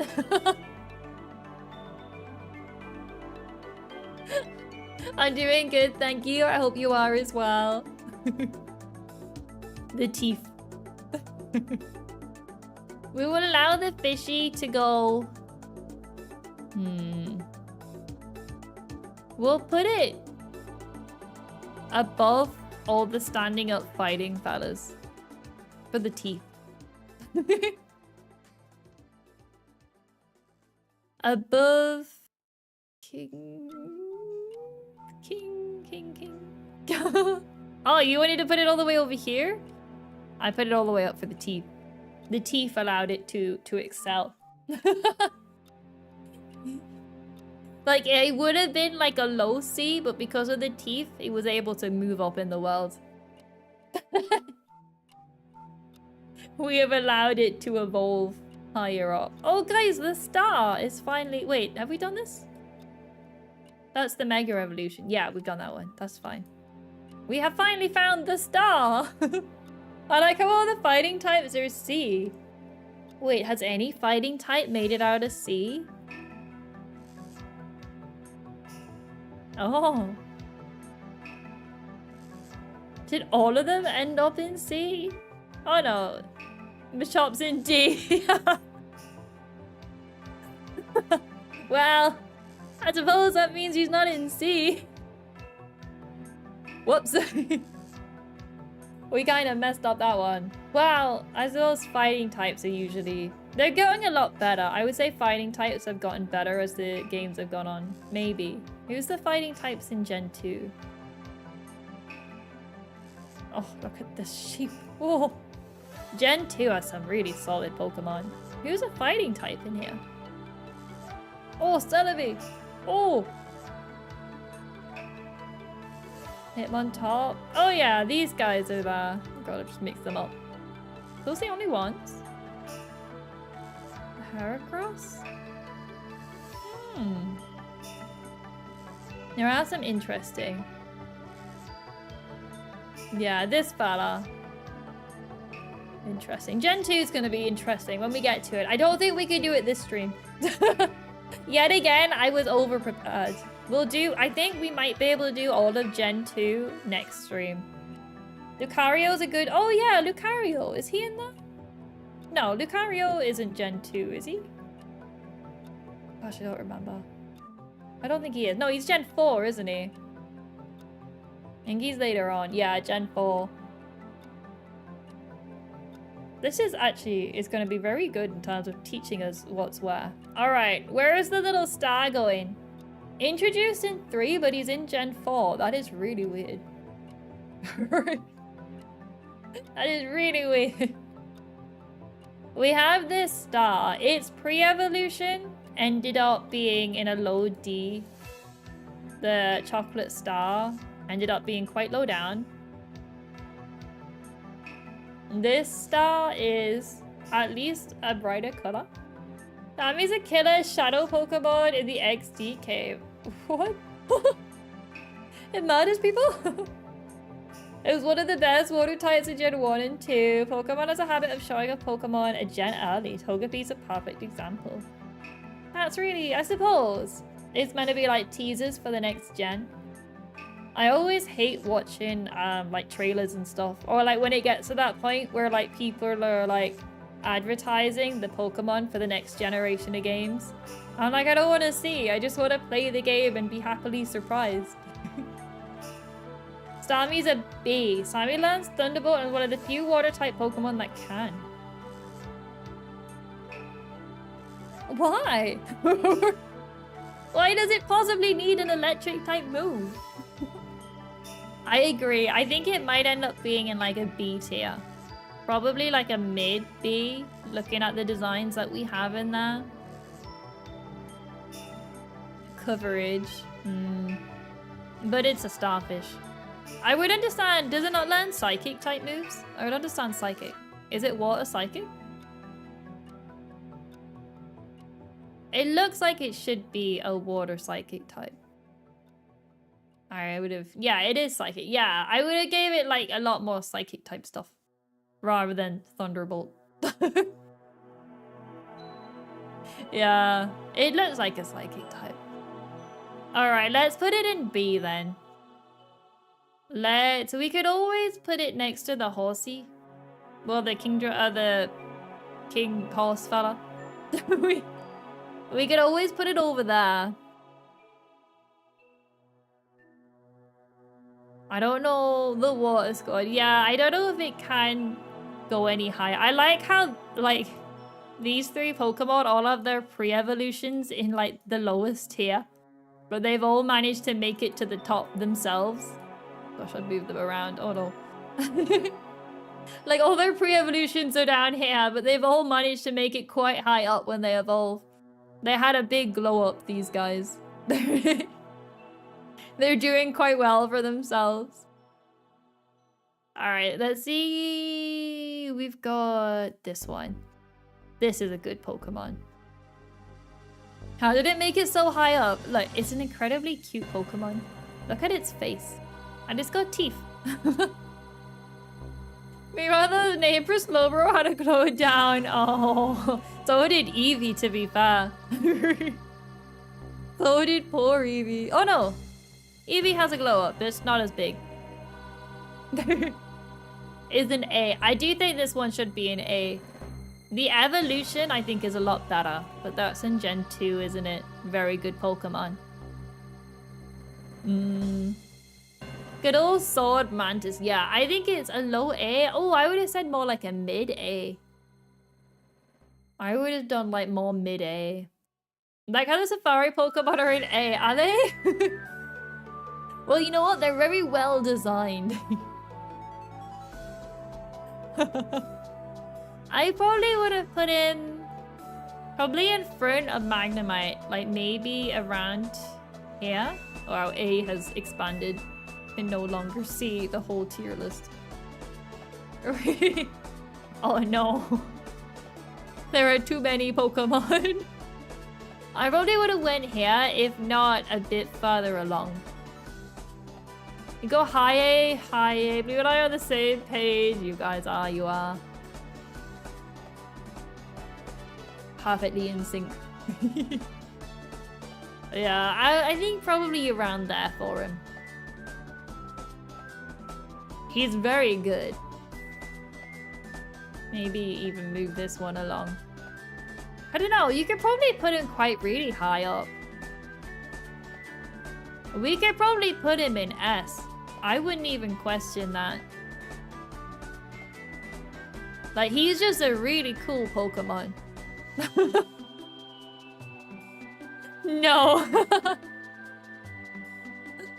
I'm doing good, thank you. I hope you are as well. The teeth. We will allow the fishy to go... We'll put it above all the standing up fighting fellas. For the teeth. Above... King... Oh, you wanted to put it all the way over here? I put it all the way up for the teeth. The teeth allowed it to excel. Like, it would have been like a low C, but because of the teeth, it was able to move up in the world. We have allowed it to evolve higher up. Oh, guys, the star is finally... Wait, have we done this? That's the Mega Evolution. Yeah, we've done that one. That's fine. We have finally found the star! I like how all the fighting types are C. Wait, has any fighting type made it out of C? Oh. Did all of them end up in C? Oh no. Machopp's in D. Well, I suppose that means he's not in C. Whoops. We kind of messed up that one. Well, I suppose fighting types are usually... They're going a lot better. I would say fighting types have gotten better as the games have gone on. Maybe. Who's the fighting types in Gen 2? Oh, look at this sheep. Oh. Gen 2 has some really solid Pokemon. Who's a fighting type in here? Oh, Celebi! Oh! Hitmontop. Oh yeah, these guys are there. Oh god, I just mixed them up. Those the only ones? Heracross? There are some interesting. Yeah, this fella. Interesting. Gen 2 is going to be interesting when we get to it. I don't think we could do it this stream. Yet again, I was over-prepared. We'll do... I think we might be able to do all of Gen 2 next stream. Lucario's a good... Oh yeah, Lucario. Is he in there? No, Lucario isn't Gen 2, is he? Gosh, I don't remember. I don't think he is. No, he's Gen 4, isn't he? I think he's later on. Yeah, Gen 4. This is going to be very good in terms of teaching us what's where. Alright, where is the little star going? Introduced in 3, but he's in Gen 4. That is really weird. That is really weird. We have this star. Its pre-evolution ended up being in a low D. The chocolate star ended up being quite low down. This star is at least a brighter color. Sammy's a killer shadow Pokemon in the XD cave. What? It murders people? It was one of the best water types in Gen 1 and 2. Pokemon has a habit of showing a Pokemon a gen early. Togepi's a perfect example. That's really, I suppose, it's meant to be like teasers for the next gen. I always hate watching like trailers and stuff, or like when it gets to that point where like people are like advertising the Pokemon for the next generation of games. I'm like, I don't want to see. I just want to play the game and be happily surprised. Starmie's a B. Starmie learns Thunderbolt and is one of the few water-type Pokemon that can. Why? Why does it possibly need an electric-type move? I agree. I think it might end up being in like a B tier. Probably like a mid B, looking at the designs that we have in there. Coverage. But it's a starfish. I would understand, does it not learn psychic type moves? I would understand psychic. Is it water psychic? It looks like it should be a water psychic type. I would have, yeah, it is psychic. Yeah, I would have gave it like a lot more psychic type stuff rather than Thunderbolt. Yeah, it looks like a psychic type. All right, let's put it in B then. We could always put it next to the horsey. Well, the king horse fella. we could always put it over there. I don't know the water squad. Yeah, I don't know if it can go any higher. I like how, like, these 3 Pokemon all have their pre-evolutions in, like, the lowest tier. But they've all managed to make it to the top themselves. Gosh, I'd move them around. Oh, no. Like, all their pre-evolutions are down here, but they've all managed to make it quite high up when they evolve. They had a big glow-up, these guys. They're doing quite well for themselves. Alright, let's see. We've got this one. This is a good Pokemon. How did it make it so high up? Look, it's an incredibly cute Pokemon. Look at its face. And it's got teeth. Meanwhile, the neighbor Slowbro had a glow down. Oh, so did Eevee, to be fair. So did poor Eevee. Oh no, Eevee has a glow up, but it's not as big. Is an A. I do think this one should be an A. The evolution, I think, is a lot better, but that's in Gen 2, isn't it? Very good Pokemon. Good old Sword Mantis. Yeah, I think it's a low A. Oh, I would have said more like a mid A. I would have done like more mid A. Like how the Safari Pokemon are in A, are they? Well, you know what? They're very well designed. I probably would have put in probably in front of Magnemite, like maybe around here. Oh, our A has expanded. Can no longer see the whole tier list. Oh no. There are too many Pokemon. I probably would have went here, if not a bit further along. You go high A, high A. Blue and I are on the same page. You guys are, you are. Perfectly in sync. Yeah, I think probably around there for him. He's very good. Maybe even move this one along. I don't know. You could probably put him quite really high up. We could probably put him in S. I wouldn't even question that. Like, he's just a really cool Pokemon. No.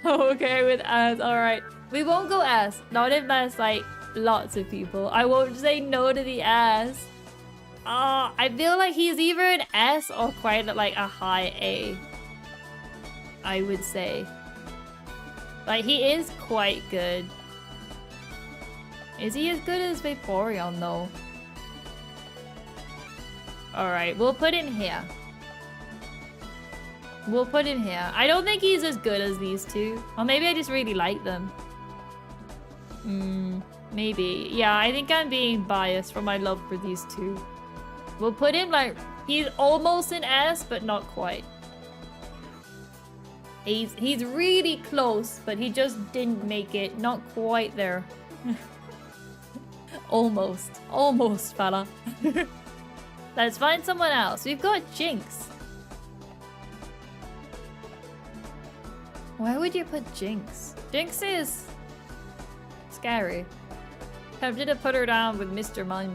Okay with S. Alright. We won't go S. Not unless, like, lots of people. I won't say no to the S. I feel like he's either an S or quite like a high A. I would say. Like, he is quite good. Is he as good as Vaporeon, though? Alright, we'll put him here. We'll put him here. I don't think he's as good as these two. Or maybe I just really like them. Maybe. Yeah, I think I'm being biased for my love for these two. We'll put him like... He's almost an S, but not quite. He's really close, but he just didn't make it. Not quite there. Almost. Almost, fella. Let's find someone else. We've got Jinx. Why would you put Jinx? Jinx is... scary. Tempted to put her down with Mr. Mime.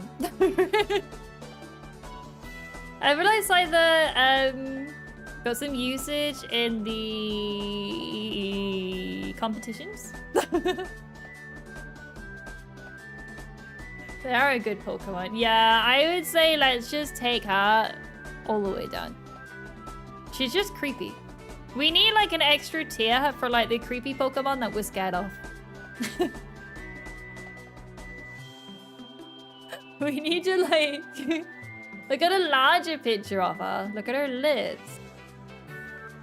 I realized like the got some usage in the competitions. They are a good Pokemon. Yeah, I would say let's just take her all the way down. She's just creepy. We need like an extra tier for like the creepy Pokemon that we're scared of. We need to like... Look at a larger picture of her. Look at her lips.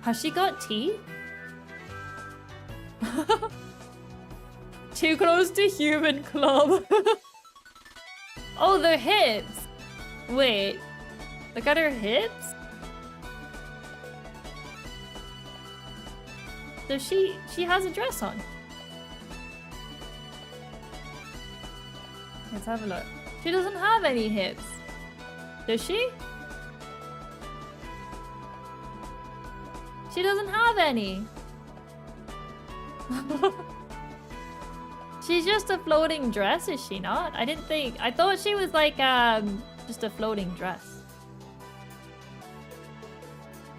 Has she got teeth? Too close to human club. Oh, their hips. Wait. Look at her hips. So she has a dress on. Let's have a look. She doesn't have any hips. Does she? She doesn't have any. She's just a floating dress, is she not? I didn't think... I thought she was like, just a floating dress.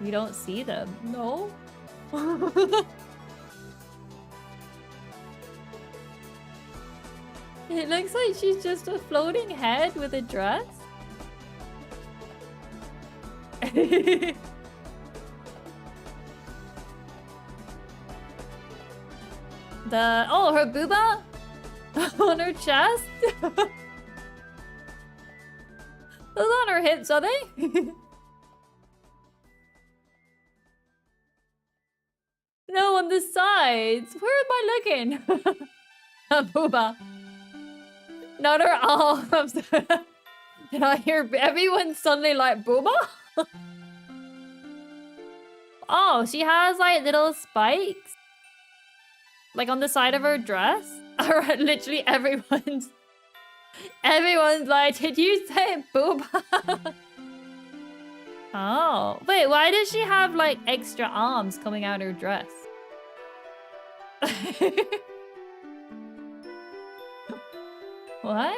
We don't see them. No? It looks like she's just a floating head with a dress. Oh, her booba on her chest. Those on her hips, are they? No, on the sides. Where am I looking? A booba. Not her arms. Did I hear everyone suddenly like booba? Oh, she has like little spikes. Like on the side of her dress. Alright, literally everyone's like, did you say booba? Oh. Wait, why does she have like extra arms coming out her dress? What?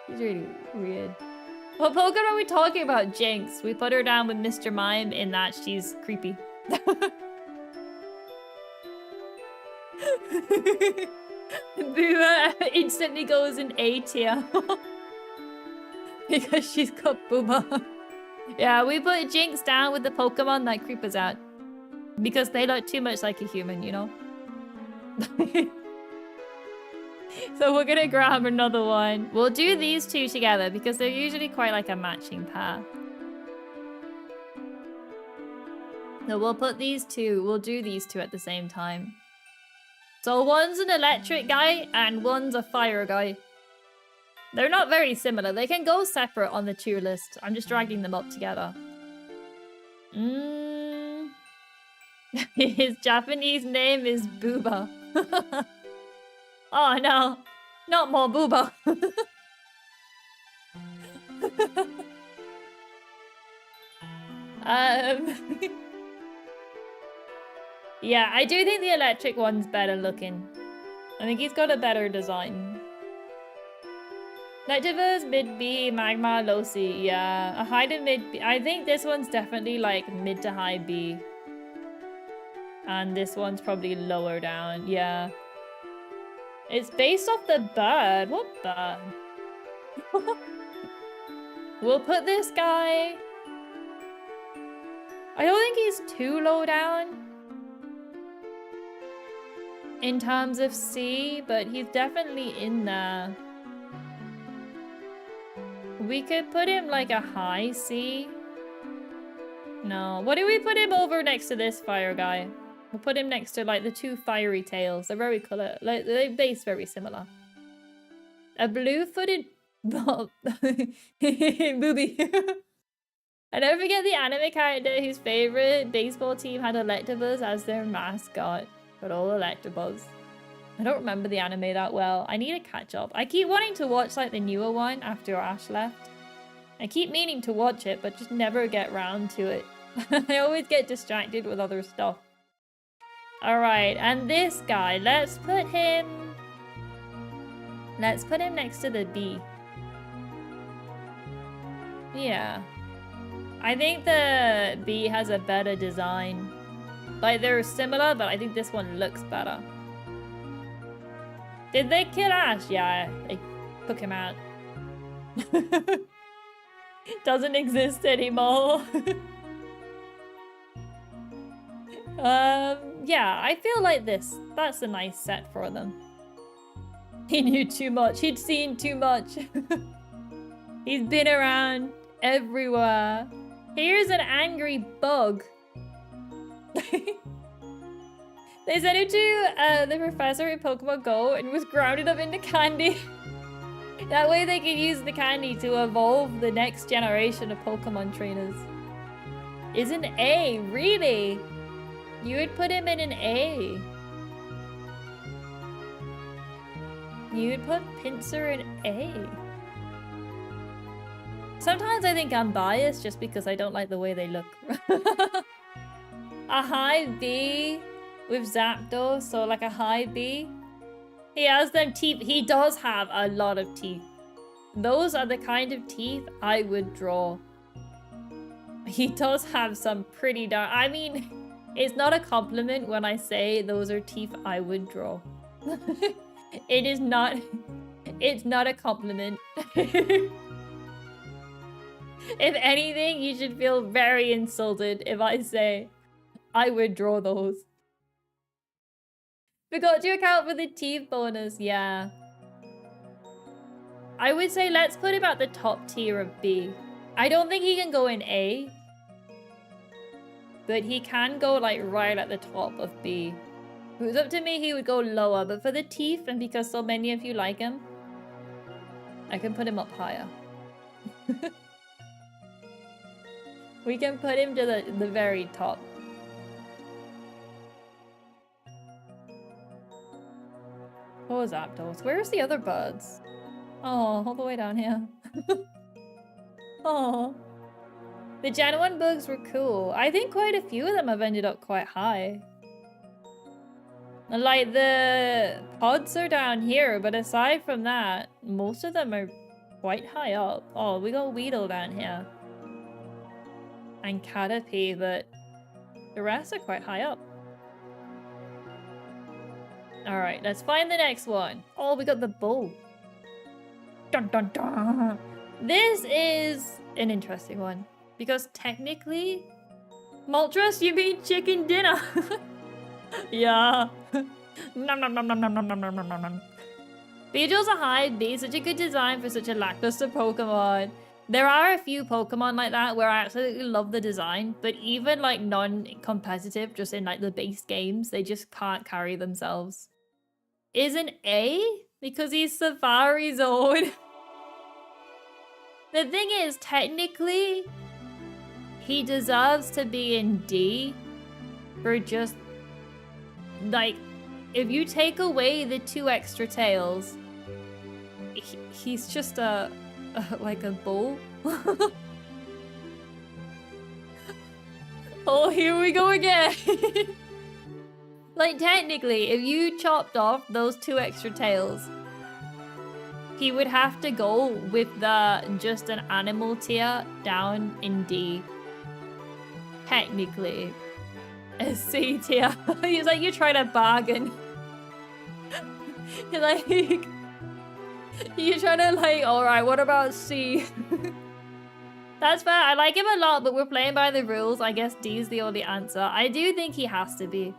She's really weird. What Pokemon are we talking about? Jinx. We put her down with Mr. Mime in that she's creepy. Booba instantly goes in A tier. Because she's got booba. Yeah, we put Jinx down with the Pokemon that creep us out. Because they look too much like a human, you know? So we're gonna grab another one. We'll do these two together because they're usually quite like a matching pair. So we'll put these two, we'll do these two at the same time. So one's an electric guy and one's a fire guy. They're not very similar. They can go separate on the tier list. I'm just dragging them up together. His Japanese name is Booba. Oh no. Not more booba. Yeah, I do think the electric one's better looking. I think he's got a better design. Lectivers, mid B, magma, low C. Yeah, a high to mid B. I think this one's definitely like mid to high B. And this one's probably lower down. Yeah. It's based off the bird. What bird? We'll put this guy... I don't think he's too low down in terms of C, but he's definitely in there. We could put him like a high C. No. What do we put him over next to this fire guy? We'll put him next to like the two fiery tails. They're very color. Like they base very similar. A blue-footed booby. I never forget the anime character whose favorite baseball team had Electabuzz as their mascot. But all Electabuzz. I don't remember the anime that well. I need to catch up. I keep wanting to watch like the newer one after Ash left. I keep meaning to watch it, but just never get round to it. I always get distracted with other stuff. Alright, and this guy, let's put him next to the B. Yeah. I think the B has a better design. Like, they're similar, but I think this one looks better. Did they kill Ash? Yeah, they took him out. Doesn't exist anymore. Yeah, I feel like that's a nice set for them. He knew too much. He'd seen too much. He's been around everywhere. Here's an angry bug. They sent him to the professor in Pokemon Go and was grounded up into candy. That way they could use the candy to evolve the next generation of Pokemon trainers. Is an A, really? You would put him in an A. You would put Pinsir in A. Sometimes I think I'm biased just because I don't like the way they look. A high B with Zapdos, so like a high B. He has them teeth. He does have a lot of teeth. Those are the kind of teeth I would draw. He does have some pretty dark... I mean, it's not a compliment when I say those are teeth I would draw. It is not... It's not a compliment. If anything, you should feel very insulted if I say I would draw those. Forgot to account for the teeth bonus, yeah. I would say let's put him at the top tier of B. I don't think he can go in A. But he can go like right at the top of B. If it was up to me, he would go lower. But for the teeth, and because so many of you like him, I can put him up higher. We can put him to the very top. Oh, Zapdos. Where's the other birds? Oh, all the way down here. Oh. The Gen 1 bugs were cool. I think quite a few of them have ended up quite high. Like, the pods are down here, but aside from that, most of them are quite high up. Oh, we got Weedle down here. And Caterpie, but the rest are quite high up. Alright, let's find the next one. Oh, we got the bull. Dun dun dun. This is an interesting one. Because technically... Moltres, you mean chicken dinner? Yeah. Nom nom nom nom nom nom nom nom nom nom. Beedrill's a high B, such a good design for such a lackluster Pokemon. There are a few Pokemon like that where I absolutely love the design, but even like non-competitive, just in like the base games, they just can't carry themselves. Is an A? Because he's Safari Zone. The thing is, technically, he deserves to be in D for just, like, if you take away the 2 extra tails, he's just like a bull. Oh, here we go again. Like, technically, if you chopped off those 2 extra tails, he would have to go with the just an animal tier down in D. Technically. A C tier. He's like, you're trying to bargain. You're like, you're trying to like, alright, what about C? That's fair. I like him a lot, but we're playing by the rules. I guess D's the only answer. I do think he has to be.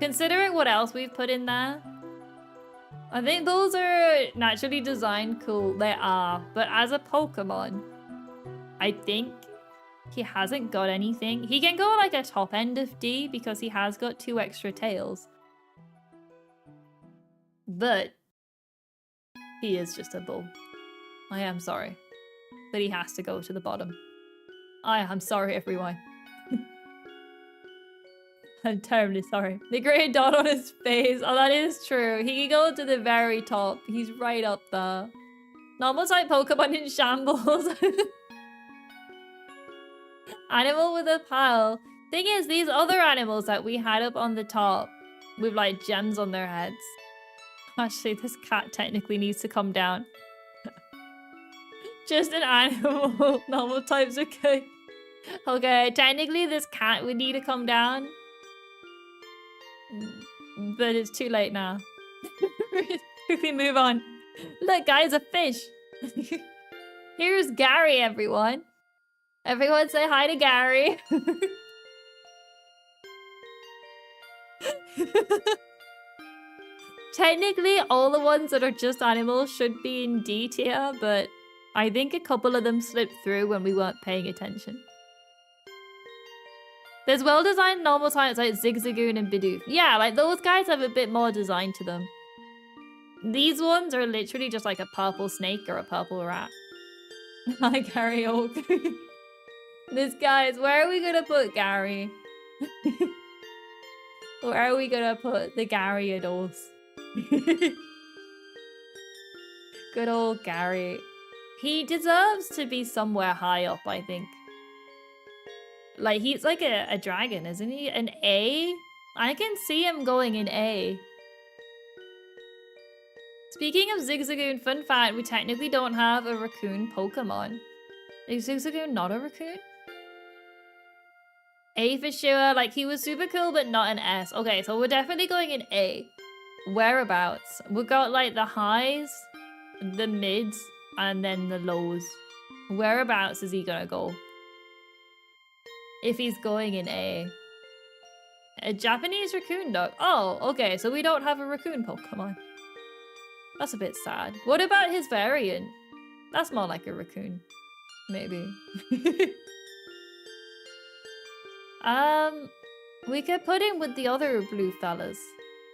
Considering what else we've put in there, I think those are naturally designed cool. They are. But as a Pokemon, I think he hasn't got anything. He can go like a top end of D because he has got 2 extra tails. But he is just a bull. I am sorry. But he has to go to the bottom. I am sorry, everyone. I'm terribly sorry. The grey dot on his face. Oh, that is true. He can go to the very top. He's right up there. Normal type Pokemon in shambles. Animal with a pile. Thing is, these other animals that we had up on the top with like gems on their heads. Actually, this cat technically needs to come down. Just an animal. Normal types are good. Okay, technically this cat would need to come down. But it's too late now. Quickly move on. Look, guys, a fish. Here's Gary, everyone. Everyone say hi to Gary. Technically, all the ones that are just animals should be in D tier, but I think a couple of them slipped through when we weren't paying attention. There's well-designed normal types like Zigzagoon and Bidoof. Yeah, like those guys have a bit more design to them. These ones are literally just like a purple snake or a purple rat. Hi, Gary Oak. This guy's... Where are we gonna put Gary? Where are we gonna put the Gyarados? Good old Gary. He deserves to be somewhere high up, I think. Like, he's like a dragon, isn't he? An A? I can see him going in A. Speaking of Zigzagoon, fun fact, we technically don't have a raccoon Pokemon. Is Zigzagoon not a raccoon? A for sure. Like, he was super cool, but not an S. Okay, so we're definitely going in A. Whereabouts? We've got, like, the highs, the mids, and then the lows. Whereabouts is he gonna go? If he's going in A. A Japanese raccoon dog. Oh, okay, so we don't have a raccoon Pokemon. That's a bit sad. What about his variant? That's more like a raccoon. Maybe. We could put him with the other blue fellas.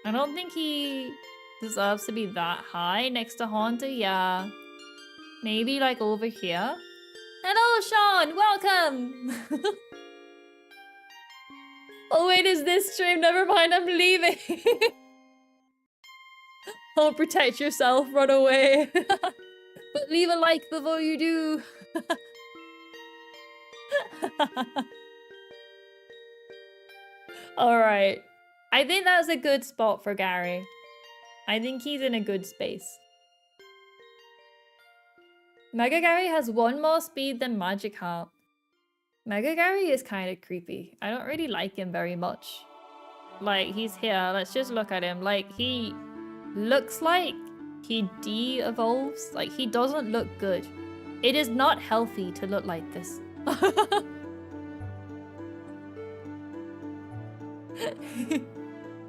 I don't think he deserves to be that high next to Haunter. Yeah. Maybe like over here. Hello, Sean! Welcome! Oh wait, is this stream? Never mind, I'm leaving. Oh, protect yourself, run away. But leave a like before you do. Alright. I think that's a good spot for Gary. I think he's in a good space. Mega Gary has 1 more speed than Magikarp. Mega Gary is kind of creepy. I don't really like him very much. Like, he's here. Let's just look at him. Like, he looks like he de-evolves. Like, he doesn't look good. It is not healthy to look like this.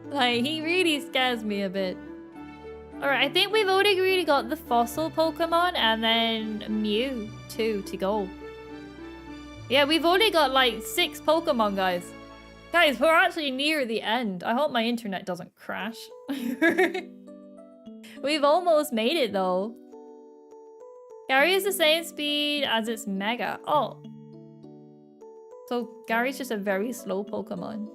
Like, he really scares me a bit. Alright, I think we've already really got the fossil Pokemon and then Mew too to go. Yeah, we've only got like 6 Pokemon, guys. Guys, we're actually near the end. I hope my internet doesn't crash. We've almost made it though. Gary is the same speed as its Mega. Oh. So Gary's just a very slow Pokemon.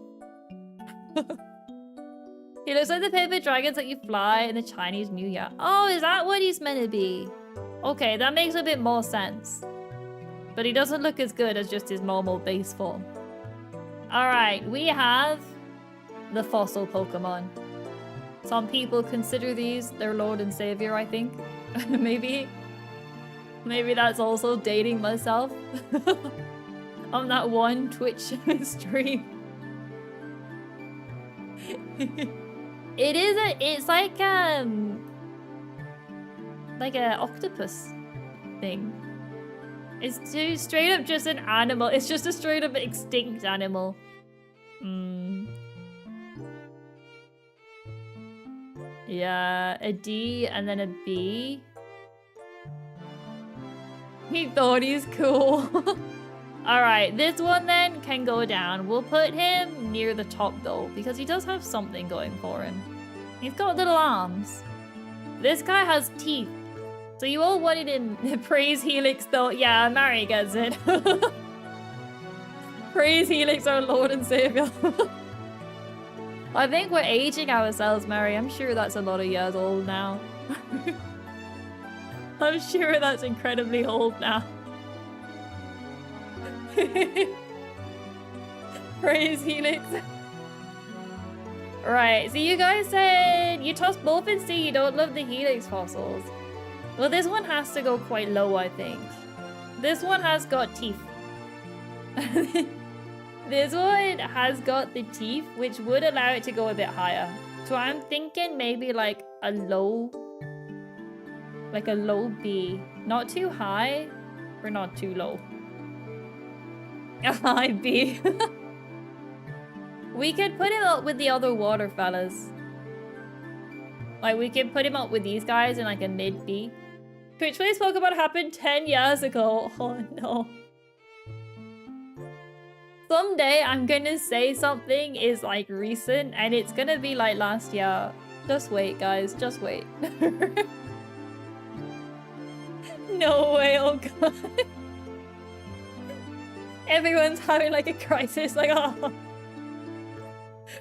He looks like the paper dragons that you fly in the Chinese New Year. Oh, is that what he's meant to be? Okay, that makes a bit more sense. But he doesn't look as good as just his normal base form. Alright, we have the fossil Pokemon. Some people consider these their lord and savior, I think. Maybe that's also dating myself. On that one Twitch stream. It's like an octopus thing. It's too straight up just an animal. It's just a straight up extinct animal. Yeah, a D and then a B. He thought he's cool. Alright, this one then can go down. We'll put him near the top though, because he does have something going for him. He's got little arms. This guy has teeth. So you all wanted him praise Helix though. Yeah, Mary gets it. Praise Helix, our Lord and Savior. I think we're aging ourselves, Mary. I'm sure that's a lot of years old now. I'm sure that's incredibly old now. Praise Helix. Right, so you guys said you tossed both and see you don't love the Helix fossils. Well, this one has to go quite low, I think. This one has got teeth. This one has got the teeth, which would allow it to go a bit higher. So I'm thinking maybe like a low B. Not too high, or not too low. A high B. We could put him up with the other water fellas. Like, we could put him up with these guys in like a mid B. Twitch Plays Pokemon happened 10 years ago. Oh no. Someday I'm gonna say something is like recent and it's gonna be like last year. Just wait, guys. Just wait. No way, oh god. Everyone's having like a crisis, like, oh.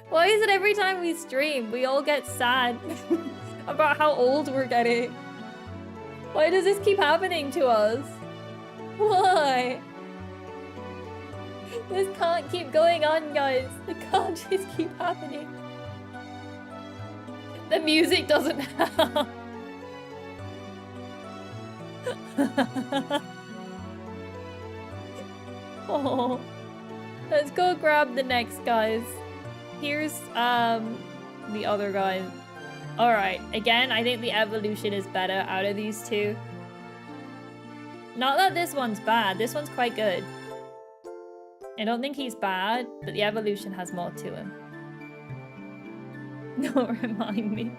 Why is it every time we stream, we all get sad about how old we're getting? Why does this keep happening to us? Why? This can't keep going on, guys. It can't just keep happening. The music doesn't help. Oh. Let's go grab the next guys. Here's the other guy. Alright, again, I think the evolution is better out of these two. Not that this one's bad, this one's quite good. I don't think he's bad, but the evolution has more to him. Don't remind me.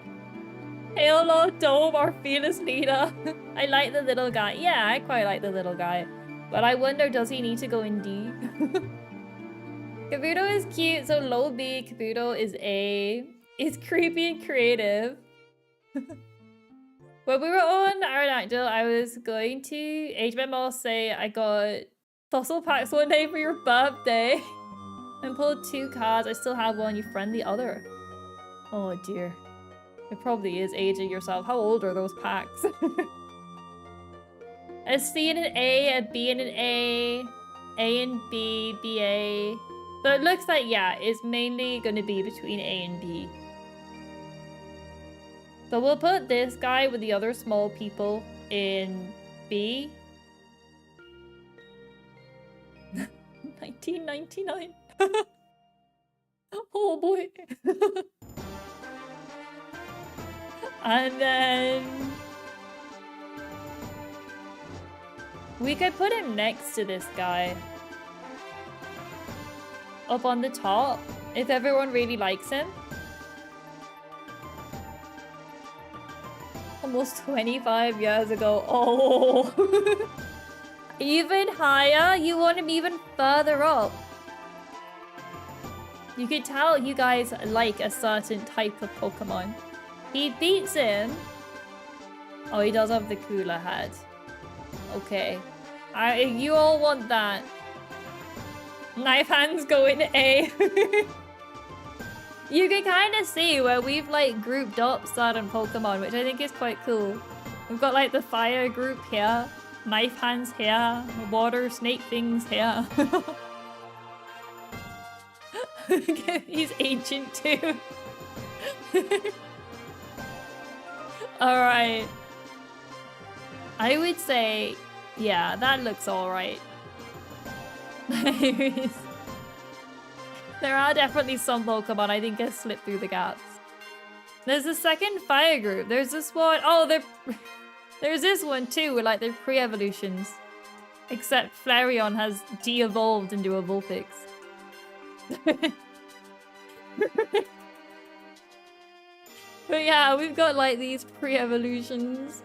Hail Lord Dome, our fearless leader. I like the little guy. Yeah, I quite like the little guy. But I wonder, does he need to go in D? Kabuto is cute, so low B. Kabuto is A. It's creepy and creative. When we were on Aerodactyl, I was going to HMML say I got fossil packs one day for your birthday. And pulled 2 cards. I still have one. You friend the other. Oh dear. It probably is aging yourself. How old are those packs? A C and an A, a B and an A and B, BA. So it looks like, yeah, it's mainly going to be between A and B. So we'll put this guy with the other small people in B. 1999. Oh boy. And then we could put him next to this guy. Up on the top, if everyone really likes him. Almost 25 years ago. Oh. Even higher? You want him even further up. You could tell you guys like a certain type of Pokemon. He beats him. Oh, he does have the cooler head. Okay. You all want that. Knife hands going A. You can kind of see where we've like grouped up certain Pokemon, which I think is quite cool. We've got like the fire group here, knife hands here, water snake things here. He's ancient too. Alright. I would say, yeah, that looks alright. There are definitely some Pokemon I think have slipped through the gaps. There's a second fire group. There's this one. Oh, there's this one too, with like their pre-evolutions. Except Flareon has de-evolved into a Vulpix. But yeah, we've got like these pre-evolutions.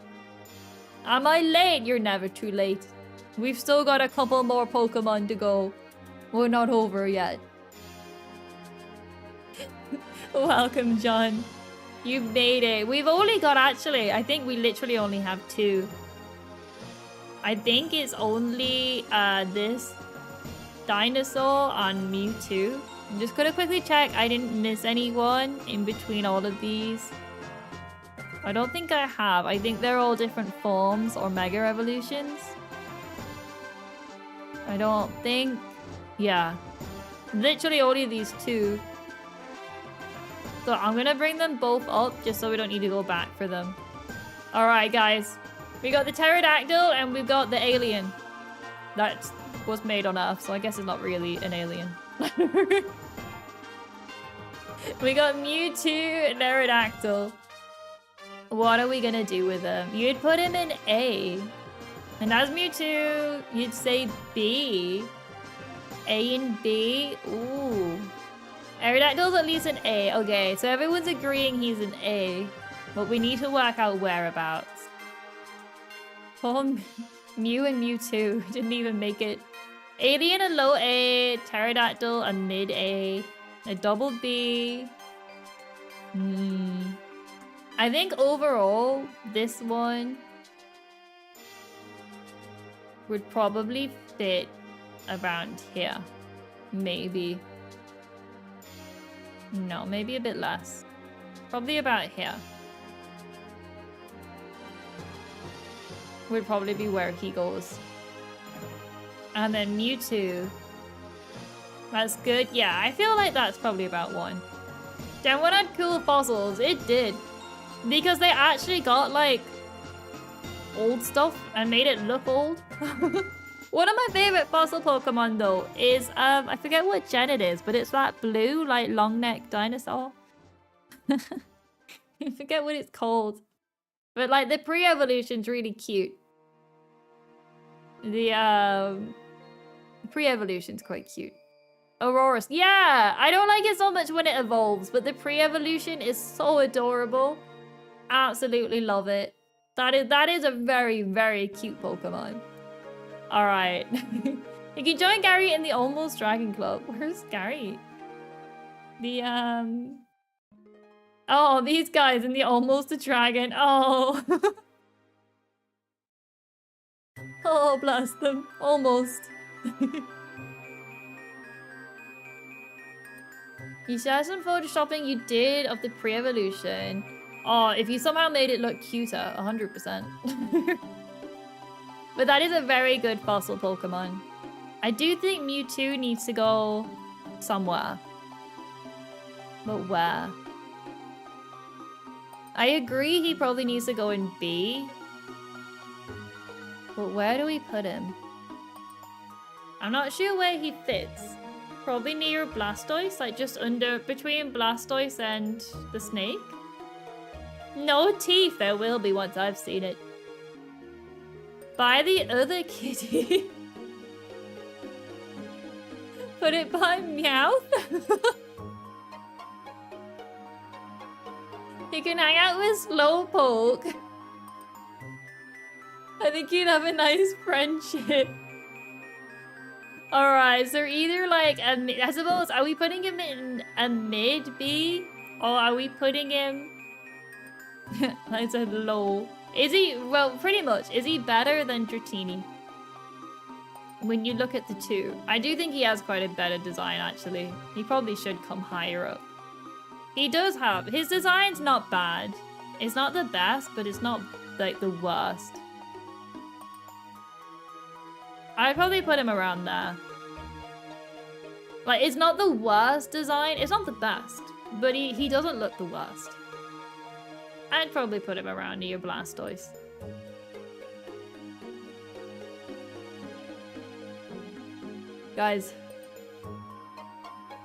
Am I late? You're never too late. We've still got a couple more Pokemon to go. We're not over yet. Welcome, John. You've made it. We've only got, actually, I think we literally only have 2. I think it's only this dinosaur on Mewtwo. I'm just gonna quickly check I didn't miss anyone in between all of these. I don't think I have. I think they're all different forms or mega evolutions. I don't think... Yeah. Literally only these 2. So I'm gonna bring them both up just so we don't need to go back for them. Alright, guys. We got the pterodactyl and we've got the alien. That was made on Earth, so I guess it's not really an alien. We got Mewtwo and pterodactyl. What are we gonna do with him? You'd put him in A. And as Mewtwo, you'd say B. A and B. Ooh. Aerodactyl's at least an A. Okay, so everyone's agreeing he's an A. But we need to work out whereabouts. Poor Mew and Mewtwo didn't even make it. Alien a low A, Pterodactyl a mid A, a double B. I think overall, this one would probably fit around here. Maybe. No, maybe a bit less. Probably about here. Would probably be where he goes. And then Mewtwo. That's good. Yeah, I feel like that's probably about 1. Gen 1 had cool fossils. It did. Because they actually got, like, old stuff and made it look old. One of my favorite fossil Pokemon, though, is, I forget what gen it is, but it's that blue, like, long-necked dinosaur. I forget what it's called. But, like, the pre-evolution's really cute. The, pre-evolution's quite cute. Aurorus. Yeah! I don't like it so much when it evolves, but the pre-evolution is so adorable. Absolutely love it. That is a very, very cute Pokemon. Alright. You can join Gary in the Almost Dragon Club. Where's Gary? The, Oh, these guys in the Almost a Dragon. Oh. Oh, bless them. Almost. You shared some photoshopping you did of the pre-evolution. Oh, if you somehow made it look cuter, 100%. But that is a very good fossil Pokemon. I do think Mewtwo needs to go somewhere. But where? I agree he probably needs to go in B. But where do we put him? I'm not sure where he fits. Probably near Blastoise, like just between Blastoise and the snake. No teeth, there will be once I've seen it. By the other kitty. Put it by Meowth. You can hang out with Slowpoke. I think you'd have a nice friendship. Alright, so either like, I suppose, are we putting him in a mid B? Or are we putting him... I said low. Is he, well, pretty much, is he better than Dratini? When you look at the two. I do think he has quite a better design, actually. He probably should come higher up. He does have, his design's not bad. It's not the best, but it's not like the worst. I'd probably put him around there. Like, it's not the worst design. It's not the best. But he doesn't look the worst. I'd probably put him around near Blastoise. Guys.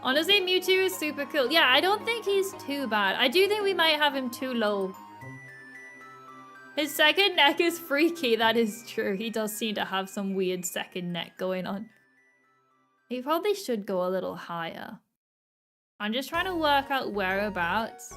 Honestly, Mewtwo is super cool. Yeah, I don't think he's too bad. I do think we might have him too low. His second neck is freaky, that is true. He does seem to have some weird second neck going on. He probably should go a little higher. I'm just trying to work out whereabouts.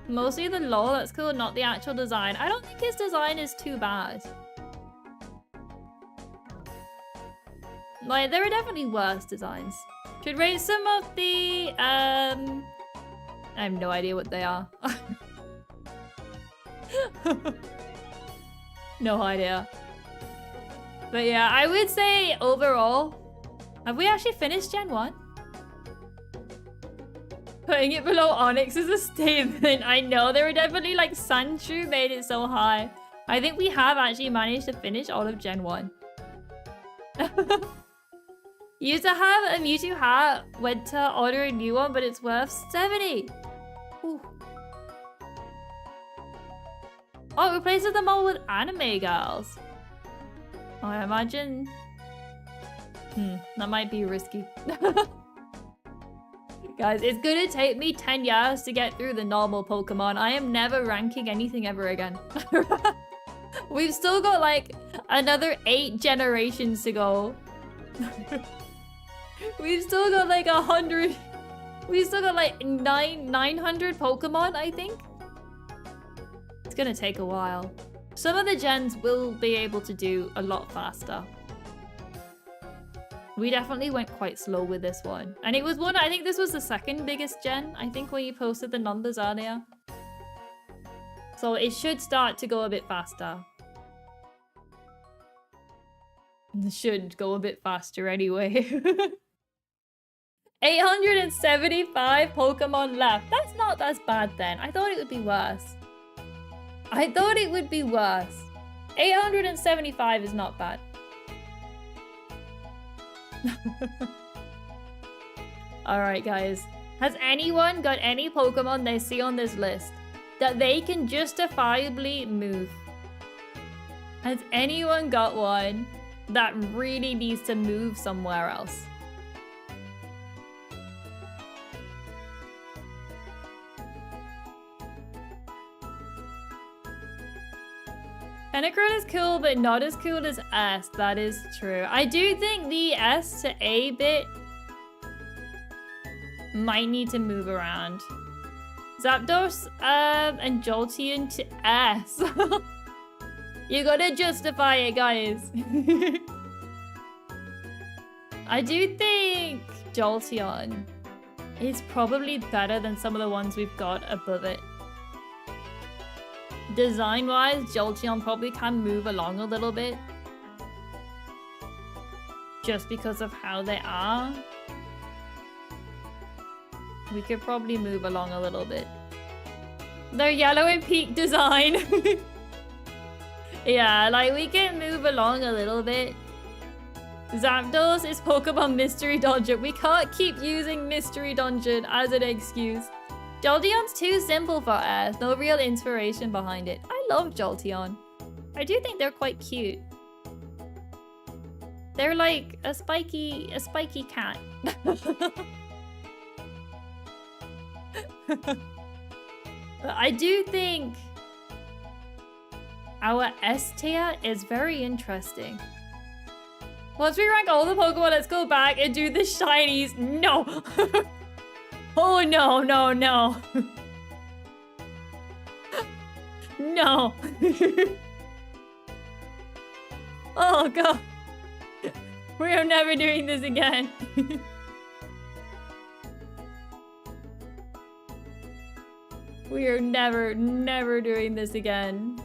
Mostly the lore, that's cool, not the actual design. I don't think his design is too bad. Like, there are definitely worse designs. Should rate some of the, I have no idea what they are. No idea. But yeah, I would say overall, have we actually finished Gen 1? Putting it below Onyx is a statement. I know, there were definitely like Sandshrew made it so high. I think we have actually managed to finish all of Gen 1. Used to have a Mewtwo hat, went to order a new one, but it's worth 70. Ooh. Oh, it replaces them all with anime girls. Oh, I imagine... that might be risky. Guys, it's gonna take me 10 years to get through the normal Pokemon. I am never ranking anything ever again. We've still got like another 8 generations to go. We've still got like 100. We've still got like 900 Pokemon, I think. It's gonna take a while. Some of the gens will be able to do a lot faster. We definitely went quite slow with this one. And it was one, I think this was the second biggest gen, I think, when you posted the numbers earlier. So it should start to go a bit faster. It should go a bit faster anyway. 875 Pokemon left. That's not as bad then. I thought it would be worse. I thought it would be worse. 875 is not bad. Alright guys, has anyone got any Pokemon they see on this list that they can justifiably move? Has anyone got one that really needs to move somewhere else? Penacron is cool, but not as cool as S. That is true. I do think the S to A bit might need to move around. Zapdos and Jolteon to S. You gotta justify it, guys. I do think Jolteon is probably better than some of the ones we've got above it. Design-wise, Jolteon probably can move along a little bit. Just because of how they are. We could probably move along a little bit. They're yellow in peak design. Yeah, like we can move along a little bit. Zapdos is Pokemon Mystery Dungeon. We can't keep using Mystery Dungeon as an excuse. Jolteon's too simple for us. No real inspiration behind it. I love Jolteon. I do think they're quite cute. They're like a spiky cat. I do think our S tier is very interesting. Once we rank all the Pokemon, let's go back and do the shinies. No! Oh, no, no, no. No. Oh, God. We are never doing this again. We are never doing this again.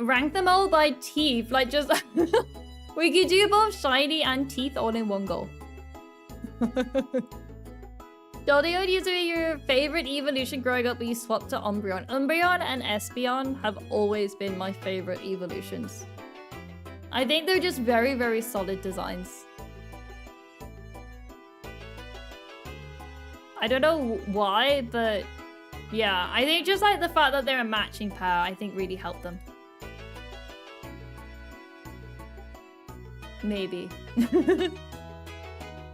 Rank them all by teeth, like just... We could do both shiny and teeth all in one go. Dodion used to be your favorite evolution growing up, but you swapped to Umbreon. Umbreon and Espeon have always been my favorite evolutions. I think they're just very, very solid designs. I don't know why, but yeah, I think just like the fact that they're a matching pair, I think really helped them. Maybe.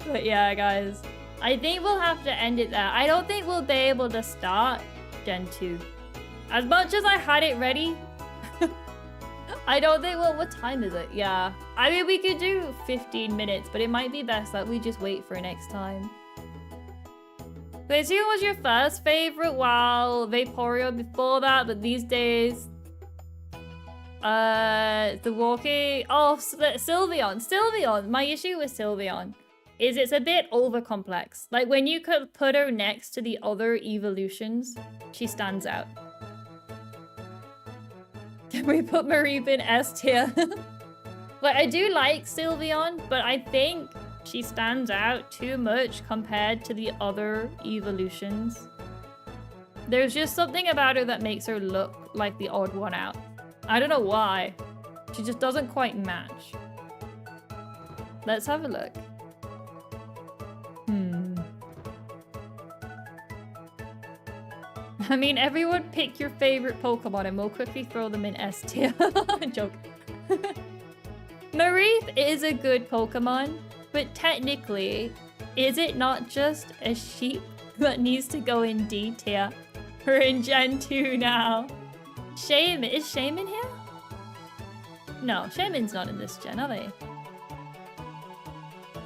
But yeah, guys, I think we'll have to end it there. I don't think we'll be able to start Gen 2. As much as I had it ready, I don't think, well, what time is it? Yeah. I mean, we could do 15 minutes, but it might be best that we just wait for next time. Glaceon was your first favorite, while Vaporeon before that, but these days... the walking... Oh, Sylveon. Sylveon. My issue with Sylveon is it's a bit over-complex. Like, when you could put her next to the other evolutions, she stands out. Can we put Mareep in S tier? Like, I do like Sylveon, but I think she stands out too much compared to the other evolutions. There's just something about her that makes her look like the odd one out. I don't know why. She just doesn't quite match. Let's have a look. I mean, everyone pick your favorite Pokemon and we'll quickly throw them in S tier. Joke. Mareep is a good Pokemon, but technically, is it not just a sheep that needs to go in D tier? We're in Gen 2 now. Shaman. Is Shaman here? No, Shaman's not in this gen, are they?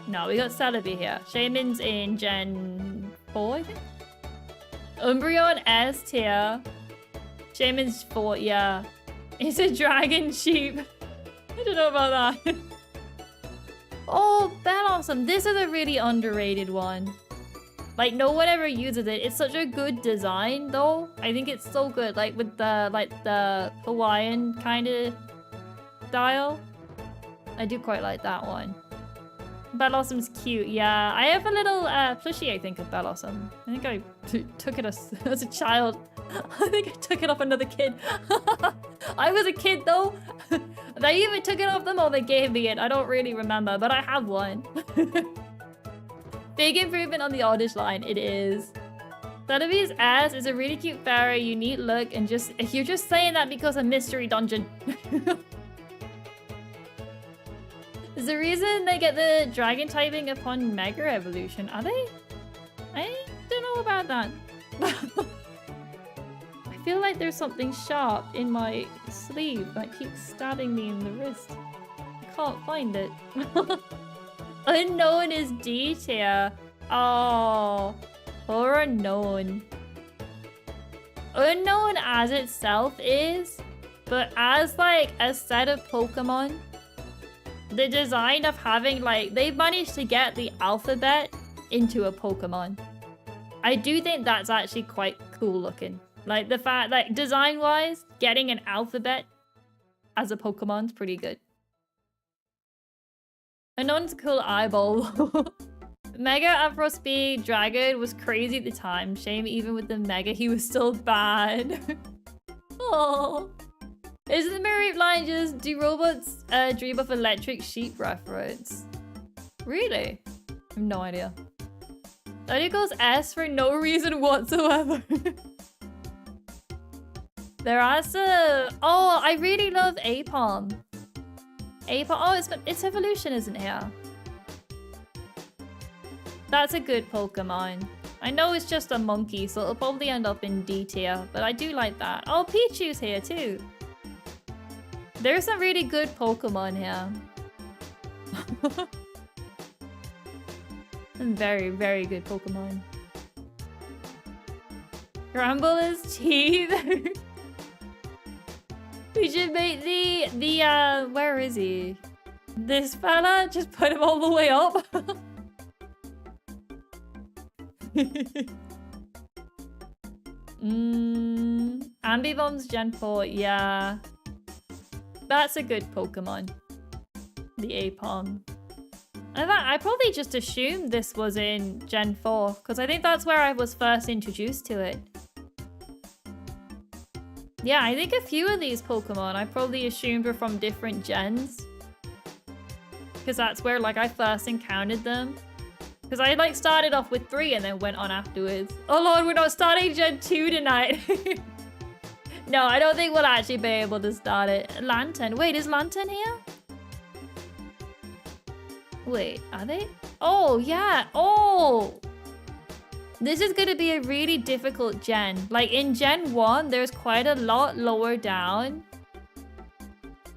No, we got Celebi here. Shaman's in Gen 4, I think? Umbreon S tier. Shaman's 4, yeah. It's a dragon sheep. I don't know about that. Oh, Bellossom. This is a really underrated one. Like, no one ever uses it. It's such a good design, though. I think it's so good. Like, with the Hawaiian kind of style. I do quite like that one. Bellossom's cute, yeah. I have a little plushie, I think, of Bellossom. I think I took it as a child. I think I took it off another kid. I was a kid, though. They either took it off them or they gave me it. I don't really remember, but I have one. Big improvement on the Oddish line, it is. Celebi's ass is a really cute fairy, unique look, and just you're just saying that because of Mystery Dungeon. Is the reason they get the dragon typing upon Mega Evolution, are they? I don't know about that. I feel like there's something sharp in my sleeve that keeps stabbing me in the wrist. I can't find it. Unknown is D tier. Oh, poor Unknown. Unknown as itself is, but as like a set of Pokemon, the design of having like, they've managed to get the alphabet into a Pokemon. I do think that's actually quite cool looking. Like the fact that design wise, getting an alphabet as a Pokemon's pretty good. Unknown's a cool eyeball. Mega Afro Speed Dragon was crazy at the time. Shame even with the Mega, he was still bad. Oh. Is the Mareep line just do robots dream of electric sheep reference? Really? I have no idea. That equals S for no reason whatsoever. There are some... Oh, I really love Apom. Apom. Oh, its evolution isn't here. That's a good Pokemon. I know it's just a monkey, so it'll probably end up in D tier, but I do like that. Oh, Pichu's here too. There's some really good Pokemon here. Some very, very good Pokemon. Grumble is teeth. We should make the where is he? This fella? Just put him all the way up. Ambibomb's Gen 4, yeah. That's a good Pokemon. The Apom. In fact, I probably just assumed this was in Gen 4, because I think that's where I was first introduced to it. Yeah, I think a few of these Pokemon I probably assumed were from different gens. Because that's where, like, I first encountered them. Because I, like, started off with 3 and then went on afterwards. Oh lord, we're not starting Gen 2 tonight. No, I don't think we'll actually be able to start it. Lantern. Wait, is Lantern here? Wait, are they? Oh, yeah. Oh! This is going to be a really difficult gen. Like, in Gen 1, there's quite a lot lower down.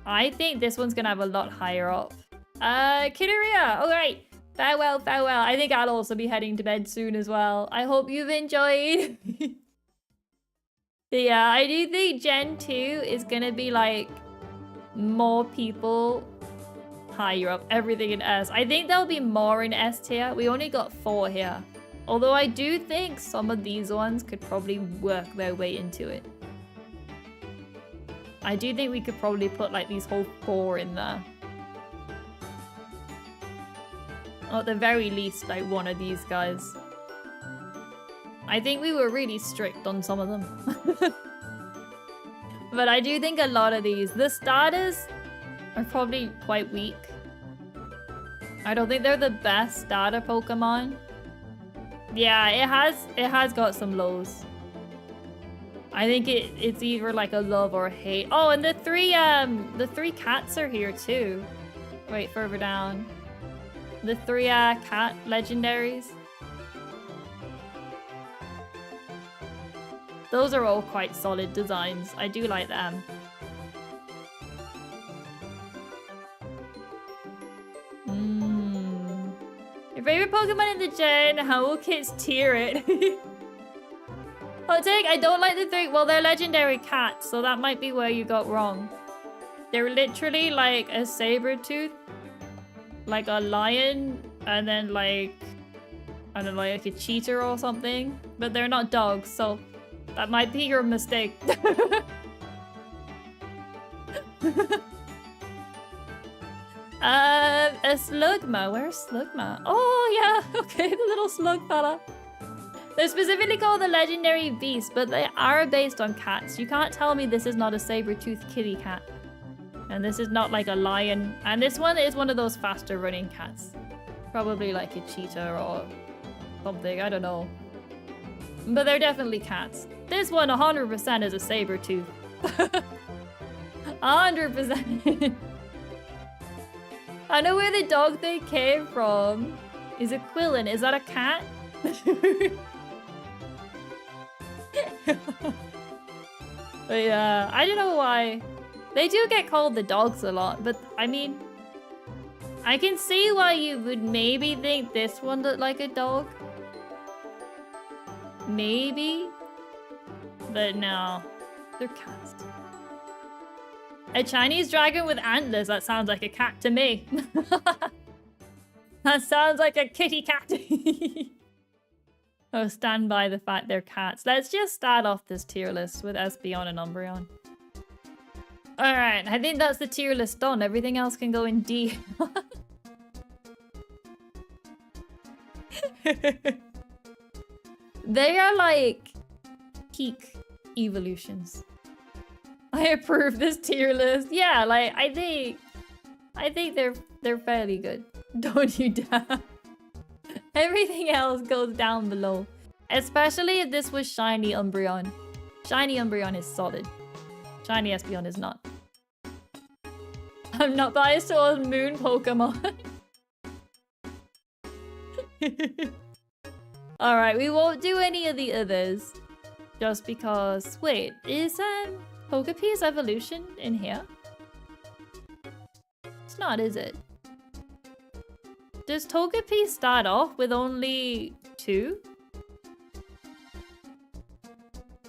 I think this one's going to have a lot higher up. Kidoria! Alright. Farewell, farewell. I think I'll also be heading to bed soon as well. I hope you've enjoyed. Yeah, I do think Gen 2 is going to be, like, more people higher up. Everything in S. I think there'll be more in S tier. We only got 4 here. Although I do think some of these ones could probably work their way into it. I do think we could probably put, like, these whole 4 in there. Or at the very least, like, one of these guys. I think we were really strict on some of them. But I do think a lot of these, the starters are probably quite weak. I don't think they're the best starter Pokemon. Yeah, it has got some lows. I think it's either like a love or a hate. Oh, and the three cats are here too. Wait, further down. The 3 cat legendaries. Those are all quite solid designs. I do like them. Your favorite Pokemon in the gen? How will kids tier it? Hot take, I don't like the 3. Well, they're legendary cats, so that might be where you got wrong. They're literally like a saber-tooth, like a lion, and then like, I don't know, like a cheetah or something. But they're not dogs, so that might be your mistake. A Slugma. Where's Slugma? Oh, yeah. Okay, the little slug fella. They're specifically called the legendary beast, but they are based on cats. You can't tell me this is not a saber-toothed kitty cat. And this is not like a lion. And this one is one of those faster running cats. Probably like a cheetah or something. I don't know. But they're definitely cats. This one 100% is a saber-tooth. 100%. I know where the dog thing came from. Is it Quillen? Is that a cat? But yeah, I don't know why. They do get called the dogs a lot, but I mean, I can see why you would maybe think this one looked like a dog. Maybe. But no, they're cats. A Chinese dragon with antlers, that sounds like a cat to me. That sounds like a kitty cat. Oh, stand by the fact they're cats. Let's just start off this tier list with Espeon and Umbreon. Alright, I think that's the tier list done. Everything else can go in D. They are like peak evolutions. I approve this tier list. Yeah, like I think they're fairly good. Don't you dare. Everything else goes down below. Especially if this was shiny Umbreon. Shiny Umbreon is solid. Shiny Espeon is not. I'm not biased towards moon Pokemon. Alright, we won't do any of the others. Just because... Wait, is Togepi's evolution in here? It's not, is it? Does Togepi start off with only 2?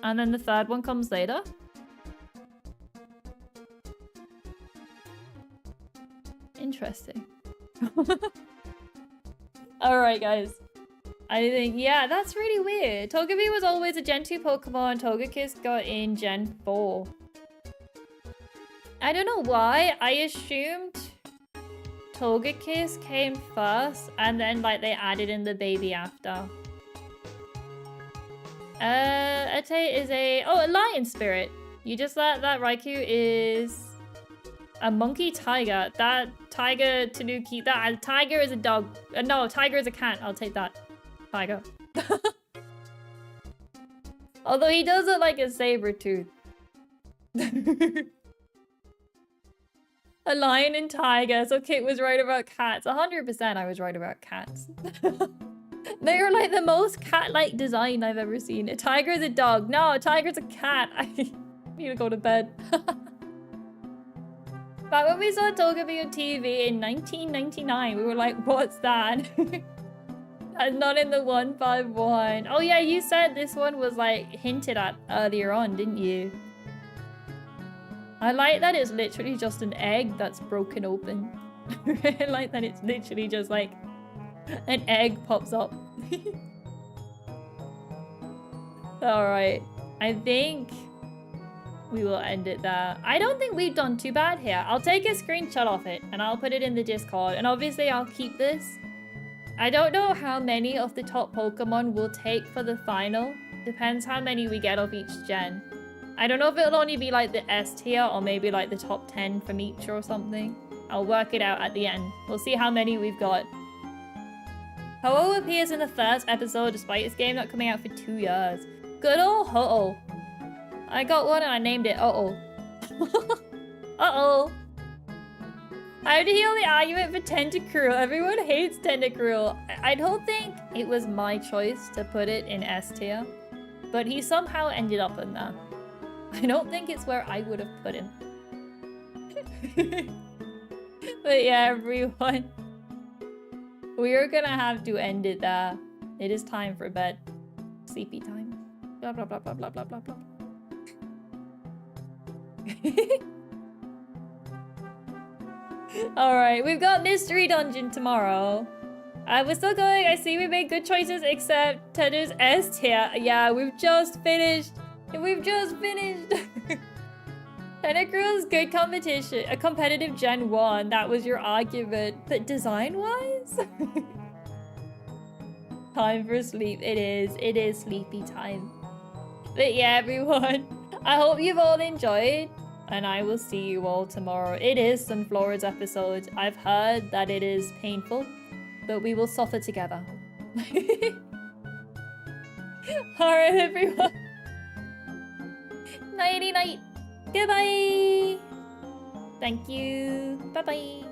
And then the third one comes later? Interesting. Alright, guys. I think, yeah, that's really weird. Togepi was always a Gen 2 Pokemon. Togekiss got in Gen 4. I don't know why. I assumed Togekiss came first, and then like they added in the baby after. Ete is a lion spirit. You just let that Raikou is a monkey tiger. That tiger Tanuki. That tiger is a dog. No, tiger is a cat. I'll take that. Tiger. Although he does look like a saber tooth. A lion and tiger. So Kit was right about cats. 100% I was right about cats. They are like the most cat-like design I've ever seen. A tiger is a dog. No, a tiger's a cat. I need to go to bed. But when we saw Togepi on TV in 1999, we were like, what's that? And not in the 151. Oh yeah, you said this one was like hinted at earlier on, didn't you? I like that it's literally just an egg that's broken open. I like that it's literally just like an egg pops up. Alright, I think we will end it there. I don't think we've done too bad here. I'll take a screenshot of it and I'll put it in the Discord. And obviously I'll keep this. I don't know how many of the top Pokemon we'll take for the final. Depends how many we get of each gen. I don't know if it'll only be like the S tier or maybe like the top 10 from each or something. I'll work it out at the end. We'll see how many we've got. Ho-Oh appears in the first episode despite his game not coming out for 2 years. Good ol' Ho-Oh. I got one and I named it Uh-Oh. Uh-Oh. How to heal the argument for Tentacruel? Everyone hates Tentacruel. I don't think it was my choice to put it in S tier, but he somehow ended up in there. I don't think it's where I would have put him. But yeah, everyone. We are gonna have to end it there. It is time for bed. Sleepy time. Blah, blah, blah, blah, blah, blah, blah, blah. Alright, we've got Mystery Dungeon tomorrow. We're still going. I see we made good choices except Tedder's S tier. Yeah, we've just finished. We've just finished. Tentacruel's good competition. A competitive Gen 1. That was your argument. But design-wise? Time for sleep. It is. It is sleepy time. But yeah, everyone. I hope you've all enjoyed. And I will see you all tomorrow. It is Sunflora's episode. I've heard that it is painful. But we will suffer together. Alright, everyone. Nighty night. Goodbye. Thank you. Bye-bye.